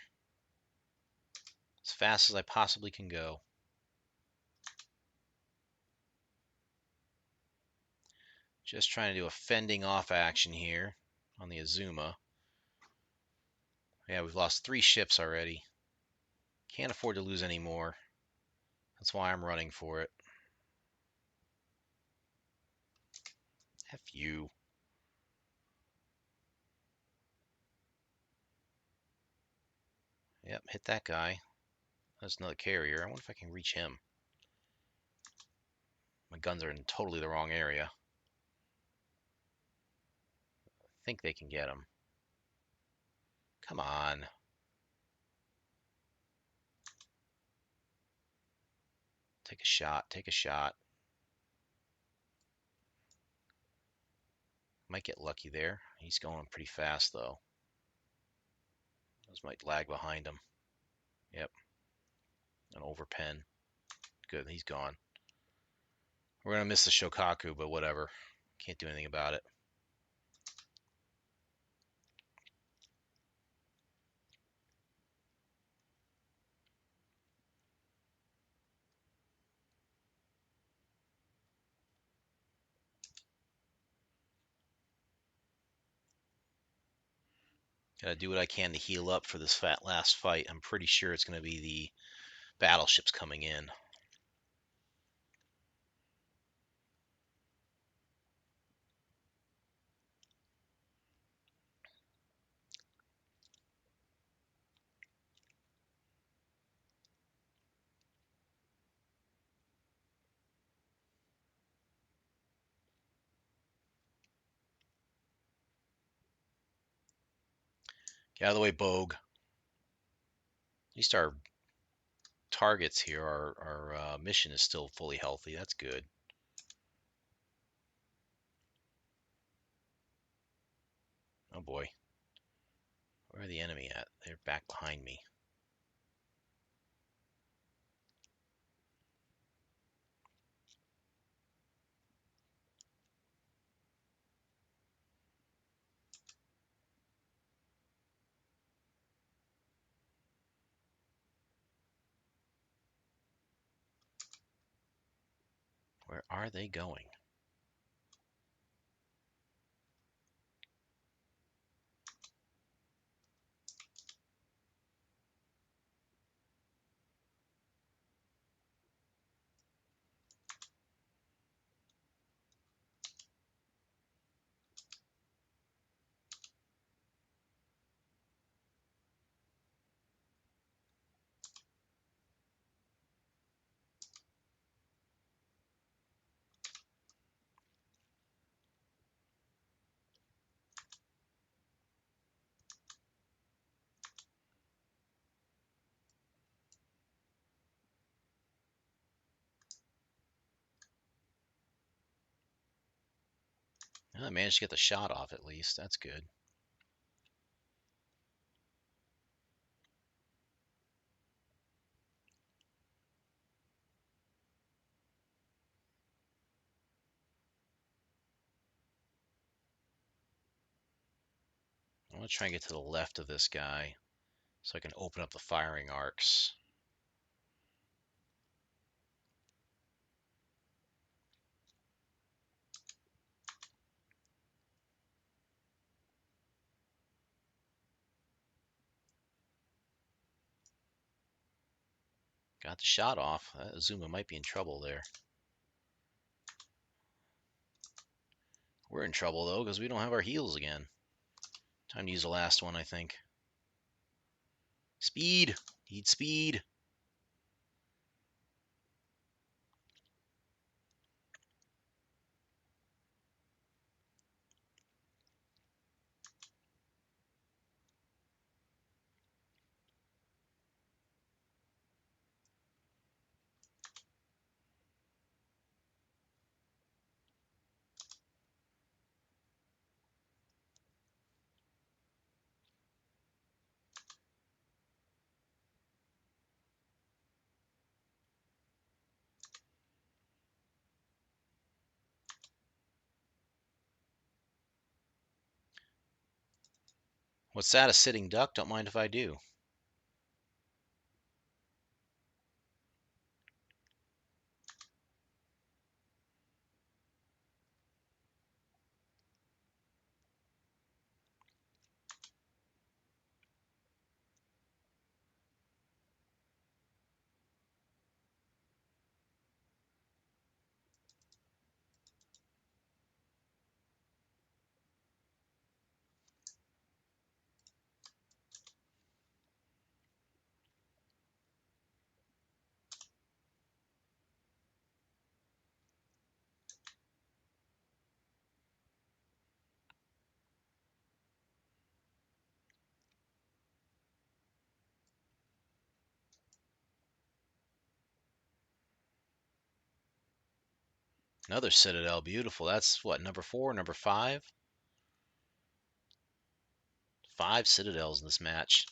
As fast as I possibly can go. Just trying to do a fending off action here on the Azuma. Yeah, we've lost 3 ships already. Can't afford to lose any more. That's why I'm running for it. F you. Yep, hit that guy. That's another carrier. I wonder if I can reach him. My guns are in totally the wrong area. I think they can get him. Come on. Take a shot. Take a shot. Might get lucky there. He's going pretty fast, though. Those might lag behind him. Yep. An overpen. Good, he's gone. We're going to miss the Shokaku, but whatever. Can't do anything about it. Gotta do what I can to heal up for this fat last fight. I'm pretty sure it's going to be the battleships coming in. Get out of the way, Bogue. At least our targets here, our mission is still fully healthy. That's good. Oh boy. Where are the enemy at? They're back behind me. Where are they going? Well, I managed to get the shot off at least. That's good. I want to try and get to the left of this guy so I can open up the firing arcs. Got the shot off. Azuma might be in trouble there. We're in trouble, though, because we don't have our heals again. Time to use the last one, I think. Speed! Need speed! What's that? A sitting duck? Don't mind if I do. Another Citadel. Beautiful. That's what, number four, number five? Five Citadels in this match.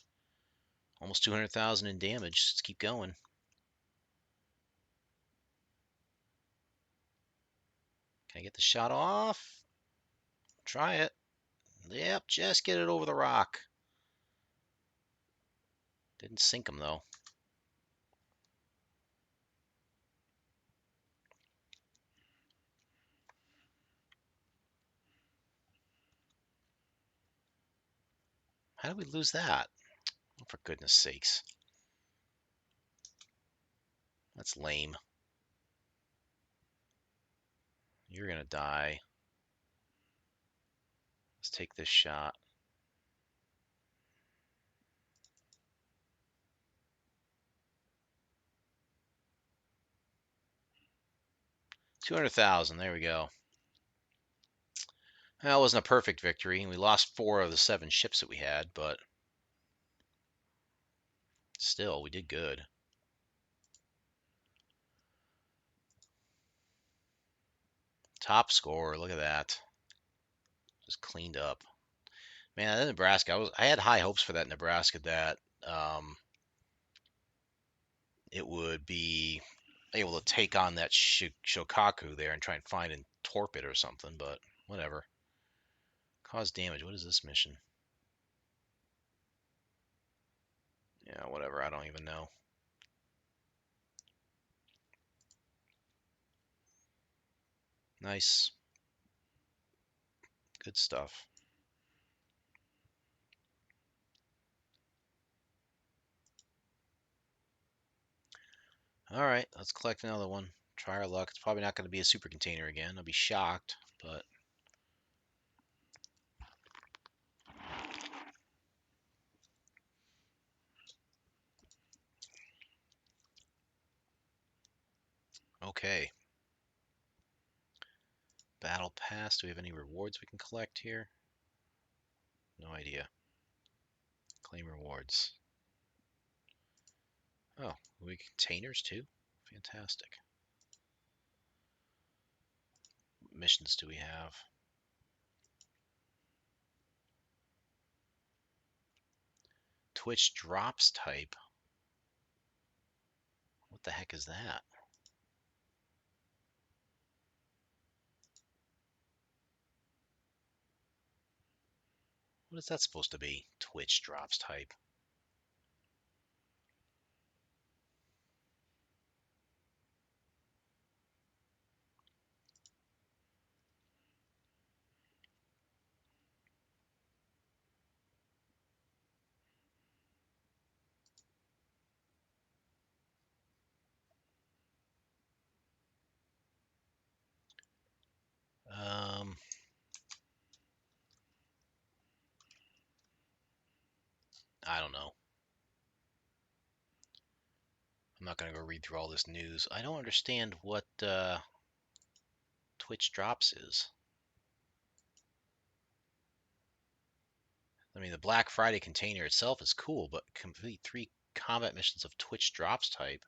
Almost 200,000 in damage. Let's keep going. Can I get the shot off? Try it. Yep, just get it over the rock. Didn't sink him, though. How did we lose that? Oh, for goodness sakes. That's lame. You're going to die. Let's take this shot. $200,000. There we go. That wasn't a perfect victory. We lost 4 of the 7 ships that we had, but still, we did good. Top score. Look at that. Just cleaned up. Man, that Nebraska. I had high hopes for that Nebraska that it would be able to take on that Shokaku there and try and find and torp it or something, but whatever. Cause damage. What is this mission? Yeah, whatever. I don't even know. Nice. Good stuff. All right, let's collect another one. Try our luck. It's probably not going to be a super container again. I'll be shocked, but okay. Battle Pass. Do we have any rewards we can collect here? No idea. Claim rewards. Oh, we containers too? Fantastic. What missions do we have? Twitch drops type. What the heck is that? What is that supposed to be? Twitch drops type. Um, I don't know. I'm not going to go read through all this news. I don't understand what Twitch drops is. I mean, the Black Friday container itself is cool, but complete 3 combat missions of Twitch drops type.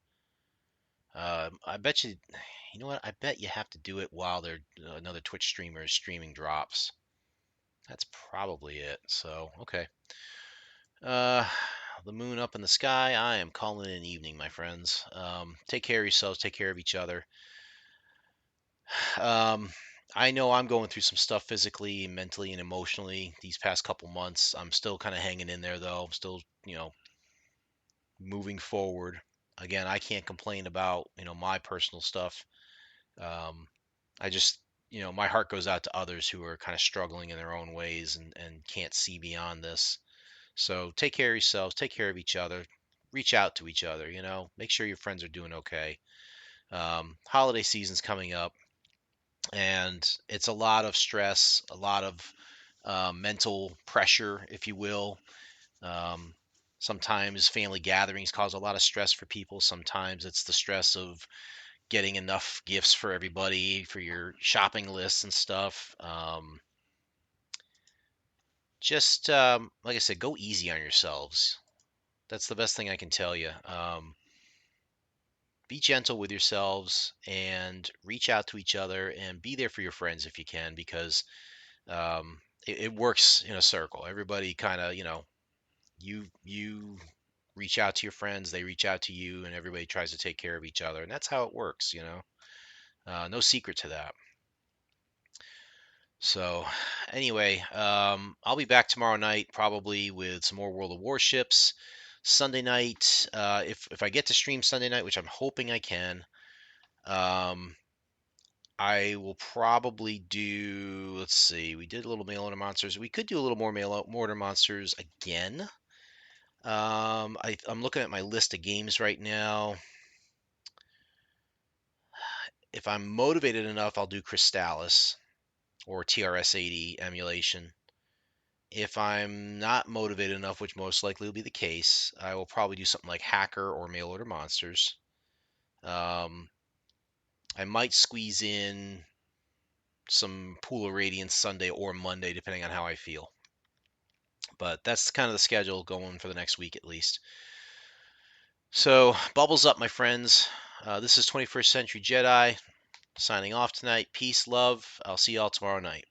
I bet you, you know what? I bet you have to do it while another Twitch streamer is streaming drops. That's probably it. So, okay. Uh, the moon up in the sky. I am calling it an evening, my friends. Take care of yourselves. Take care of each other. Um, I know I'm going through some stuff physically, mentally, and emotionally these past couple months. I'm still kind of hanging in there though. I'm still, moving forward. Again, I can't complain about, my personal stuff. Um, I just, my heart goes out to others who are kind of struggling in their own ways and can't see beyond this. So take care of yourselves, take care of each other, reach out to each other, make sure your friends are doing okay. Holiday season's coming up, and it's a lot of stress, a lot of mental pressure, if you will. Um, Sometimes family gatherings cause a lot of stress for people. Sometimes it's the stress of getting enough gifts for everybody for your shopping lists and stuff. Just like I said, go easy on yourselves. That's the best thing I can tell you. Be gentle with yourselves and reach out to each other and be there for your friends if you can, because it works in a circle. Everybody kind of, you reach out to your friends, they reach out to you, and everybody tries to take care of each other, and that's how it works. No secret to that. So, anyway, I'll be back tomorrow night probably with some more World of Warships. Sunday night, if I get to stream Sunday night, which I'm hoping I can, um, I will probably do. Let's see, we did a little mail order monsters. We could do a little more mail order monsters again. I'm looking at my list of games right now. If I'm motivated enough, I'll do Crystallis or TRS-80 emulation. If I'm not motivated enough, which most likely will be the case, I will probably do something like Hacker or Mail Order Monsters. Um, I might squeeze in some Pool of Radiance Sunday or Monday, depending on how I feel. But that's kind of the schedule going for the next week at least. So, bubbles up, my friends. This is 21st Century Jedi signing off tonight. Peace, love. I'll see y'all tomorrow night.